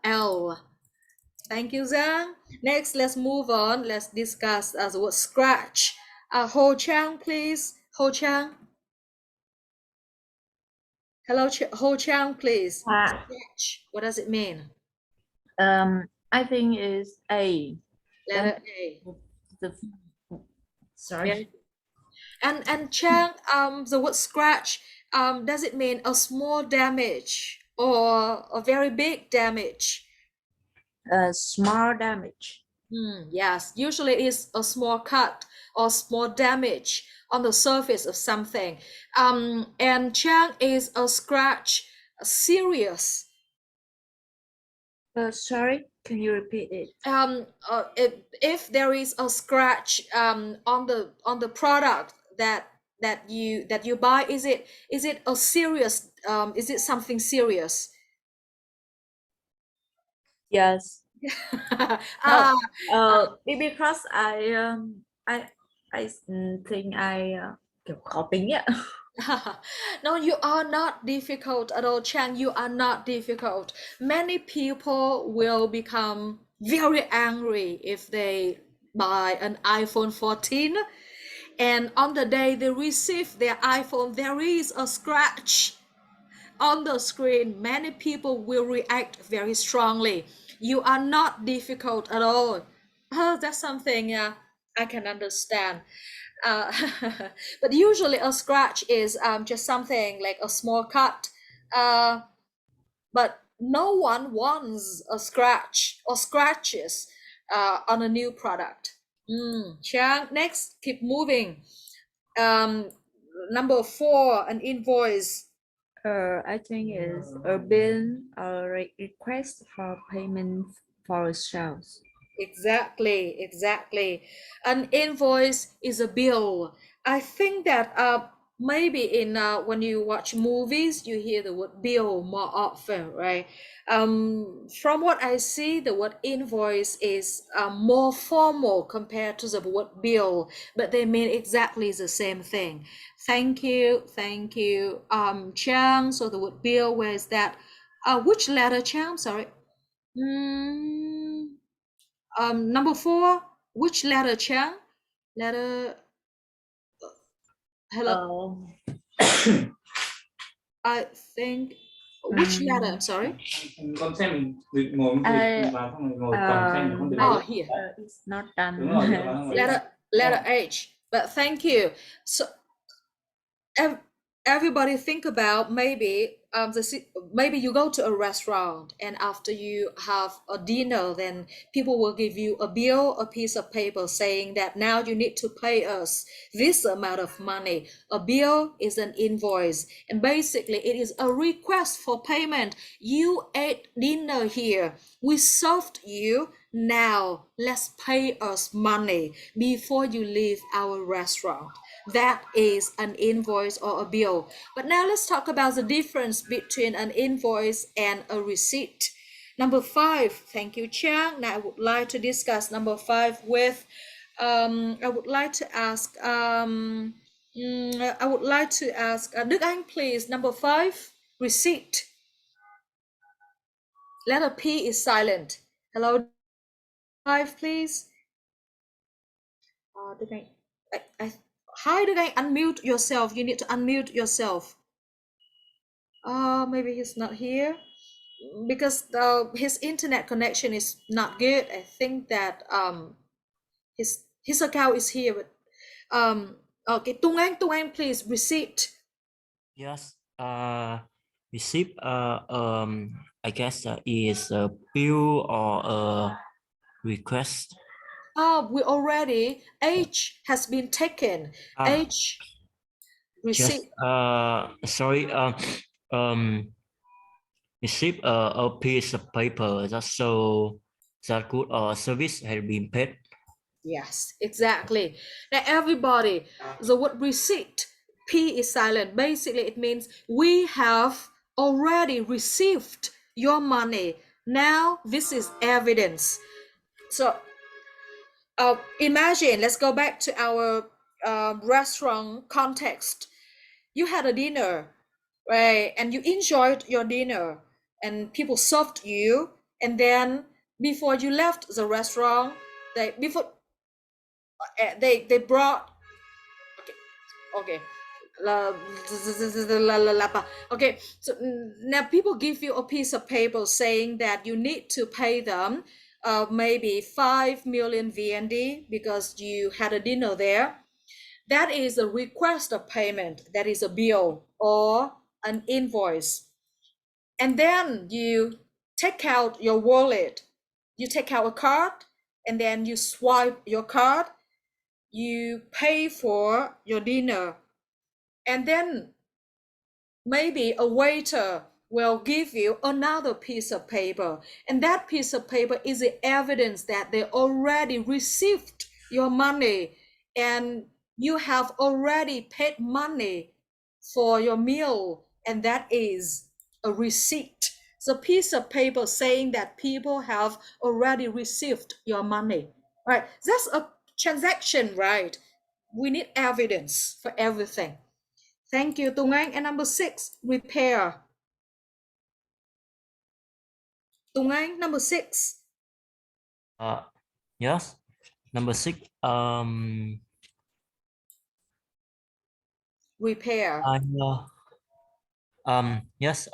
L. Thank you, Zhang. Next, let's move on. Let's discuss the word scratch. Ho Chang, please. Ho Chang. Hello, Ho Chang, please. Scratch. What does it mean? I think it's A. Letter A. Sorry. Yeah. And Chang, the word scratch, does it mean a small damage or a very big damage? Small damage. Yes, usually it's a small cut or small damage on the surface of something. And Chang, is a scratch serious? Sorry, can you repeat it? If there is a scratch on the product that you buy, is it a serious? Is it something serious? Yes. Because I think kiểu khó tính ạ. No, you are not difficult at all, Chang. You are not difficult. Many people will become very angry if they buy an iPhone 14, and on the day they receive their iPhone, there is a scratch on the screen. Many people will react very strongly. You are not difficult at all. That's something I can understand. But usually a scratch is just something like a small cut. But no one wants a scratch or scratches on a new product. Chang, next, keep moving. Number 4, an invoice. I think it's a bill or request for payment for sales. Exactly. An invoice is a bill. I think that maybe in when you watch movies, you hear the word bill more often, right? From what I see, the word invoice is more formal compared to the word bill, but they mean exactly the same thing. Thank you, Chang. So the word bill, where is that? Which letter, Chang? Sorry. Number 4. Which letter, Chang? Letter. Hello. I think which letter? I'm sorry. Con xem mình ngồi mình vào xong mình ngồi cầm xem mình không để Oh, here. It's not done. Letter H. But thank you. So everybody think about maybe maybe you go to a restaurant, and after you have a dinner, then people will give you a bill, a piece of paper saying that now you need to pay us this amount of money. A bill is an invoice, and basically it is a request for payment. You ate dinner here, we served you, now let's pay us money before you leave our restaurant. That is an invoice or a bill. But now let's talk about the difference between an invoice and a receipt. Number 5, thank you, Chang. Now I would like to discuss number 5 with, I would like to ask, Đức Anh, please. Number 5, receipt. Letter P is silent. Hello, 5, please. Đức Anh, hi, Đức Anh, unmute yourself. You need to unmute yourself. Maybe he's not here because his internet connection is not good. I think that his account is here, but okay, Tung Anh, please, receipt. Yes, receipt, I guess is a bill or a request. We already, H has been taken. H, receipt. Sorry, receive a piece of paper that show that good or service has been paid. Yes, exactly. Now everybody, the word receipt, P is silent. Basically, it means we have already received your money. Now this is evidence. So imagine, let's go back to our restaurant context. You had a dinner, right? And you enjoyed your dinner, and people served you. And then before you left the restaurant, they brought. Okay. Okay, so now people give you a piece of paper saying that you need to pay them maybe 5 million VND because you had a dinner there. That is a request of payment. That is a bill or an invoice. And then you take out your wallet. You take out a card, and then you swipe your card. You pay for your dinner. And then maybe a waiter will give you another piece of paper. And that piece of paper is the evidence that they already received your money and you have already paid money for your meal. And that is a receipt. It's a piece of paper saying that people have already received your money. Right? That's a transaction, right? We need evidence for everything. Thank you, Tung Anh. And number 6, repair. Tung Anh, number 6. Yes. Number 6. Repair. Yes.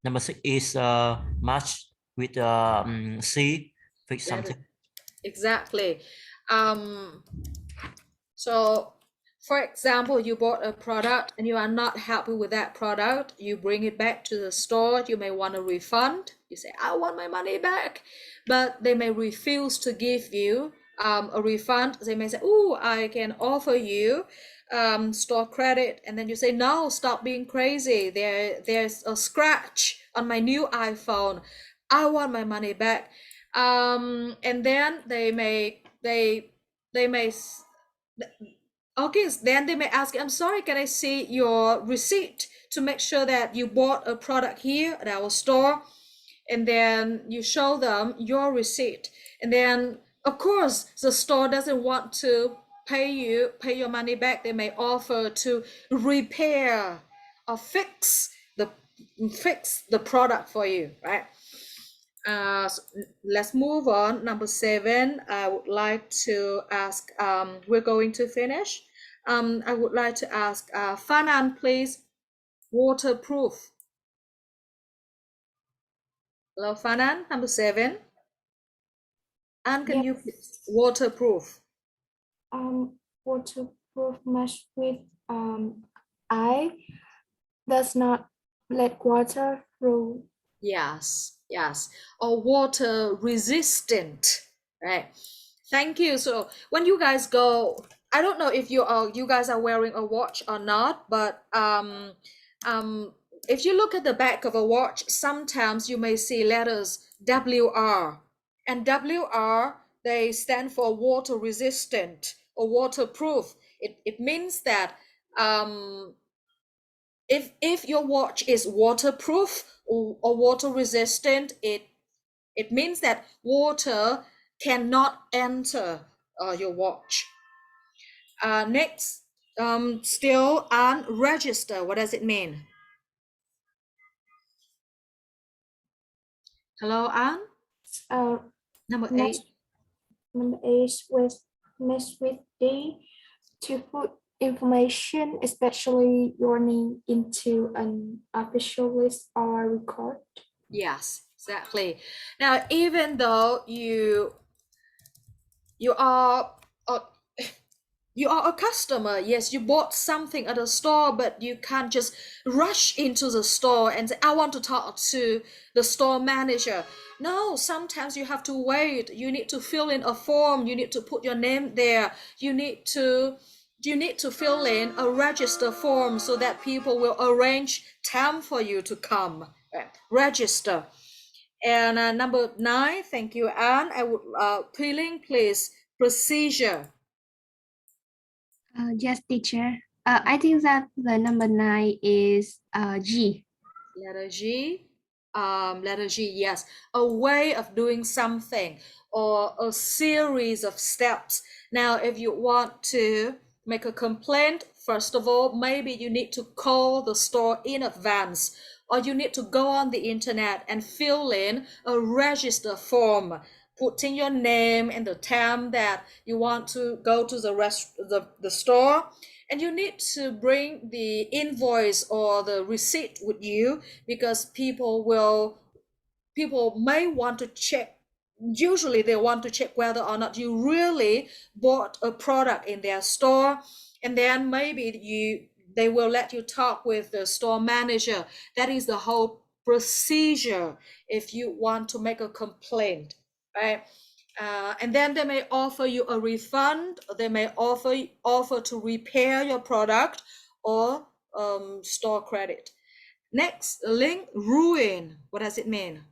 Number 6 is match with C. Fix something. Exactly. So, for example, you bought a product and you are not happy with that product. You bring it back to the store. You may want a refund. You say, I want my money back. But they may refuse to give you a refund. They may say, oh, I can offer you store credit. And then you say, no, stop being crazy. There's a scratch on my new iPhone. I want my money back. And then they may Okay, then they may ask, I'm sorry, can I see your receipt to make sure that you bought a product here at our store? And then you show them your receipt. And then, of course, the store doesn't want to pay your money back. They may offer to repair or fix the product for you, right? So let's move on. Number 7, I would like to ask, we're going to finish. I would like to ask Fanan, please, waterproof. Hello, Fanan, number 7. And can you please, waterproof? Waterproof mesh with eye does not let water through. Yes, or water resistant, right? Thank you. So when you guys go, I don't know if you guys are wearing a watch or not, but if you look at the back of a watch, sometimes you may see letters WR, and WR, they stand for water resistant or waterproof. It means that if your watch is waterproof or water resistant, it means that water cannot enter your watch. Next, still unregistered. What does it mean? Hello, Anne? Number 8. Number 8 mesh with D to put information, especially your name, into an official list or record. Yes, exactly. Now, even though you are a customer, yes, you bought something at a store, but you can't just rush into the store and say, I want to talk to the store manager. No, sometimes you have to wait. You need to fill in a form. You need to put your name there. You need to fill in a register form so that people will arrange time for you to come register. And number 9, thank you, Anne. I would Peeling, please, procedure. Yes, teacher. I think that the number 9 is G. Letter G. Letter G, yes. A way of doing something or a series of steps. Now, if you want to make a complaint, first of all, maybe you need to call the store in advance, or you need to go on the internet and fill in a register form, putting your name and the time that you want to go to the store. And you need to bring the invoice or the receipt with you, because people may want to check. Usually they want to check whether or not you really bought a product in their store, and then maybe they will let you talk with the store manager. That is the whole procedure if you want to make a complaint, right? And then they may offer you a refund, or they may offer to repair your product, or store credit. Next, link, ruin. What does it mean?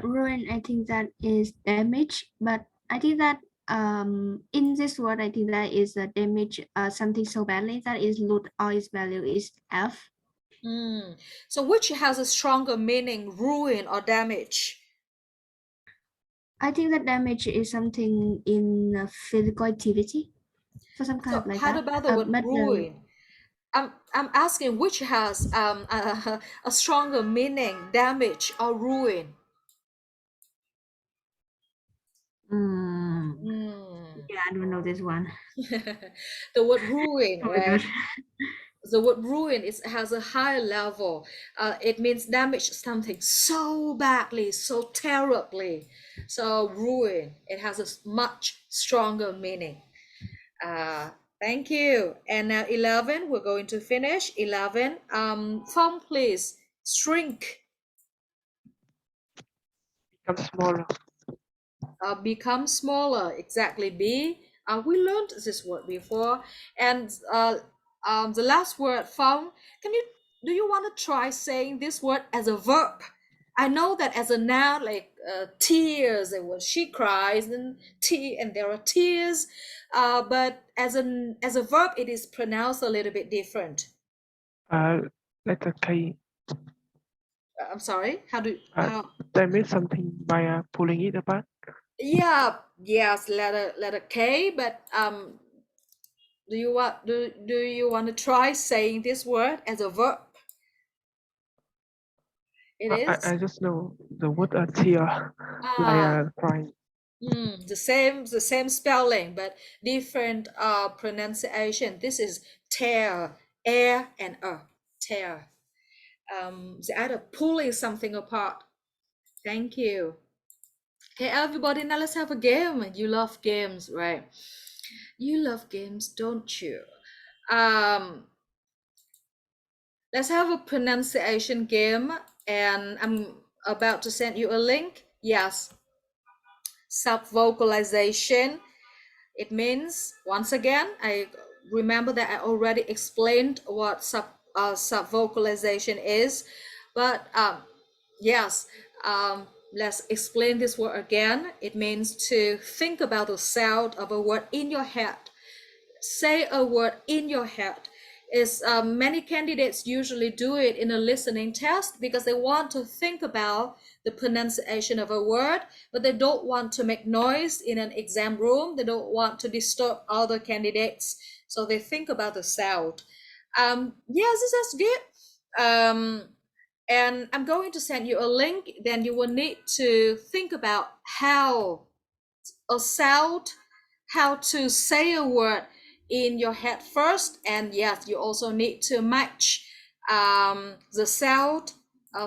Ruin, I think that is damage, but I think that in this word, I think that is a damage, something so badly that is lose all its value is F. So which has a stronger meaning, ruin or damage? I think that damage is something in physical activity, for some kind of like how that. about the word ruin? I'm asking which has a stronger meaning, damage or ruin? Yeah, I don't know this one. The word ruin, Oh my right? God. The word ruin has a higher level. It means damage something so badly, so terribly. So ruin, it has a much stronger meaning. Thank you. And now 11, we're going to finish. 11, Phong, please, shrink. Become smaller. Become smaller, exactly, B. We learned this word before. And the last word, Phong, do you want to try saying this word as a verb? I know that as a noun, like tears, and when she cries, and there are tears. But as a verb, it is pronounced a little bit different. Letter K. I'm sorry. How do how? They made something by pulling it apart. Yeah. Yes. Letter K. But do you want to try saying this word as a verb? It is. I just know the word tear, like crying. The same spelling, but different pronunciation. This is tear, air and tear. The act of pulling something apart. Thank you. Okay, everybody, now let's have a game. You love games, right? You love games, don't you? Let's have a pronunciation game, and I'm about to send you a link. Yes. Subvocalization. It means, once again, I remember that I already explained what subvocalization is, but yes, let's explain this word again. It means to think about the sound of a word in your head. Say a word in your head. Many candidates usually do it in a listening test because they want to think about the pronunciation of a word, but they don't want to make noise in an exam room. They don't want to disturb other candidates, so they think about the sound. Yes, this is good. And I'm going to send you a link. Then you will need to think about how a sound, how to say a word in your head first, and yes, you also need to match the sound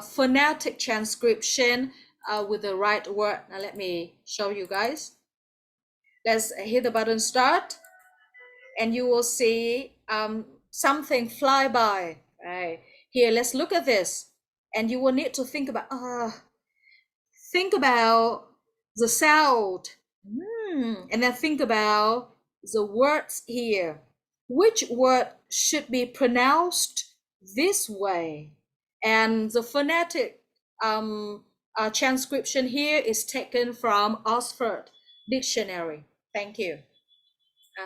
phonetic transcription with the right word. Now let me show you guys. Let's hit the button start, and you will see something fly by. Right here, let's look at this, and you will need to think about the sound, and then think about the words here. Which word should be pronounced this way? And the phonetic transcription here is taken from Oxford Dictionary. Thank you.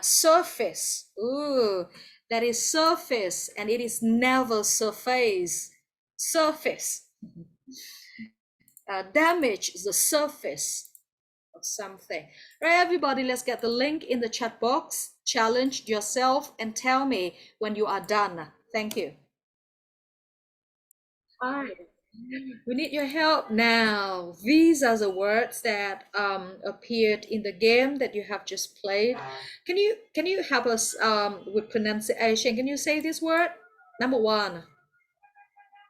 Surface. Ooh, that is surface, and it is never surface. Surface. Damage the surface of something. Right, everybody, let's get the link in the chat box. Challenge yourself and tell me when you are done. Thank you. Hi. We need your help now. These are the words that appeared in the game that you have just played. Can you help us with pronunciation? Can you say this word? Number one.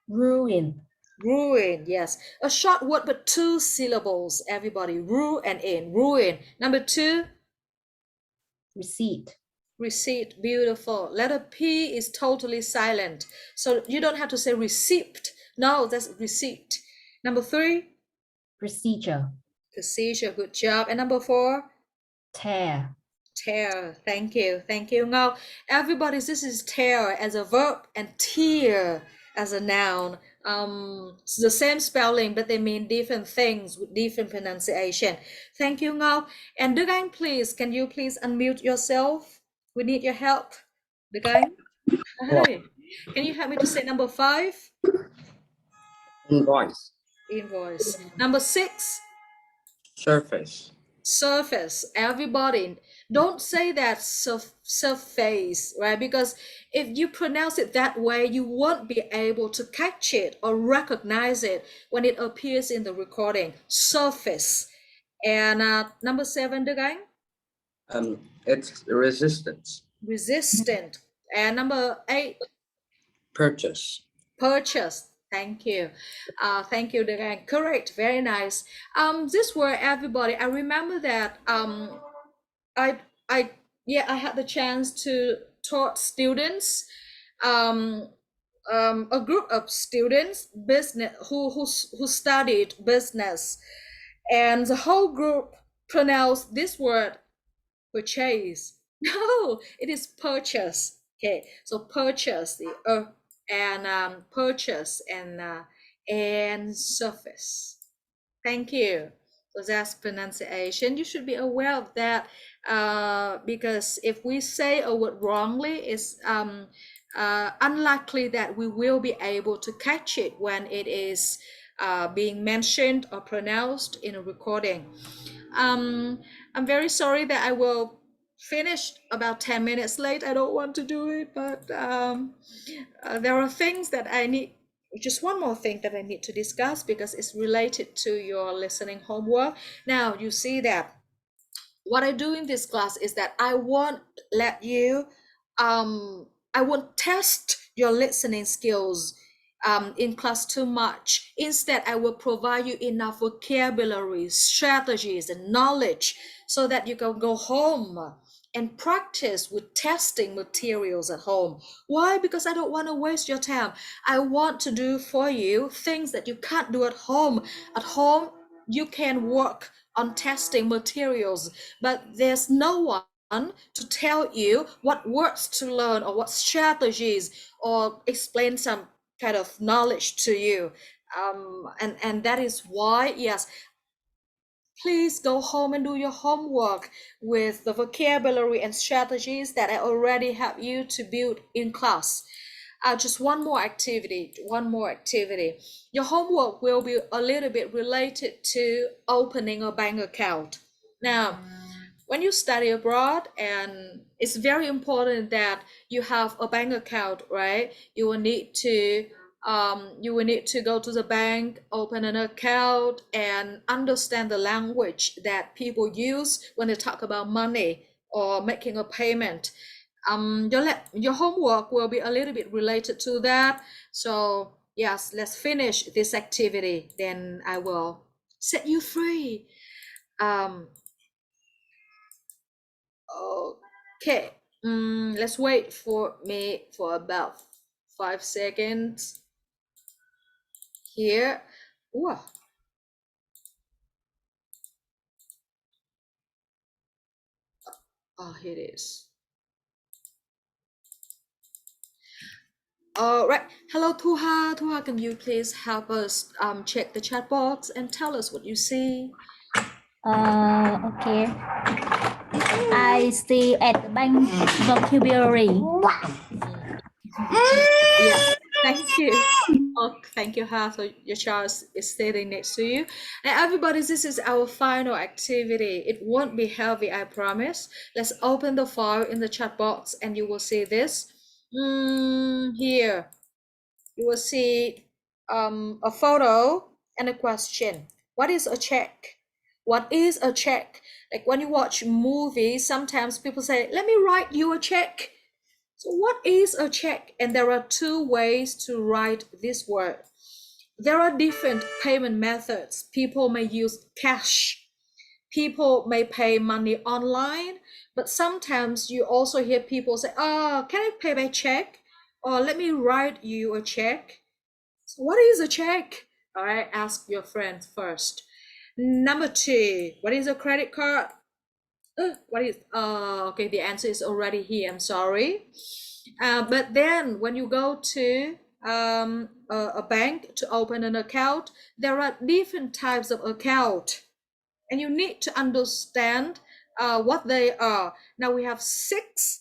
Ruin. Ruin, yes. A short word but two syllables, everybody. Ru and in. Ruin. Number two. Receipt. Receipt, beautiful. Letter P is totally silent. So you don't have to say receipt. No, that's receipt. Number three. Procedure. Procedure, good job. And number four. Tear. Tear, thank you. Thank you. Now, everybody, this is tear as a verb and tear as a noun. It's the same spelling, but they mean different things with different pronunciation. Thank you, Ngao. And Đức Anh, please, can you please unmute yourself? We need your help. Đức Anh? Hi. Can you help me to say number 5? Invoice. Invoice. Number 6? Surface. Surface. Everybody, don't say that surface, right? Because if you pronounce it that way, you won't be able to catch it or recognize it when it appears in the recording. Surface. And number 7, Đức Anh? It's resistance. Resistant. And number 8? Purchase. Purchase. Thank you. Thank you, Đức Anh. Correct. Very nice. This word, everybody, I remember that I had the chance to taught students, a group of students, business who studied business, and the whole group pronounced this word purchase. No, it is purchase. Okay, so purchase, the and purchase, and and surface. Thank you. So that's pronunciation. You should be aware of that because if we say a word wrongly, it's unlikely that we will be able to catch it when it is being mentioned or pronounced in a recording. I'm very sorry that I will finish about 10 minutes late. I don't want to do it, but there are things that I need, just one more thing that I need to discuss because it's related to your listening homework. Now, you see that what I do in this class is that I won't let you, I won't test your listening skills in class too much. Instead, I will provide you enough vocabulary, strategies, and knowledge so that you can go home and practice with testing materials at home. Why? Because I don't want to waste your time. I want to do for you things that you can't do at home. At home, you can work on testing materials, but there's no one to tell you what words to learn or what strategies or explain some kind of knowledge to you. And that is why, yes, please go home and do your homework with the vocabulary and strategies that I already help you to build in class. Just one more activity. Your homework will be a little bit related to opening a bank account. Now, when you study abroad, and it's very important that you have a bank account, right? You will need to go to the bank, open an account, and understand the language that people use when they talk about money or making a payment. Your homework will be a little bit related to that. So yes, let's finish this activity, then I will set you free. Okay, let's wait for me for about 5 seconds here. Ooh. Oh, here it is. All right. Hello, Tuha. Tuha, can you please help us check the chat box and tell us what you see? Okay. I see at the bank vocabulary. Yes, thank you. Oh, thank you, Ha. So your child is sitting next to you. And everybody, this is our final activity. It won't be heavy, I promise. Let's open the file in the chat box and you will see this. Here, you will see a photo and a question. What is a check? What is a check? Like when you watch movies, sometimes people say, let me write you a check. So what is a check? And there are two ways to write this word. There are different payment methods. People may use cash. People may pay money online, but sometimes you also hear people say, oh, can I pay by check? Or let me write you a check. So what is a check? All right, ask your friends first. Number two, what is a credit card? What is, okay, the answer is already here, I'm sorry. But then when you go to a bank to open an account, there are different types of account and you need to understand what they are. Now we have 6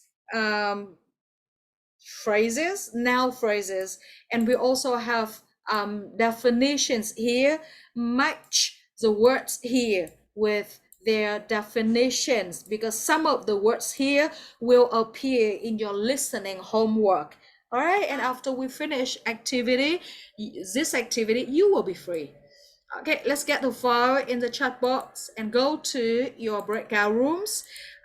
phrases, noun phrases, and we also have definitions here. Match the words here with their definitions because some of the words here will appear in your listening homework. All right, and after we finish this activity, you will be free. Okay, let's get the file in the chat box and go to your breakout rooms.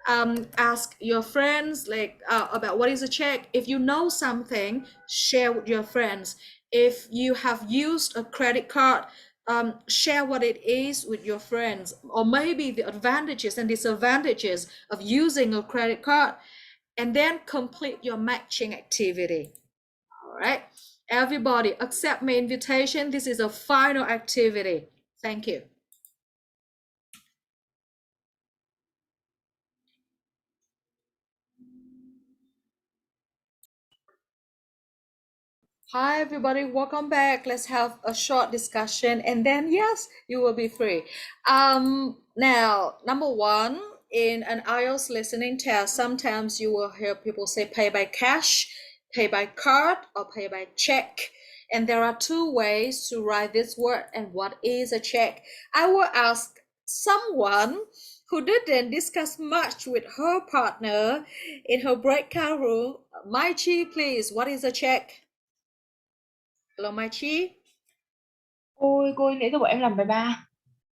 Ask your friends like about what is a check. If you know something, share with your friends. If you have used a credit card, share what it is with your friends, or maybe the advantages and disadvantages of using a credit card, and then complete your matching activity. All right, everybody, accept my invitation. This is a final activity. Thank you. Hi, everybody. Welcome back. Let's have a short discussion and then, yes, you will be free. Now, number one, in an IELTS listening test, sometimes you will hear people say pay by cash, pay by card, or pay by check. And there are two ways to write this word and what is a check. I will ask someone who didn't discuss much with her partner in her breakout room. Mai Chi, please, what is a check? Hello, Mai Chi. Cô nãy giờ bọn em làm bài 3.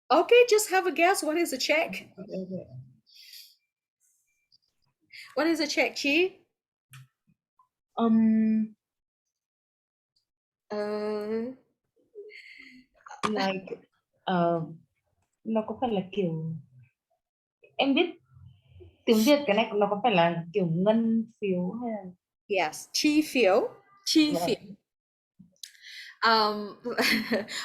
Okay, just have a guess. What is a check? What is a check, Chi? Like nó có phải là kiểu em biết tiếng Việt cái này nó có phải là kiểu ngân phiếu hay là Yes, chi phiếu. Chi phiếu.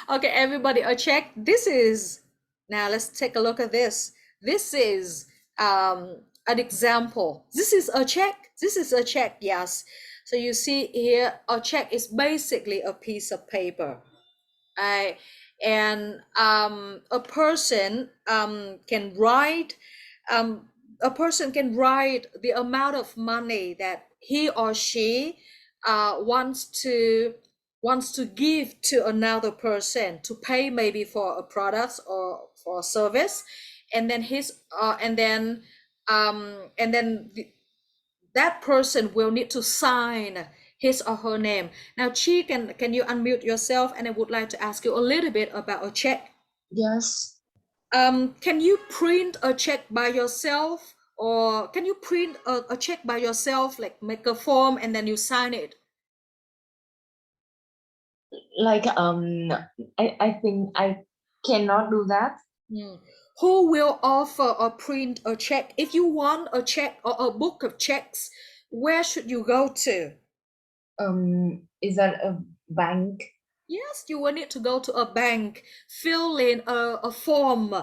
Okay, everybody, a check. This is, now let's take a look at this. This is an example. This is a check. This is a check, yes. So you see here, a check is basically a piece of paper. And a person can write the amount of money that he or she wants to give to another person to pay maybe for a product or for a service, and then that person will need to sign his or her name. Now, Chi, can you unmute yourself? And I would like to ask you a little bit about a check. Yes. Can you print a check by yourself, or can you print a check by yourself, like make a form and then you sign it? like I think I cannot do that. Who will offer or print a check? If you want a check or a book of checks, where should you go to? Is that a bank? Yes, you will need to go to a bank, fill in a form,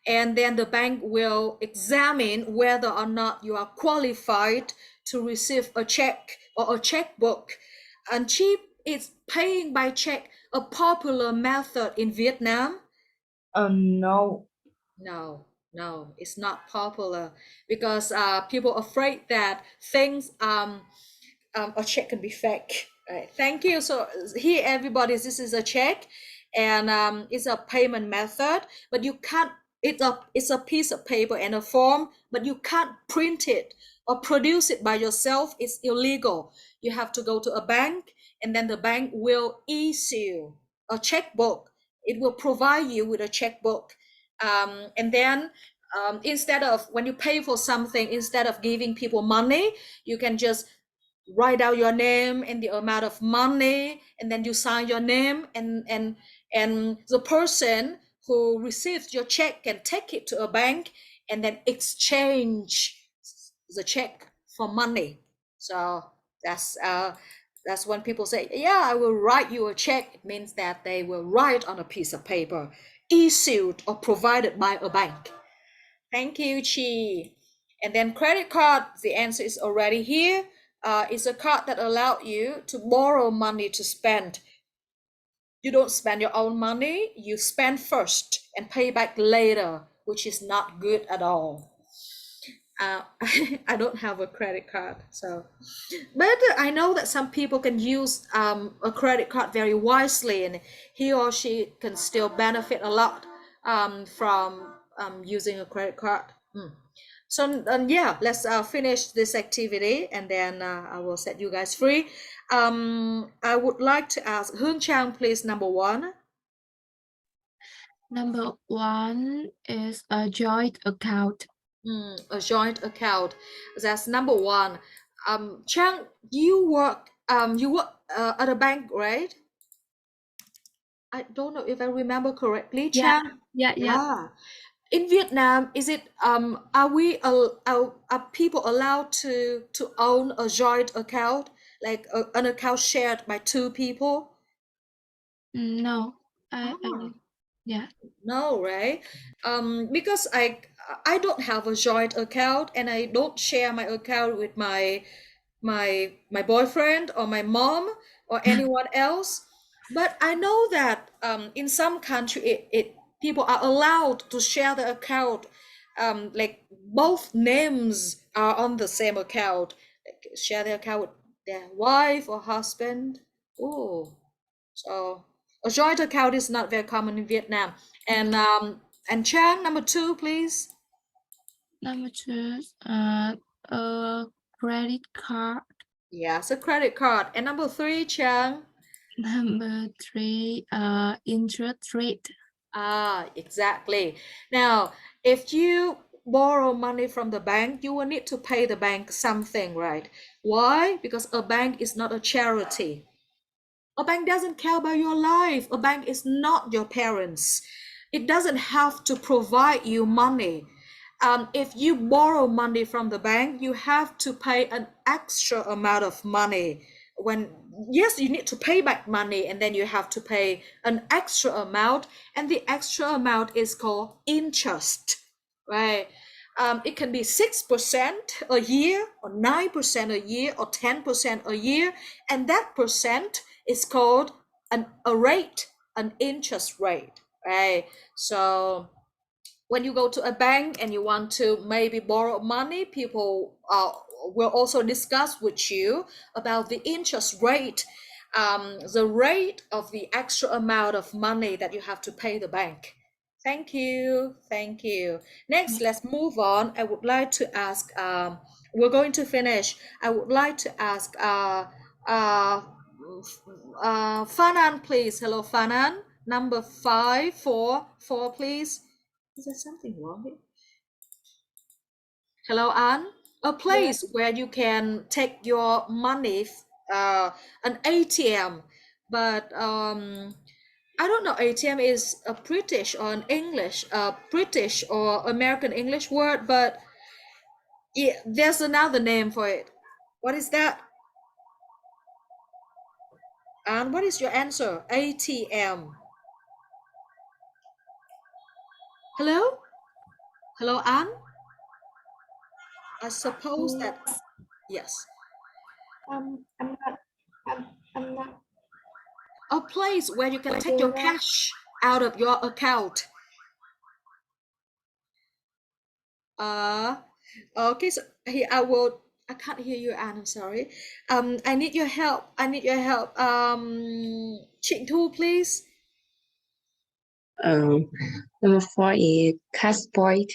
and then the bank will examine whether or not you are qualified to receive a check or a checkbook. And cheap is paying by check a popular method in Vietnam? No. No, it's not popular because people are afraid that things a check can be fake. Right. Thank you. So here, everybody, this is a check, and it's a payment method, but you can't. It's a piece of paper and a form, but you can't print it or produce it by yourself. It's illegal. You have to go to a bank, and then the bank will issue a checkbook. It will provide you with a checkbook, and then instead of, when you pay for something, instead of giving people money, you can just write out your name and the amount of money, and then you sign your name, and the person who receives your check can take it to a bank and then exchange the check for money. So that's when people say, yeah, I will write you a check. It means that they will write on a piece of paper issued or provided by a bank. Thank you, Chi. And then credit card, the answer is already here. It's a card that allows you to borrow money to spend. You don't spend your own money, you spend first and pay back later, which is not good at all. I don't have a credit card, so, but I know that some people can use a credit card very wisely, and he or she can still benefit a lot from using a credit card. So yeah, let's finish this activity, and then I will set you guys free. I would like to ask Hương Trang, please, number one. Number one is a joint account. A joint account. That's number one. Trang, you work at a bank, right? I don't know if I remember correctly, Trang. Yeah. In Vietnam, is it are people allowed to own a joint account, like an account shared by two people? No, yeah. No, right? Because I don't have a joint account, and I don't share my account with my boyfriend or my mom. or anyone else. But I know that in some country, people are allowed to share the account. Like both names are on the same account. Like share the account with their wife or husband. Oh, so a joint account is not very common in Vietnam. And Chang, number 2, please. Number 2, a credit card. Yes, a credit card. And number 3, Chang. Number 3, interest rate. Exactly. Now, if you borrow money from the bank, you will need to pay the bank something, right? Why? Because a bank is not a charity. A bank doesn't care about your life. A bank is not your parents. It doesn't have to provide you money. If you borrow money from the bank, you have to pay an extra amount of money. Yes, you need to pay back money, and then you have to pay an extra amount, and the extra amount is called interest, right? It can be 6% a year, or 9% a year, or 10% a year, and that percent is called a rate, an interest rate, right? So when you go to a bank and you want to maybe borrow money, people will also discuss with you about the interest rate, the rate of the extra amount of money that you have to pay the bank. Thank you. Thank you. Next, let's move on. I would like to ask, we're going to finish. I would like to ask Fanan, please. Hello, Fanan. Number 544, please. Is there something wrong here? Hello, Anne. A place where you can take your money, an ATM, but I don't know, ATM is a British or an English, British or American English word, but yeah, there's another name for it. What is that? And what is your answer? ATM. Hello? Hello, Anne? I suppose that, yes. I'm not. A place where you can take your cash out of your account. Okay, so here I can't hear you, Anne, I'm sorry. I need your help. Trịnh Thu, please. Number 4 is cash point.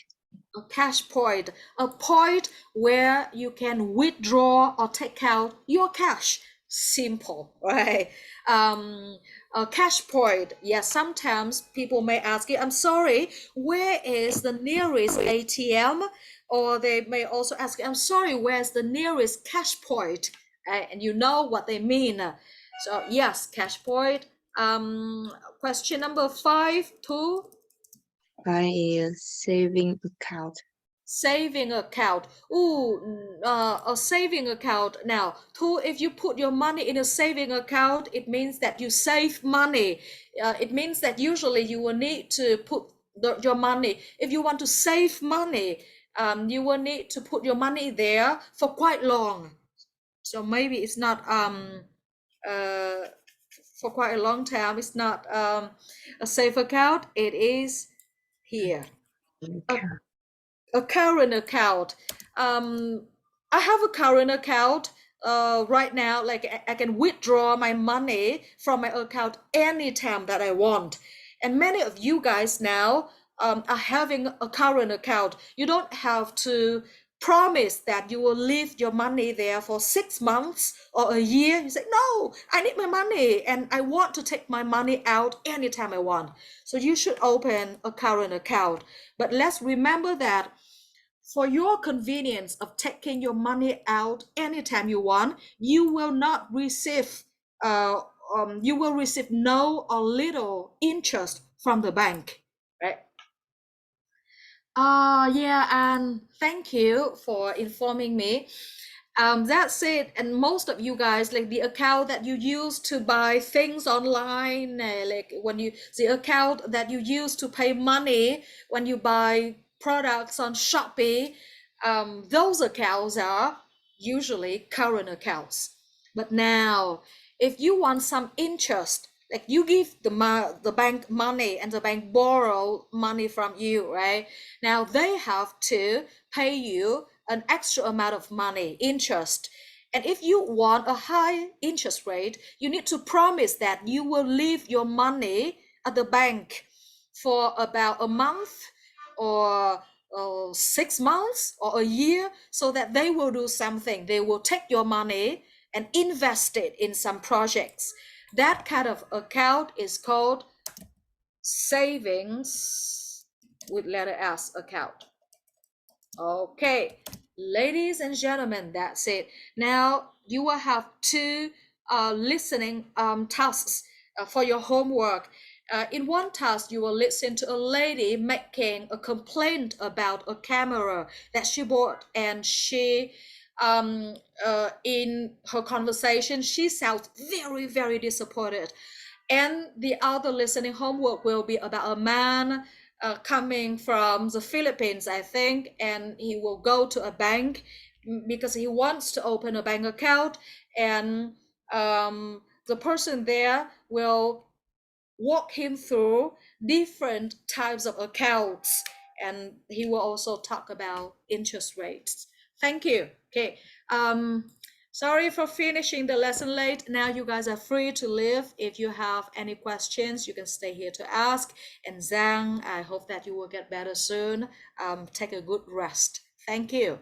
A cash point, a point where you can withdraw or take out your cash. Simple, right? A cash point. Yes, sometimes people may ask you, I'm sorry, where is the nearest ATM? Or they may also ask you, I'm sorry, where's the nearest cash point? And you know what they mean. So yes, cash point. Question number 5, 2. Is saving account. Saving account. A saving account. Now, if you put your money in a saving account, it means that you save money. It means that usually you will need to put your money. If you want to save money, you will need to put your money there for quite long. So maybe it's not for quite a long time. It's not a safe account. It is here. A current account. I have a current account right now. Like I can withdraw my money from my account anytime that I want. And many of you guys now are having a current account. You don't have to promise that you will leave your money there for 6 months or a year. You say, no, I need my money and I want to take my money out anytime I want. So you should open a current account. But let's remember that for your convenience of taking your money out anytime you want, you will not receive, you will receive no or little interest from the bank, right? Yeah, and thank you for informing me. That's it. And most of you guys, like the account that you use to buy things online, like the account that you use to pay money when you buy products on Shopee, those accounts are usually current accounts. But now, if you want some interest, like you give the bank money and the bank borrow money from you, right? Now they have to pay you an extra amount of money, interest. And if you want a high interest rate, you need to promise that you will leave your money at the bank for about a month or 6 months or a year, so that they will do something. They will take your money and invest it in some projects. That kind of account is called savings with letter S account. Okay, ladies and gentlemen, that's it. Now you will have 2 listening tasks for your homework. In one task, you will listen to a lady making a complaint about a camera that she bought, and she in her conversation, she sounds very, very disappointed. And the other listening homework will be about a man coming from the Philippines, I think, and he will go to a bank because he wants to open a bank account, and the person there will walk him through different types of accounts, and he will also talk about interest rates. Thank you. Okay. Sorry for finishing the lesson late. Now you guys are free to leave. If you have any questions, you can stay here to ask. And Zhang, I hope that you will get better soon. Take a good rest. Thank you.